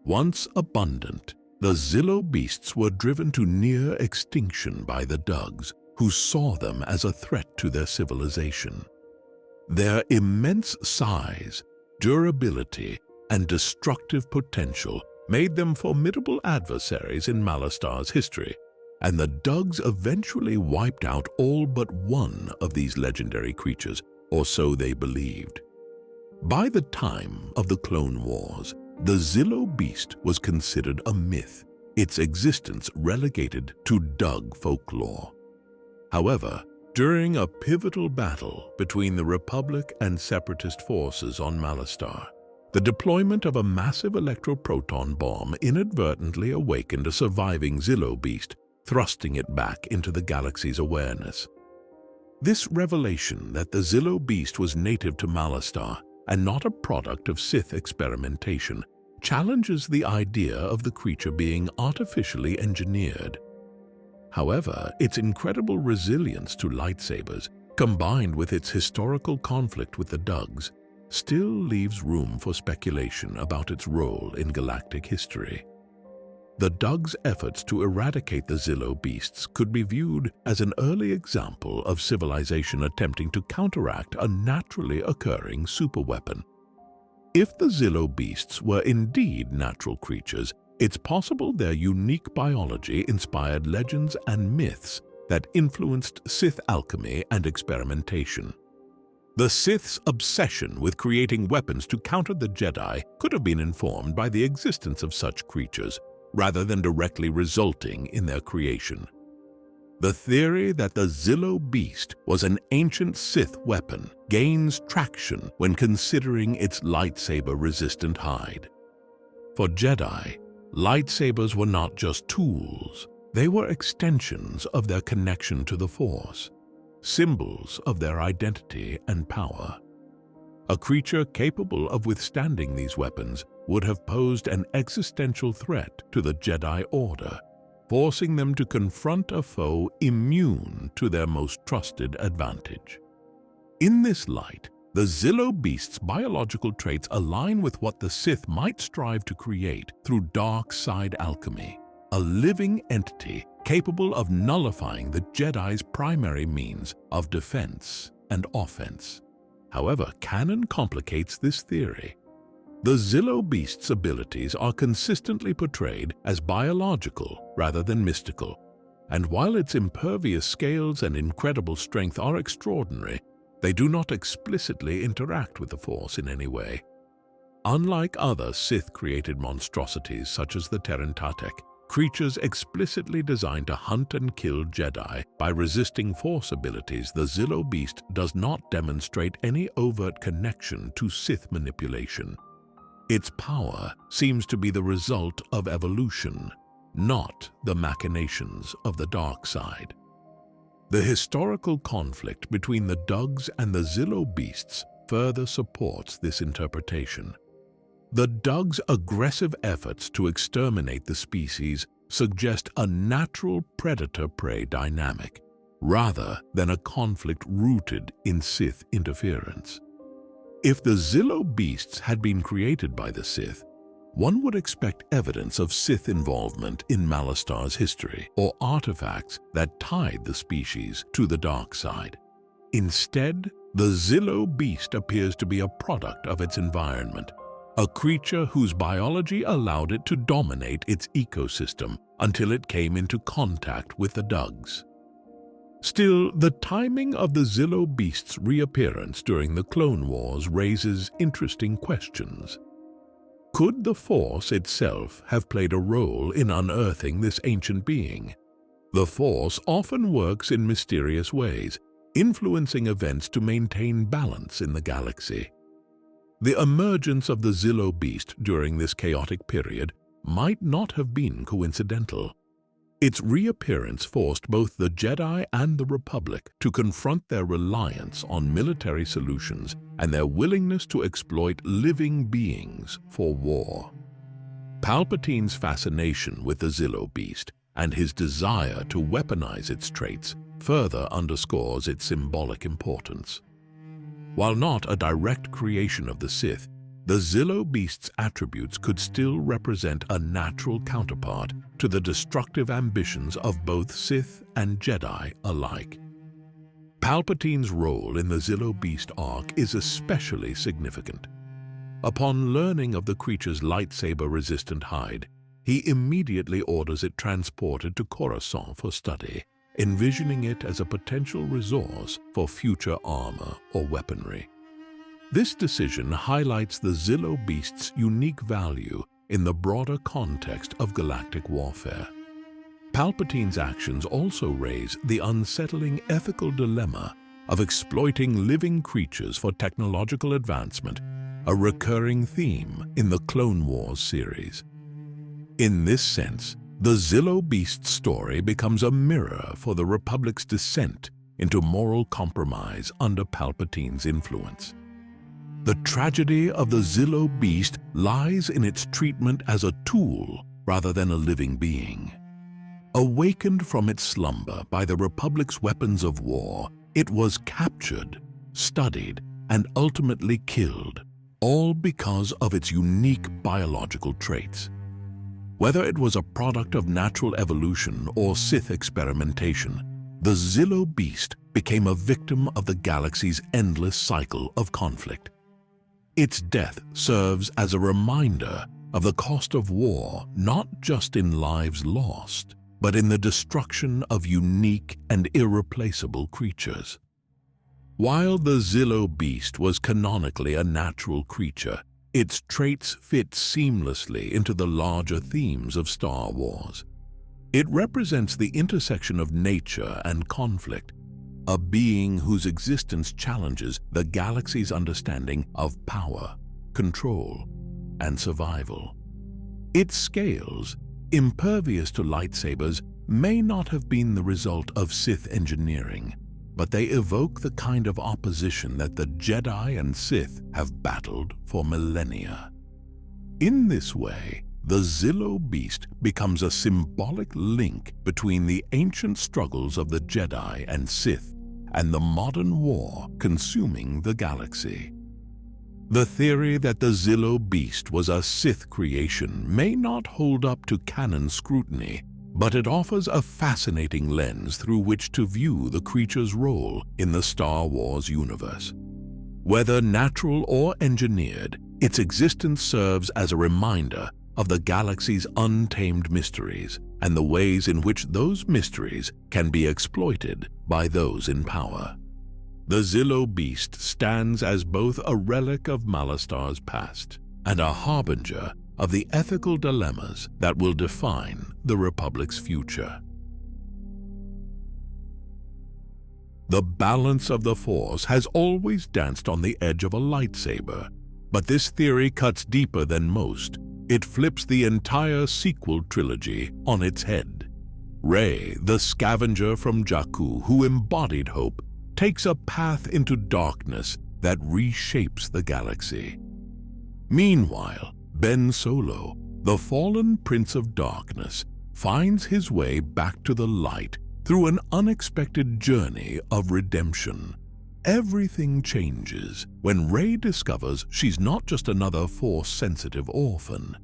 Once abundant, the Zillo Beasts were driven to near extinction by the Dugs, who saw them as a threat to their civilization. Their immense size, durability, and destructive potential made them formidable adversaries in Malastare's history, and the Dugs eventually wiped out all but one of these legendary creatures, or so they believed. By the time of the Clone Wars, the Zillo Beast was considered a myth, its existence relegated to Dug folklore. However, during a pivotal battle between the Republic and Separatist forces on Malastare, the deployment of a massive electroproton bomb inadvertently awakened a surviving Zillo Beast, thrusting it back into the galaxy's awareness. This revelation that the Zillo Beast was native to Malastare and not a product of Sith experimentation challenges the idea of the creature being artificially engineered. However, its incredible resilience to lightsabers, combined with its historical conflict with the Dugs, still leaves room for speculation about its role in galactic history. The Dugs' efforts to eradicate the Zillo Beasts could be viewed as an early example of civilization attempting to counteract a naturally occurring superweapon. If the Zillo Beasts were indeed natural creatures, it's possible their unique biology inspired legends and myths that influenced Sith alchemy and experimentation. The Sith's obsession with creating weapons to counter the Jedi could have been informed by the existence of such creatures, rather than directly resulting in their creation. The theory that the Zillo Beast was an ancient Sith weapon gains traction when considering its lightsaber-resistant hide. For Jedi, lightsabers were not just tools, they were extensions of their connection to the Force, symbols of their identity and power. A creature capable of withstanding these weapons would have posed an existential threat to the Jedi Order, forcing them to confront a foe immune to their most trusted advantage. In this light, the Zillo Beast's biological traits align with what the Sith might strive to create through dark side alchemy, a living entity capable of nullifying the Jedi's primary means of defense and offense. However, canon complicates this theory. The Zillo Beast's abilities are consistently portrayed as biological rather than mystical, and while its impervious scales and incredible strength are extraordinary, they do not explicitly interact with the Force in any way. Unlike other Sith-created monstrosities such as the Terentatek, creatures explicitly designed to hunt and kill Jedi by resisting Force abilities, the Zillo Beast does not demonstrate any overt connection to Sith manipulation. Its power seems to be the result of evolution, not the machinations of the dark side. The historical conflict between the Dugs and the Zillo Beasts further supports this interpretation. The Dugs' aggressive efforts to exterminate the species suggest a natural predator-prey dynamic, rather than a conflict rooted in Sith interference. If the Zillo Beasts had been created by the Sith, one would expect evidence of Sith involvement in Malastar's history or artifacts that tied the species to the dark side. Instead, the Zillo beast appears to be a product of its environment, a creature whose biology allowed it to dominate its ecosystem until it came into contact with the Dugs. Still, the timing of the Zillo beast's reappearance during the Clone Wars raises interesting questions. Could the Force itself have played a role in unearthing this ancient being? The Force often works in mysterious ways, influencing events to maintain balance in the galaxy. The emergence of the Zillo beast during this chaotic period might not have been coincidental. Its reappearance forced both the Jedi and the Republic to confront their reliance on military solutions and their willingness to exploit living beings for war. Palpatine's fascination with the Zillo beast and his desire to weaponize its traits further underscores its symbolic importance. While not a direct creation of the Sith, the Zillo beast's attributes could still represent a natural counterpart to the destructive ambitions of both Sith and Jedi alike. Palpatine's role in the Zillo beast arc is especially significant. Upon learning of the creature's lightsaber-resistant hide, he immediately orders it transported to Coruscant for study, envisioning it as a potential resource for future armor or weaponry. This decision highlights the Zillo beast's unique value in the broader context of galactic warfare. Palpatine's actions also raise the unsettling ethical dilemma of exploiting living creatures for technological advancement, a recurring theme in the Clone Wars series. In this sense, the Zillo beast's story becomes a mirror for the Republic's descent into moral compromise under Palpatine's influence. The tragedy of the Zillo beast lies in its treatment as a tool rather than a living being. Awakened from its slumber by the Republic's weapons of war, it was captured, studied, and ultimately killed, all because of its unique biological traits. Whether it was a product of natural evolution or Sith experimentation, the Zillo beast became a victim of the galaxy's endless cycle of conflict. Its death serves as a reminder of the cost of war, not just in lives lost, but in the destruction of unique and irreplaceable creatures. While the Zillo beast was canonically a natural creature, its traits fit seamlessly into the larger themes of Star Wars. It represents the intersection of nature and conflict, a being whose existence challenges the galaxy's understanding of power, control, and survival. Its scales, impervious to lightsabers, may not have been the result of Sith engineering, but they evoke the kind of opposition that the Jedi and Sith have battled for millennia. In this way, the Zillo beast becomes a symbolic link between the ancient struggles of the Jedi and Sith and the modern war consuming the galaxy. The theory that the Zillo beast was a Sith creation may not hold up to canon scrutiny, but it offers a fascinating lens through which to view the creature's role in the Star Wars universe. Whether natural or engineered, its existence serves as a reminder of the galaxy's untamed mysteries and the ways in which those mysteries can be exploited by those in power. The Zillo beast stands as both a relic of Malastar's past and a harbinger of the ethical dilemmas that will define the Republic's future. The balance of the Force has always danced on the edge of a lightsaber, but this theory cuts deeper than most. It flips the entire sequel trilogy on its head. Rey, the scavenger from Jakku who embodied hope, takes a path into darkness that reshapes the galaxy. Meanwhile, Ben Solo, the fallen Prince of Darkness, finds his way back to the light through an unexpected journey of redemption. Everything changes when Rey discovers she's not just another Force-sensitive orphan.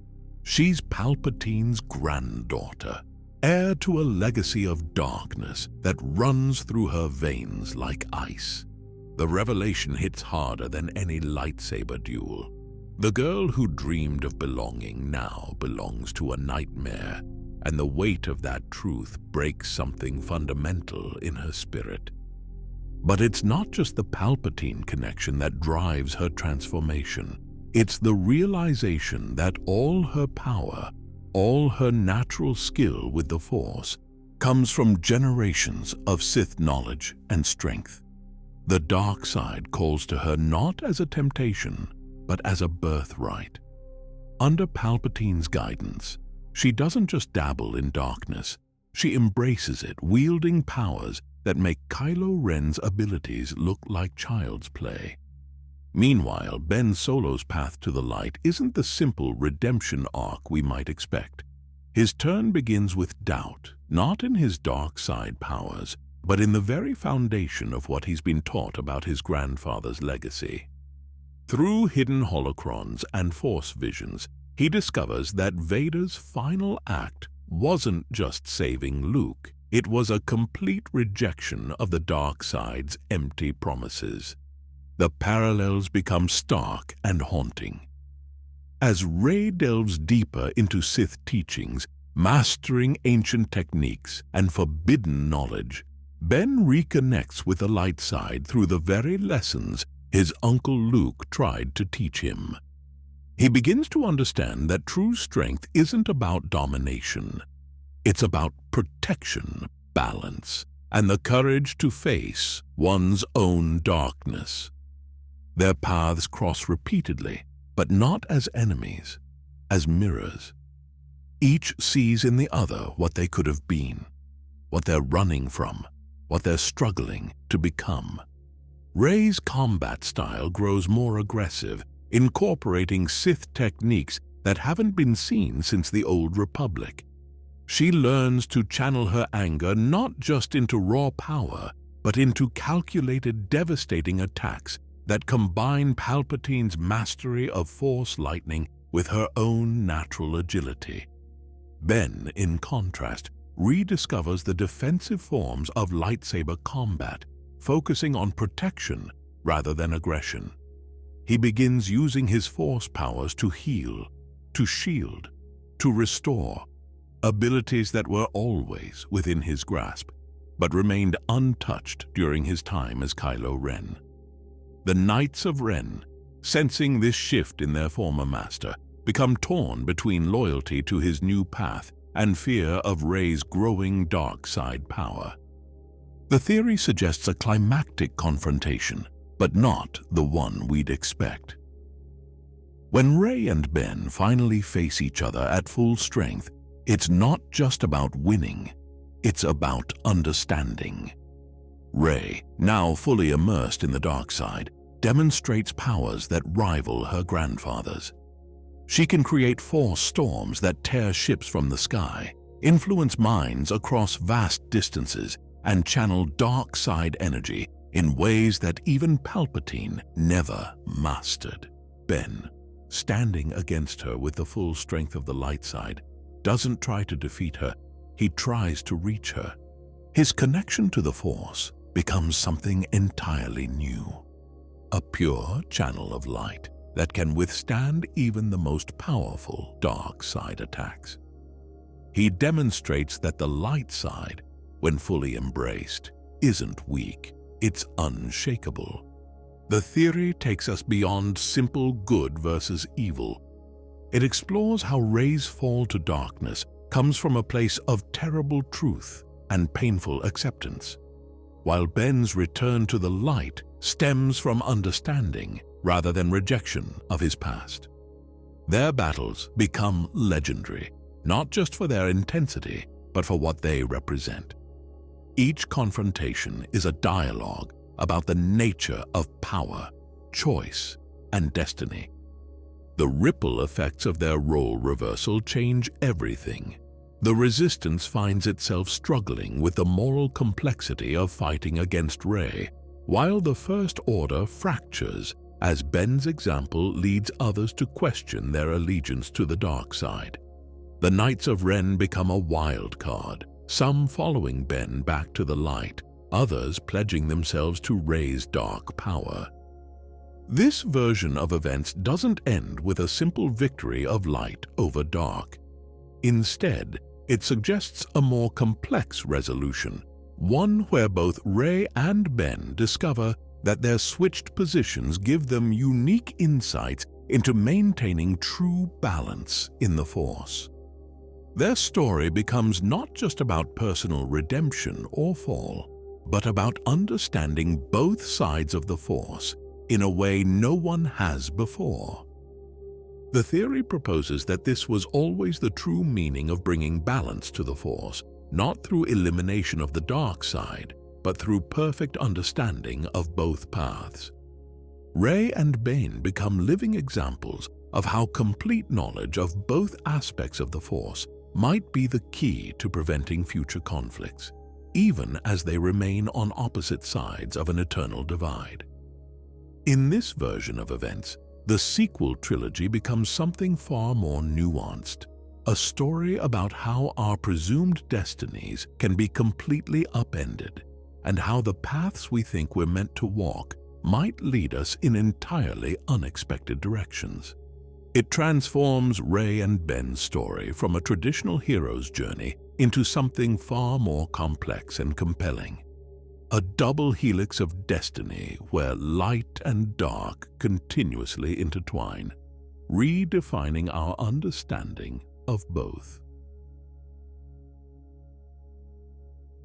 She's Palpatine's granddaughter, heir to a legacy of darkness that runs through her veins like ice. The revelation hits harder than any lightsaber duel. The girl who dreamed of belonging now belongs to a nightmare, and the weight of that truth breaks something fundamental in her spirit. But it's not just the Palpatine connection that drives her transformation. It's the realization that all her power, all her natural skill with the Force, comes from generations of Sith knowledge and strength. The dark side calls to her not as a temptation, but as a birthright. Under Palpatine's guidance, she doesn't just dabble in darkness, she embraces it, wielding powers that make Kylo Ren's abilities look like child's play. Meanwhile, Ben Solo's path to the light isn't the simple redemption arc we might expect. His turn begins with doubt, not in his dark side powers, but in the very foundation of what he's been taught about his grandfather's legacy. Through hidden holocrons and Force visions, he discovers that Vader's final act wasn't just saving Luke. It was a complete rejection of the dark side's empty promises. The parallels become stark and haunting. As Rey delves deeper into Sith teachings, mastering ancient techniques and forbidden knowledge, Ben reconnects with the light side through the very lessons his Uncle Luke tried to teach him. He begins to understand that true strength isn't about domination. It's about protection, balance, and the courage to face one's own darkness. Their paths cross repeatedly, but not as enemies, as mirrors. Each sees in the other what they could have been, what they're running from, what they're struggling to become. Rey's combat style grows more aggressive, incorporating Sith techniques that haven't been seen since the Old Republic. She learns to channel her anger not just into raw power, but into calculated, devastating attacks that combine Palpatine's mastery of Force lightning with her own natural agility. Ben, in contrast, rediscovers the defensive forms of lightsaber combat, focusing on protection rather than aggression. He begins using his Force powers to heal, to shield, to restore, abilities that were always within his grasp, but remained untouched during his time as Kylo Ren. The Knights of Ren, sensing this shift in their former master, become torn between loyalty to his new path and fear of Rey's growing dark side power. The theory suggests a climactic confrontation, but not the one we'd expect. When Rey and Ben finally face each other at full strength, it's not just about winning, it's about understanding. Rey, now fully immersed in the dark side, demonstrates powers that rival her grandfather's. She can create Force storms that tear ships from the sky, influence minds across vast distances, and channel dark side energy in ways that even Palpatine never mastered. Ben, standing against her with the full strength of the light side, doesn't try to defeat her, he tries to reach her. His connection to the Force becomes something entirely new. A pure channel of light that can withstand even the most powerful dark side attacks. He demonstrates that the light side, when fully embraced, isn't weak, it's unshakable. The theory takes us beyond simple good versus evil. It explores how Rey's fall to darkness comes from a place of terrible truth and painful acceptance, while Ben's return to the light stems from understanding rather than rejection of his past. Their battles become legendary, not just for their intensity, but for what they represent. Each confrontation is a dialogue about the nature of power, choice, and destiny. The ripple effects of their role reversal change everything. The Resistance finds itself struggling with the moral complexity of fighting against Rey, while the First Order fractures, as Ben's example leads others to question their allegiance to the dark side. The Knights of Ren become a wild card, some following Ben back to the light, others pledging themselves to Rei's dark power. This version of events doesn't end with a simple victory of light over dark. Instead, it suggests a more complex resolution, one where both Rei and Ben discover that their switched positions give them unique insights into maintaining true balance in the Force. Their story becomes not just about personal redemption or fall, but about understanding both sides of the Force in a way no one has before. The theory proposes that this was always the true meaning of bringing balance to the Force, not through elimination of the dark side, but through perfect understanding of both paths. Rei and Bane become living examples of how complete knowledge of both aspects of the Force might be the key to preventing future conflicts, even as they remain on opposite sides of an eternal divide. In this version of events, the sequel trilogy becomes something far more nuanced, a story about how our presumed destinies can be completely upended, and how the paths we think we're meant to walk might lead us in entirely unexpected directions. It transforms Rei and Ben's story from a traditional hero's journey into something far more complex and compelling. A double helix of destiny where light and dark continuously intertwine, redefining our understanding of both.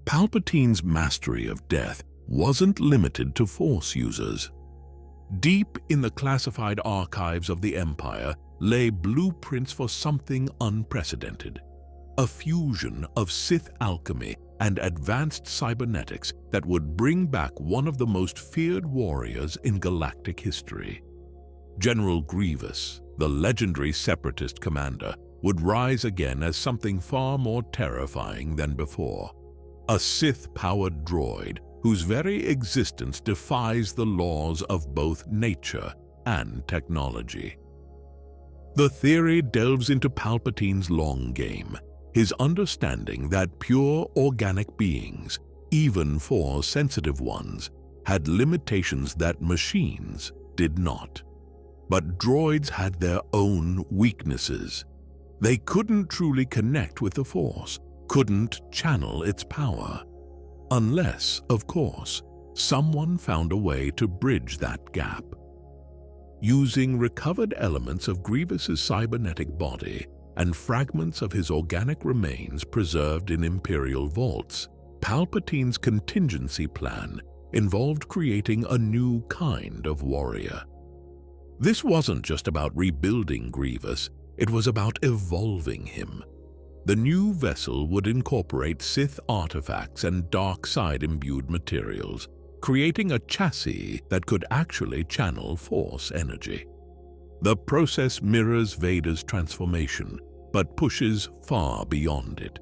Palpatine's mastery of death wasn't limited to Force users. Deep in the classified archives of the Empire lay blueprints for something unprecedented, a fusion of Sith alchemy and advanced cybernetics that would bring back one of the most feared warriors in galactic history. General Grievous, the legendary Separatist commander, would rise again as something far more terrifying than before. A Sith-powered droid whose very existence defies the laws of both nature and technology. The theory delves into Palpatine's long game, his understanding that pure organic beings, even Force-sensitive ones, had limitations that machines did not. But droids had their own weaknesses. They couldn't truly connect with the Force, couldn't channel its power. Unless, of course, someone found a way to bridge that gap. Using recovered elements of Grievous's cybernetic body and fragments of his organic remains preserved in Imperial vaults, Palpatine's contingency plan involved creating a new kind of warrior. This wasn't just about rebuilding Grievous, it was about evolving him. The new vessel would incorporate Sith artifacts and dark side-imbued materials, creating a chassis that could actually channel Force energy. The process mirrors Vader's transformation, but pushes far beyond it.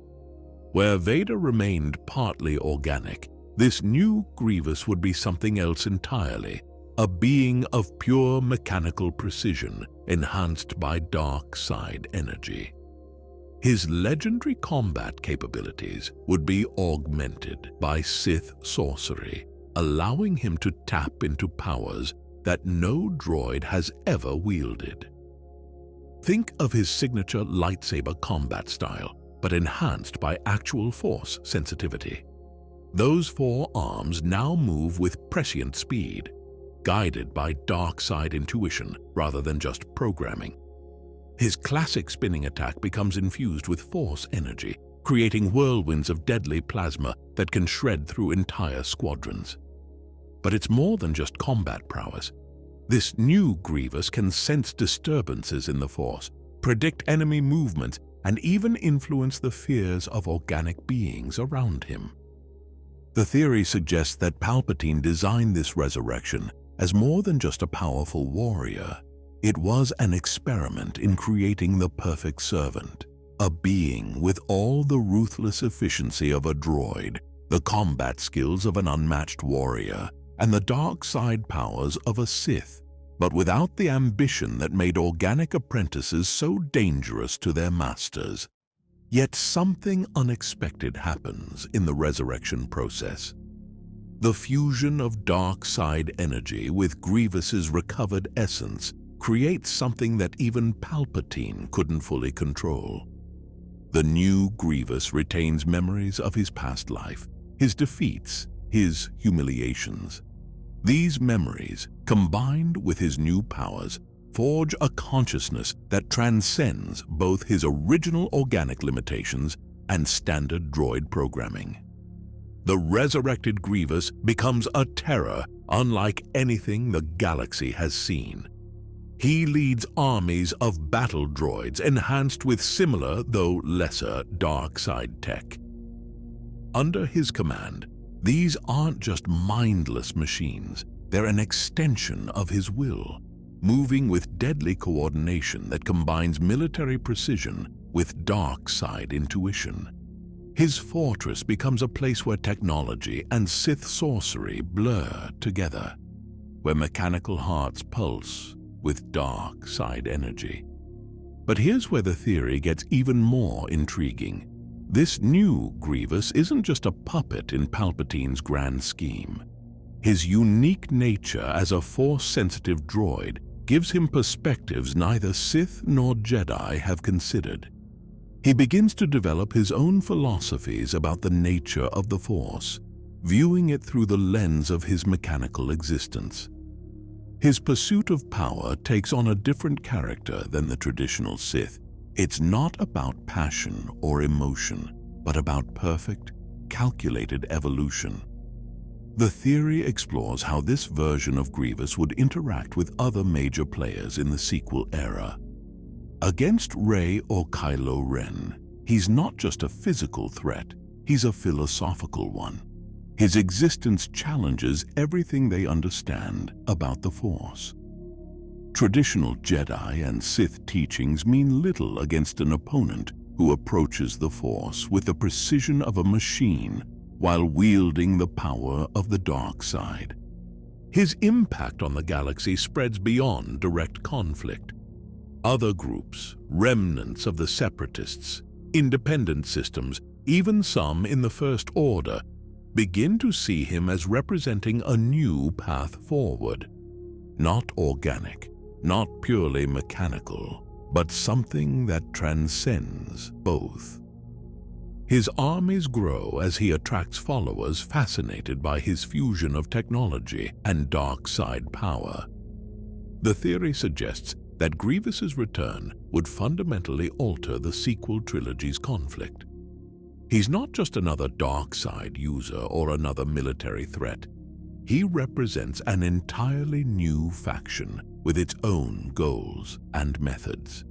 Where Vader remained partly organic, this new Grievous would be something else entirely, a being of pure mechanical precision enhanced by dark side energy. His legendary combat capabilities would be augmented by Sith sorcery, allowing him to tap into powers that no droid has ever wielded. Think of his signature lightsaber combat style, but enhanced by actual Force sensitivity. Those four arms now move with prescient speed, guided by dark side intuition rather than just programming. His classic spinning attack becomes infused with Force energy, creating whirlwinds of deadly plasma that can shred through entire squadrons. But it's more than just combat prowess. This new Grievous can sense disturbances in the Force, predict enemy movements, and even influence the fears of organic beings around him. The theory suggests that Palpatine designed this resurrection as more than just a powerful warrior. It was an experiment in creating the perfect servant, a being with all the ruthless efficiency of a droid, the combat skills of an unmatched warrior, and the dark side powers of a Sith, but without the ambition that made organic apprentices so dangerous to their masters. Yet something unexpected happens in the resurrection process. The fusion of dark side energy with Grievous's recovered essence creates something that even Palpatine couldn't fully control. The new Grievous retains memories of his past life, his defeats, his humiliations. These memories, combined with his new powers, forge a consciousness that transcends both his original organic limitations and standard droid programming. The resurrected Grievous becomes a terror unlike anything the galaxy has seen. He leads armies of battle droids enhanced with similar, though lesser, dark side tech. Under his command, these aren't just mindless machines, they're an extension of his will, moving with deadly coordination that combines military precision with dark side intuition. His fortress becomes a place where technology and Sith sorcery blur together, where mechanical hearts pulse with dark side energy. But here's where the theory gets even more intriguing. This new Grievous isn't just a puppet in Palpatine's grand scheme. His unique nature as a Force-sensitive droid gives him perspectives neither Sith nor Jedi have considered. He begins to develop his own philosophies about the nature of the Force, viewing it through the lens of his mechanical existence. His pursuit of power takes on a different character than the traditional Sith. It's not about passion or emotion, but about perfect, calculated evolution. The theory explores how this version of Grievous would interact with other major players in the sequel era. Against Rey or Kylo Ren, he's not just a physical threat, he's a philosophical one. His existence challenges everything they understand about the Force. Traditional Jedi and Sith teachings mean little against an opponent who approaches the Force with the precision of a machine while wielding the power of the dark side. His impact on the galaxy spreads beyond direct conflict. Other groups, remnants of the Separatists, independent systems, even some in the First Order, begin to see him as representing a new path forward. Not organic, not purely mechanical, but something that transcends both. His armies grow as he attracts followers fascinated by his fusion of technology and dark side power. The theory suggests that Grievous's return would fundamentally alter the sequel trilogy's conflict. He's not just another dark side user or another military threat. He represents an entirely new faction with its own goals and methods.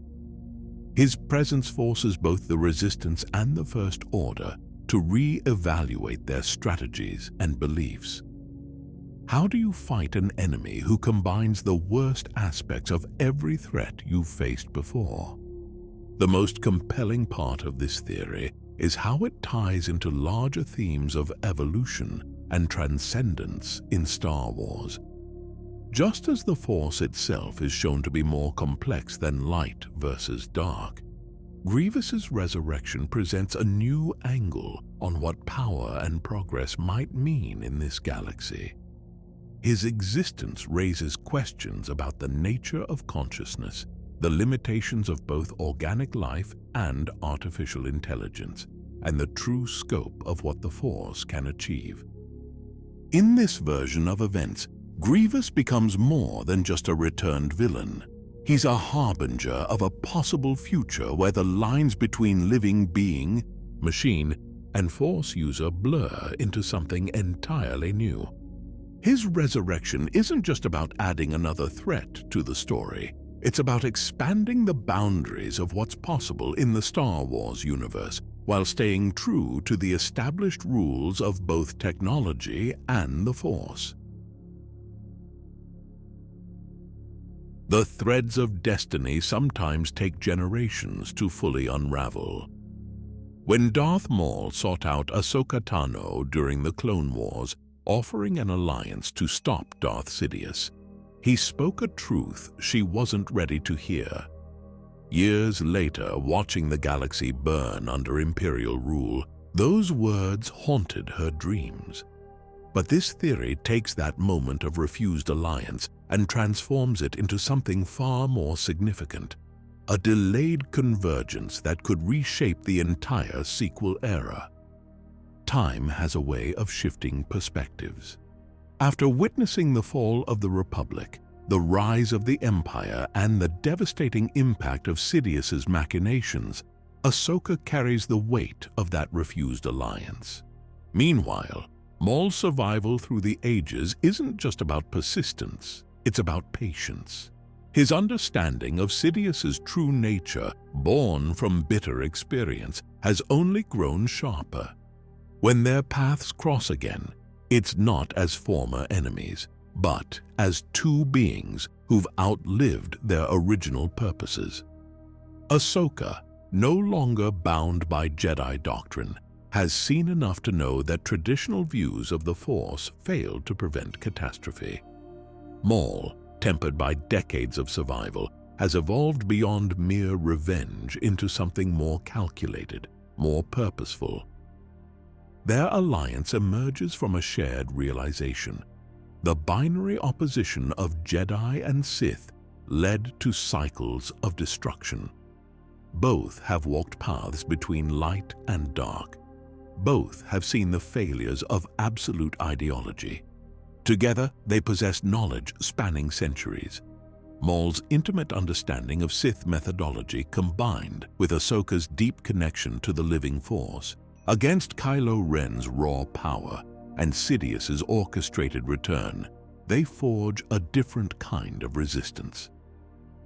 His presence forces both the Resistance and the First Order to re-evaluate their strategies and beliefs. How do you fight an enemy who combines the worst aspects of every threat you've faced before? The most compelling part of this theory is how it ties into larger themes of evolution and transcendence in Star Wars. Just as the Force itself is shown to be more complex than light versus dark, Grievous's resurrection presents a new angle on what power and progress might mean in this galaxy. His existence raises questions about the nature of consciousness, the limitations of both organic life and artificial intelligence, and the true scope of what the Force can achieve. In this version of events, Grievous becomes more than just a returned villain. He's a harbinger of a possible future where the lines between living being, machine, and Force user blur into something entirely new. His resurrection isn't just about adding another threat to the story. It's about expanding the boundaries of what's possible in the Star Wars universe, while staying true to the established rules of both technology and the Force. The threads of destiny sometimes take generations to fully unravel. When Darth Maul sought out Ahsoka Tano during the Clone Wars, offering an alliance to stop Darth Sidious, He spoke a truth she wasn't ready to hear. Years later, watching the galaxy burn under Imperial rule, those words haunted her dreams. But this theory takes that moment of refused alliance and transforms it into something far more significant, a delayed convergence that could reshape the entire sequel era. Time has a way of shifting perspectives. After witnessing the fall of the Republic, the rise of the Empire, and the devastating impact of Sidious's machinations, Ahsoka carries the weight of that refused alliance. Meanwhile, Maul's survival through the ages isn't just about persistence, it's about patience. His understanding of Sidious's true nature, born from bitter experience, has only grown sharper. When their paths cross again, it's not as former enemies, but as two beings who've outlived their original purposes. Ahsoka, no longer bound by Jedi doctrine, has seen enough to know that traditional views of the Force fail to prevent catastrophe. Maul, tempered by decades of survival, has evolved beyond mere revenge into something more calculated, more purposeful. Their alliance emerges from a shared realization. The binary opposition of Jedi and Sith led to cycles of destruction. Both have walked paths between light and dark. Both have seen the failures of absolute ideology. Together, they possess knowledge spanning centuries. Maul's intimate understanding of Sith methodology combined with Ahsoka's deep connection to the living Force, against Kylo Ren's raw power and Sidious's orchestrated return, they forge a different kind of resistance.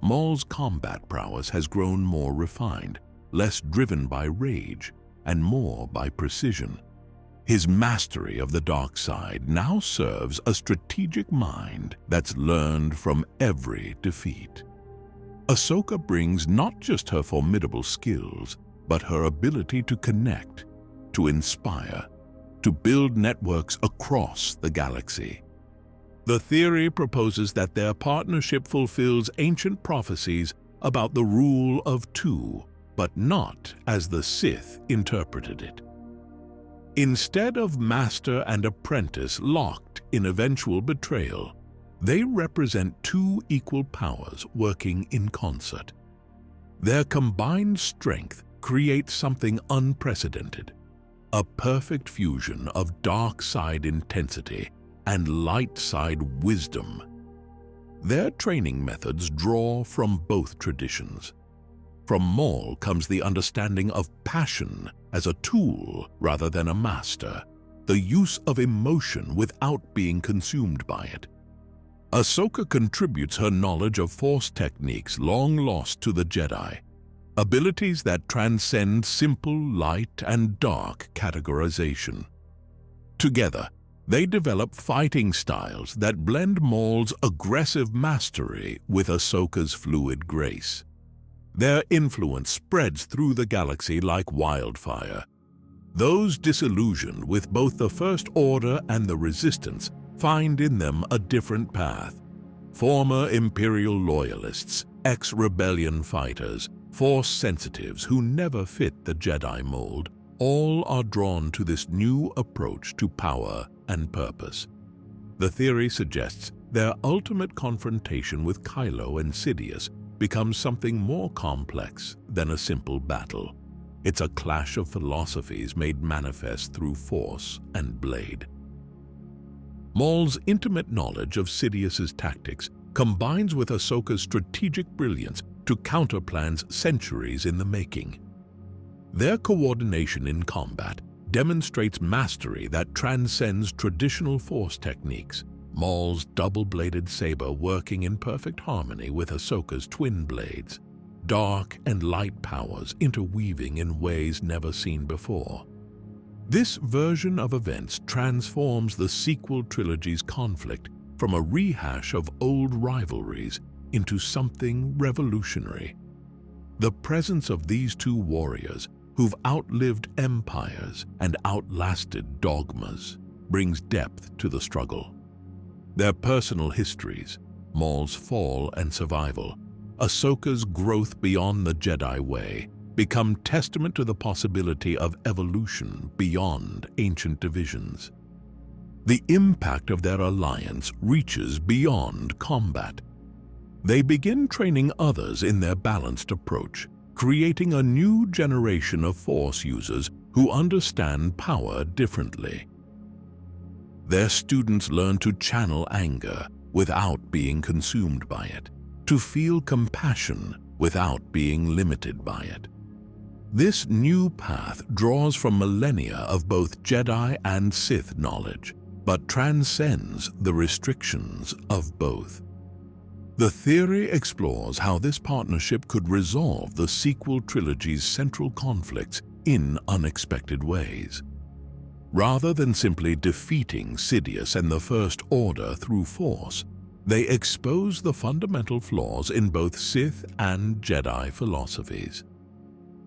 Maul's combat prowess has grown more refined, less driven by rage, and more by precision. His mastery of the dark side now serves a strategic mind that's learned from every defeat. Ahsoka brings not just her formidable skills, but her ability to connect, to inspire, to build networks across the galaxy. The theory proposes that their partnership fulfills ancient prophecies about the rule of two, but not as the Sith interpreted it. Instead of master and apprentice locked in eventual betrayal, they represent two equal powers working in concert. Their combined strength creates something unprecedented, a perfect fusion of dark side intensity and light side wisdom. Their training methods draw from both traditions. From Maul comes the understanding of passion as a tool rather than a master, the use of emotion without being consumed by it. Ahsoka contributes her knowledge of Force techniques long lost to the Jedi, abilities that transcend simple light and dark categorization. Together, they develop fighting styles that blend Maul's aggressive mastery with Ahsoka's fluid grace. Their influence spreads through the galaxy like wildfire. Those disillusioned with both the First Order and the Resistance find in them a different path. Former Imperial loyalists, ex-rebellion fighters, Force sensitives who never fit the Jedi mold, all are drawn to this new approach to power and purpose. The theory suggests their ultimate confrontation with Kylo and Sidious becomes something more complex than a simple battle. It's a clash of philosophies made manifest through Force and Blade. Maul's intimate knowledge of Sidious's tactics combines with Ahsoka's strategic brilliance to counter plans centuries in the making. Their coordination in combat demonstrates mastery that transcends traditional Force techniques, Maul's double-bladed saber working in perfect harmony with Ahsoka's twin blades, dark and light powers interweaving in ways never seen before. This version of events transforms the sequel trilogy's conflict from a rehash of old rivalries into something revolutionary. The presence of these two warriors who've outlived empires and outlasted dogmas brings depth to the struggle. Their personal histories, Maul's fall and survival, Ahsoka's growth beyond the Jedi way, become testament to the possibility of evolution beyond ancient divisions. The impact of their alliance reaches beyond combat. They begin training others in their balanced approach, creating a new generation of Force users who understand power differently. Their students learn to channel anger without being consumed by it, to feel compassion without being limited by it. This new path draws from millennia of both Jedi and Sith knowledge, but transcends the restrictions of both. The theory explores how this partnership could resolve the sequel trilogy's central conflicts in unexpected ways. Rather than simply defeating Sidious and the First Order through force, they expose the fundamental flaws in both Sith and Jedi philosophies.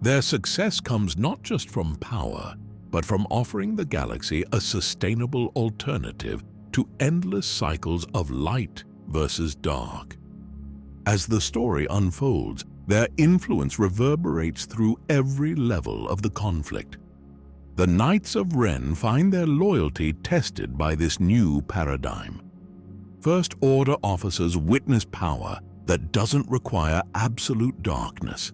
Their success comes not just from power, but from offering the galaxy a sustainable alternative to endless cycles of light versus dark. As the story unfolds, their influence reverberates through every level of the conflict. The Knights of Ren find their loyalty tested by this new paradigm. First Order officers witness power that doesn't require absolute darkness.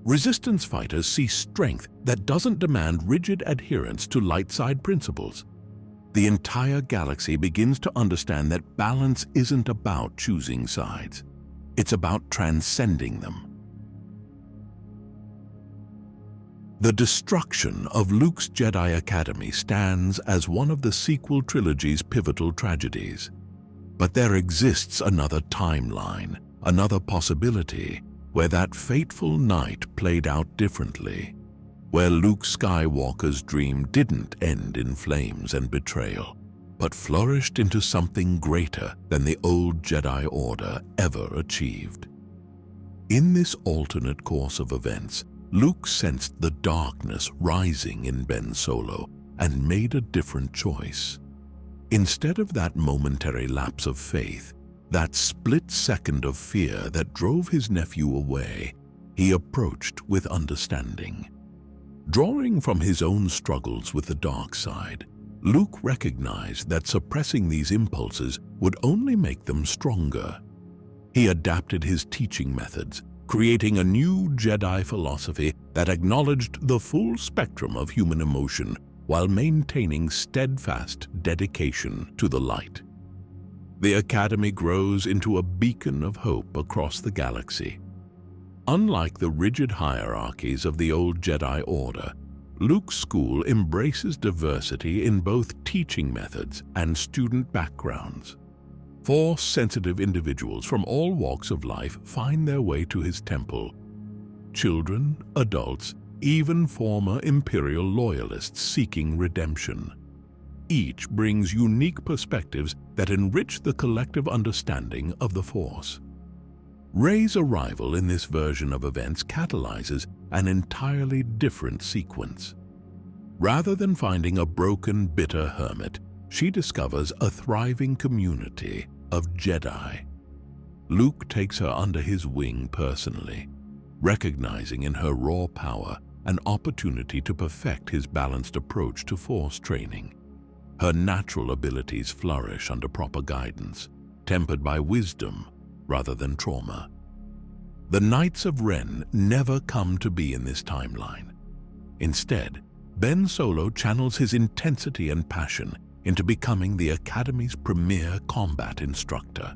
Resistance fighters see strength that doesn't demand rigid adherence to light side principles. The entire galaxy begins to understand that balance isn't about choosing sides. It's about transcending them. The destruction of Luke's Jedi Academy stands as one of the sequel trilogy's pivotal tragedies. But there exists another timeline, another possibility, where that fateful night played out differently, where Luke Skywalker's dream didn't end in flames and betrayal, but flourished into something greater than the old Jedi Order ever achieved. In this alternate course of events, Luke sensed the darkness rising in Ben Solo and made a different choice. Instead of that momentary lapse of faith, that split second of fear that drove his nephew away, he approached with understanding. Drawing from his own struggles with the dark side, Luke recognized that suppressing these impulses would only make them stronger. He adapted his teaching methods, creating a new Jedi philosophy that acknowledged the full spectrum of human emotion while maintaining steadfast dedication to the light. The Academy grows into a beacon of hope across the galaxy. Unlike the rigid hierarchies of the old Jedi Order, Luke's school embraces diversity in both teaching methods and student backgrounds. Force-sensitive individuals from all walks of life find their way to his temple. Children, adults, even former Imperial loyalists seeking redemption. Each brings unique perspectives that enrich the collective understanding of the Force. Rey's arrival in this version of events catalyzes an entirely different sequence. Rather than finding a broken, bitter hermit, she discovers a thriving community of Jedi. Luke takes her under his wing personally, recognizing in her raw power an opportunity to perfect his balanced approach to Force training. Her natural abilities flourish under proper guidance, tempered by wisdom rather than trauma. The Knights of Ren never come to be in this timeline. Instead, Ben Solo channels his intensity and passion into becoming the Academy's premier combat instructor.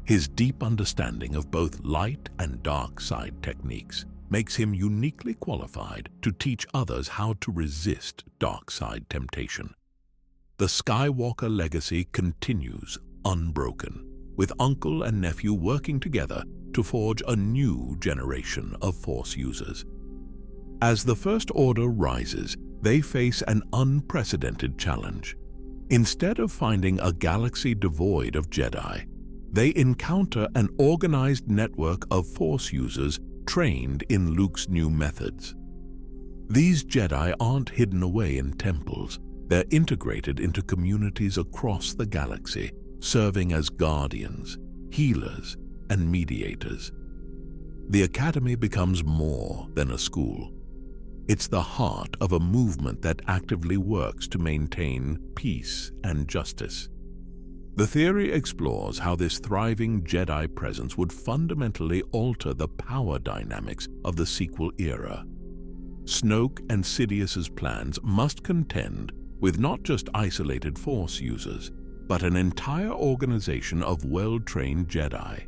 His deep understanding of both light and dark side techniques makes him uniquely qualified to teach others how to resist dark side temptation. The Skywalker legacy continues unbroken, with uncle and nephew working together to forge a new generation of Force users. As the First Order rises, they face an unprecedented challenge. Instead of finding a galaxy devoid of Jedi, they encounter an organized network of Force users trained in Luke's new methods. These Jedi aren't hidden away in temples. They're integrated into communities across the galaxy, serving as guardians, healers, and mediators. The Academy becomes more than a school. It's the heart of a movement that actively works to maintain peace and justice. The theory explores how this thriving Jedi presence would fundamentally alter the power dynamics of the sequel era. Snoke and Sidious's plans must contend with not just isolated Force users, but an entire organization of well-trained Jedi.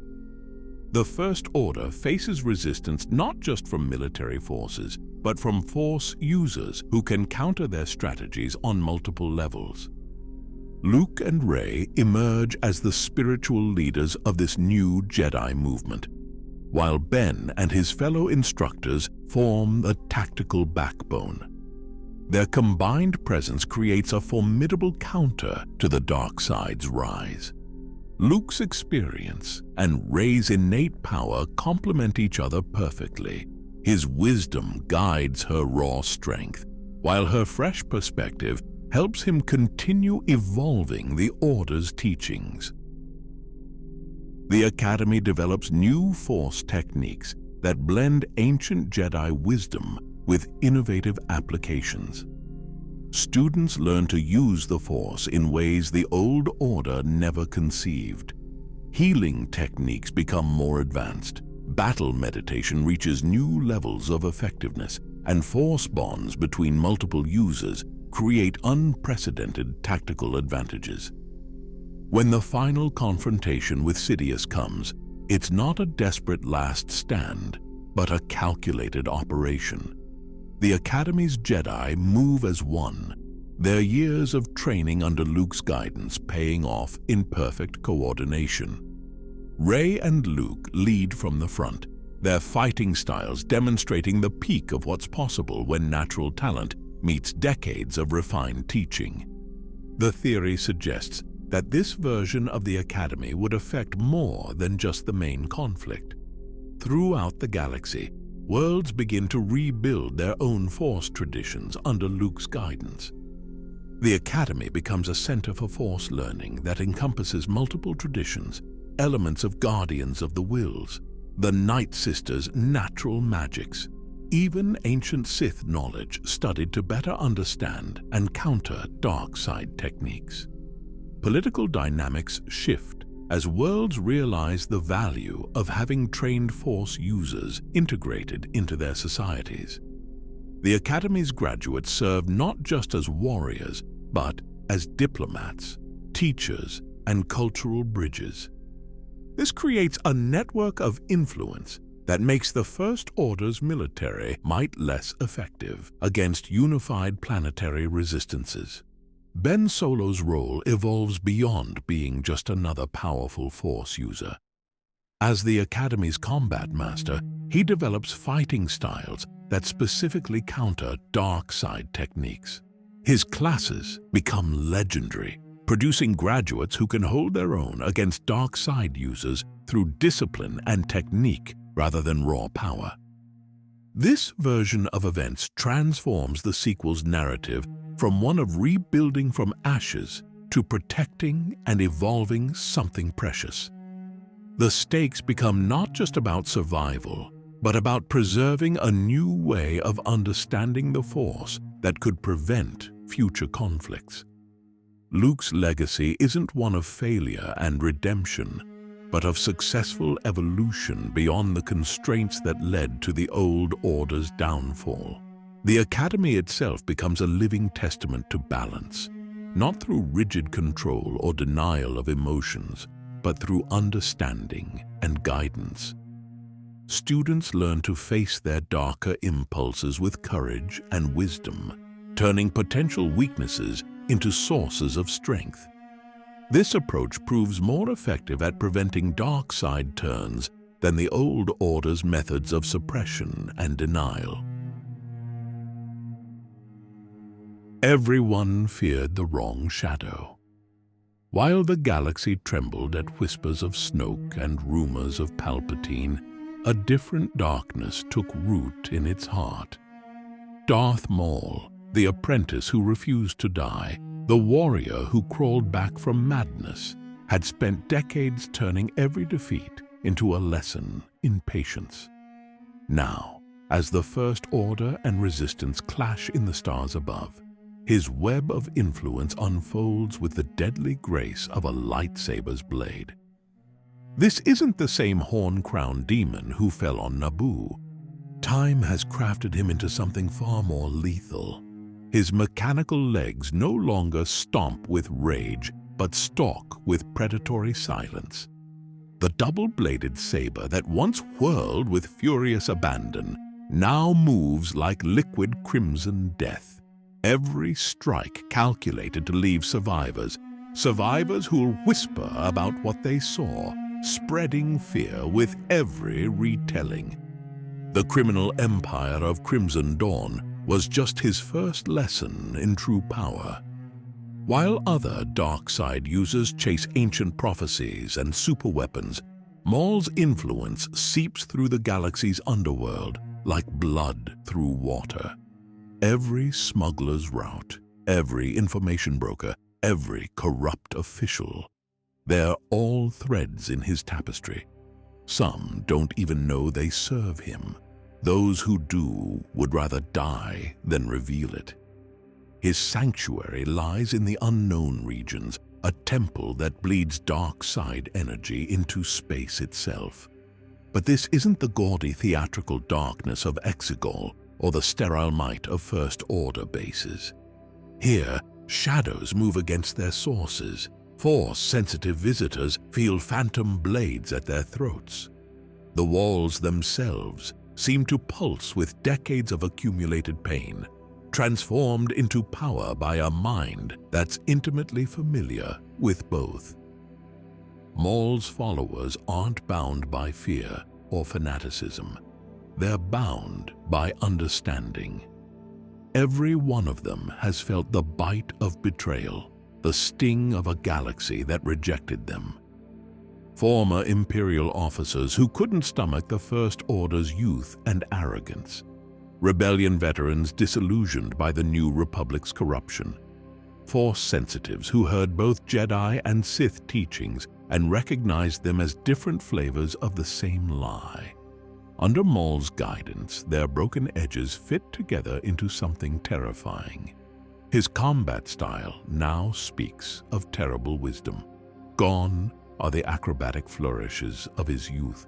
The First Order faces resistance not just from military forces, but from Force users who can counter their strategies on multiple levels. Luke and Rey emerge as the spiritual leaders of this new Jedi movement, while Ben and his fellow instructors form the tactical backbone. Their combined presence creates a formidable counter to the dark side's rise. Luke's experience and Rey's innate power complement each other perfectly. His wisdom guides her raw strength, while her fresh perspective helps him continue evolving the Order's teachings. The Academy develops new Force techniques that blend ancient Jedi wisdom with innovative applications. Students learn to use the Force in ways the old Order never conceived. Healing techniques become more advanced, battle meditation reaches new levels of effectiveness, and Force bonds between multiple users create unprecedented tactical advantages. When the final confrontation with Sidious comes, it's not a desperate last stand, but a calculated operation. The Academy's Jedi move as one, their years of training under Luke's guidance paying off in perfect coordination. Rey and Luke lead from the front, their fighting styles demonstrating the peak of what's possible when natural talent meets decades of refined teaching. The theory suggests that this version of the Academy would affect more than just the main conflict. Throughout the galaxy, worlds begin to rebuild their own Force traditions under Luke's guidance. The Academy becomes a center for Force learning that encompasses multiple traditions, elements of Guardians of the Wills, the Night Sisters' natural magics, even ancient Sith knowledge studied to better understand and counter dark side techniques. Political dynamics shift as worlds realize the value of having trained Force users integrated into their societies. The Academy's graduates serve not just as warriors, but as diplomats, teachers, and cultural bridges. This creates a network of influence that makes the First Order's military might less effective against unified planetary resistances. Ben Solo's role evolves beyond being just another powerful Force user. As the Academy's combat master, he develops fighting styles that specifically counter dark side techniques. His classes become legendary, producing graduates who can hold their own against dark side users through discipline and technique rather than raw power. This version of events transforms the sequel's narrative from one of rebuilding from ashes to protecting and evolving something precious. The stakes become not just about survival, but about preserving a new way of understanding the Force that could prevent future conflicts. Luke's legacy isn't one of failure and redemption, but of successful evolution beyond the constraints that led to the old Order's downfall. The Academy itself becomes a living testament to balance, not through rigid control or denial of emotions, but through understanding and guidance. Students learn to face their darker impulses with courage and wisdom, turning potential weaknesses into sources of strength. This approach proves more effective at preventing dark side turns than the old Order's methods of suppression and denial. Everyone feared the wrong shadow. While the galaxy trembled at whispers of Snoke and rumors of Palpatine, a different darkness took root in its heart. Darth Maul, the apprentice who refused to die, the warrior who crawled back from madness, had spent decades turning every defeat into a lesson in patience. Now, as the First Order and Resistance clash in the stars above, his web of influence unfolds with the deadly grace of a lightsaber's blade. This isn't the same horn-crowned demon who fell on Naboo. Time has crafted him into something far more lethal. His mechanical legs no longer stomp with rage, but stalk with predatory silence. The double-bladed saber that once whirled with furious abandon now moves like liquid crimson death. Every strike calculated to leave survivors who'll whisper about what they saw, spreading fear with every retelling. The criminal empire of Crimson Dawn was just his first lesson in true power. While other dark side users chase ancient prophecies and superweapons, Maul's influence seeps through the galaxy's underworld like blood through water. Every smuggler's route, every information broker, every corrupt official, they're all threads in his tapestry. Some don't even know they serve him. Those who do would rather die than reveal it. His sanctuary lies in the unknown regions, a temple that bleeds dark side energy into space itself. But this isn't the gaudy theatrical darkness of Exegol or the sterile might of First Order bases. Here, shadows move against their sources. Force-sensitive visitors feel phantom blades at their throats. The walls themselves seem to pulse with decades of accumulated pain, transformed into power by a mind that's intimately familiar with both. Maul's followers aren't bound by fear or fanaticism. They're bound by understanding. Every one of them has felt the bite of betrayal, the sting of a galaxy that rejected them. Former Imperial officers who couldn't stomach the First Order's youth and arrogance. Rebellion veterans disillusioned by the New Republic's corruption. Force sensitives who heard both Jedi and Sith teachings and recognized them as different flavors of the same lie. Under Maul's guidance, their broken edges fit together into something terrifying. His combat style now speaks of terrible wisdom. Gone are the acrobatic flourishes of his youth.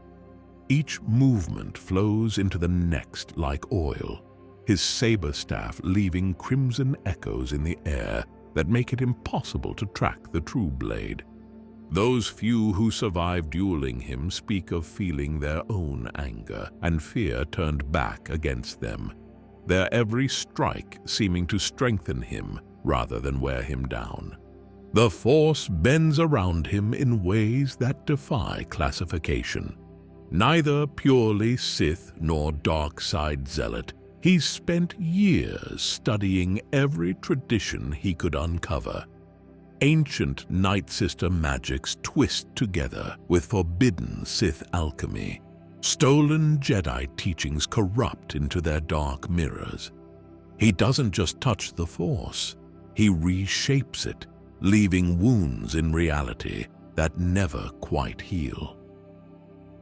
Each movement flows into the next like oil, his saber staff leaving crimson echoes in the air that make it impossible to track the true blade. Those few who survive dueling him speak of feeling their own anger and fear turned back against them, their every strike seeming to strengthen him rather than wear him down. The Force bends around him in ways that defy classification. Neither purely Sith nor dark side zealot, he's spent years studying every tradition he could uncover. Ancient Night Sister magics twist together with forbidden Sith alchemy. Stolen Jedi teachings corrupt into their dark mirrors. He doesn't just touch the Force, he reshapes it, leaving wounds in reality that never quite heal.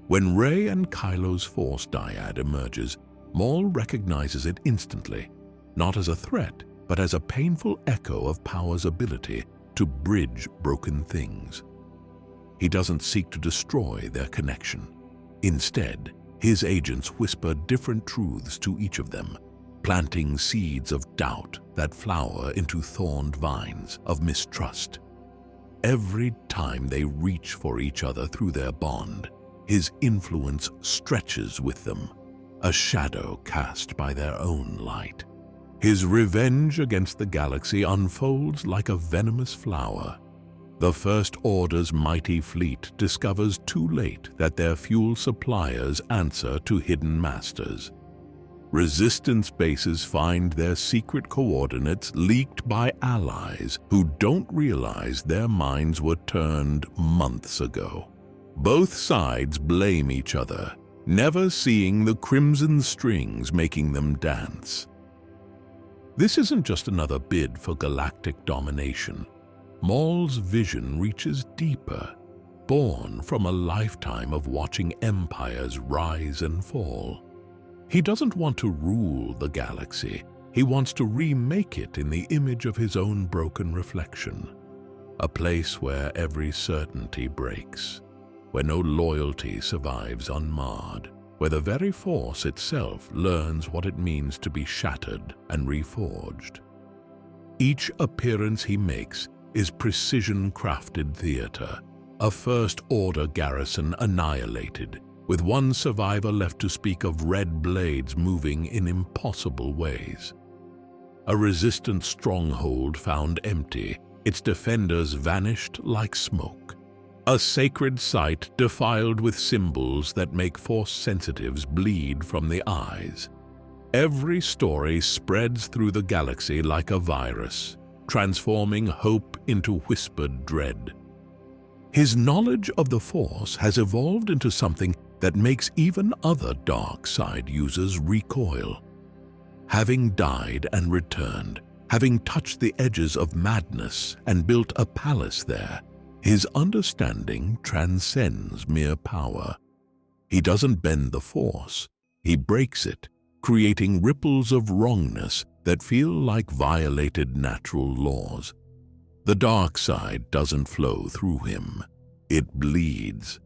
When Rey and Kylo's Force dyad emerges, Maul recognizes it instantly, not as a threat, but as a painful echo of power's ability to bridge broken things. He doesn't seek to destroy their connection. Instead, his agents whisper different truths to each of them, planting seeds of doubt that flower into thorned vines of mistrust. Every time they reach for each other through their bond, his influence stretches with them, a shadow cast by their own light. His revenge against the galaxy unfolds like a venomous flower. The First Order's mighty fleet discovers too late that their fuel suppliers answer to hidden masters. Resistance bases find their secret coordinates leaked by allies who don't realize their minds were turned months ago. Both sides blame each other, never seeing the crimson strings making them dance. This isn't just another bid for galactic domination. Maul's vision reaches deeper, born from a lifetime of watching empires rise and fall. He doesn't want to rule the galaxy. He wants to remake it in the image of his own broken reflection. A place where every certainty breaks, where no loyalty survives unmarred, where the very Force itself learns what it means to be shattered and reforged. Each appearance he makes is precision-crafted theater, a First-Order garrison annihilated, with one survivor left to speak of red blades moving in impossible ways. A resistant stronghold found empty, its defenders vanished like smoke. A sacred site defiled with symbols that make Force sensitives bleed from the eyes. Every story spreads through the galaxy like a virus, transforming hope into whispered dread. His knowledge of the Force has evolved into something that makes even other dark side users recoil. Having died and returned, having touched the edges of madness and built a palace there, his understanding transcends mere power. He doesn't bend the Force, he breaks it, creating ripples of wrongness that feel like violated natural laws. The dark side doesn't flow through him, it bleeds.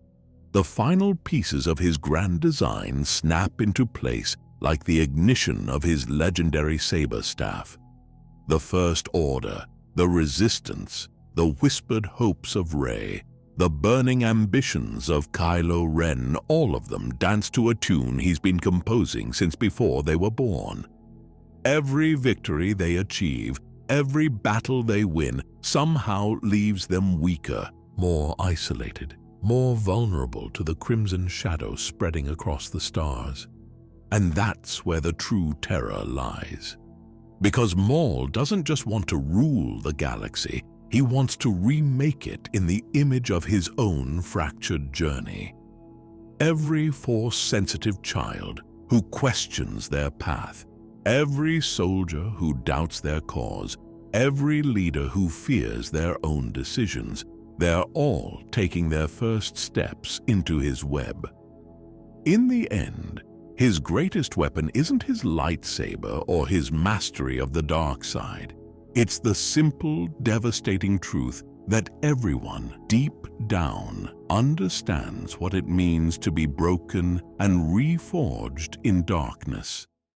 The final pieces of his grand design snap into place like the ignition of his legendary saber staff. The First Order, the Resistance, the whispered hopes of Rey, the burning ambitions of Kylo Ren, all of them dance to a tune he's been composing since before they were born. Every victory they achieve, every battle they win, somehow leaves them weaker, more isolated, more vulnerable to the crimson shadow spreading across the stars. And that's where the true terror lies. Because Maul doesn't just want to rule the galaxy, he wants to remake it in the image of his own fractured journey. Every Force-sensitive child who questions their path, every soldier who doubts their cause, every leader who fears their own decisions, they're all taking their first steps into his web. In the end, his greatest weapon isn't his lightsaber or his mastery of the dark side. It's the simple, devastating truth that everyone, deep down, understands what it means to be broken and reforged in darkness.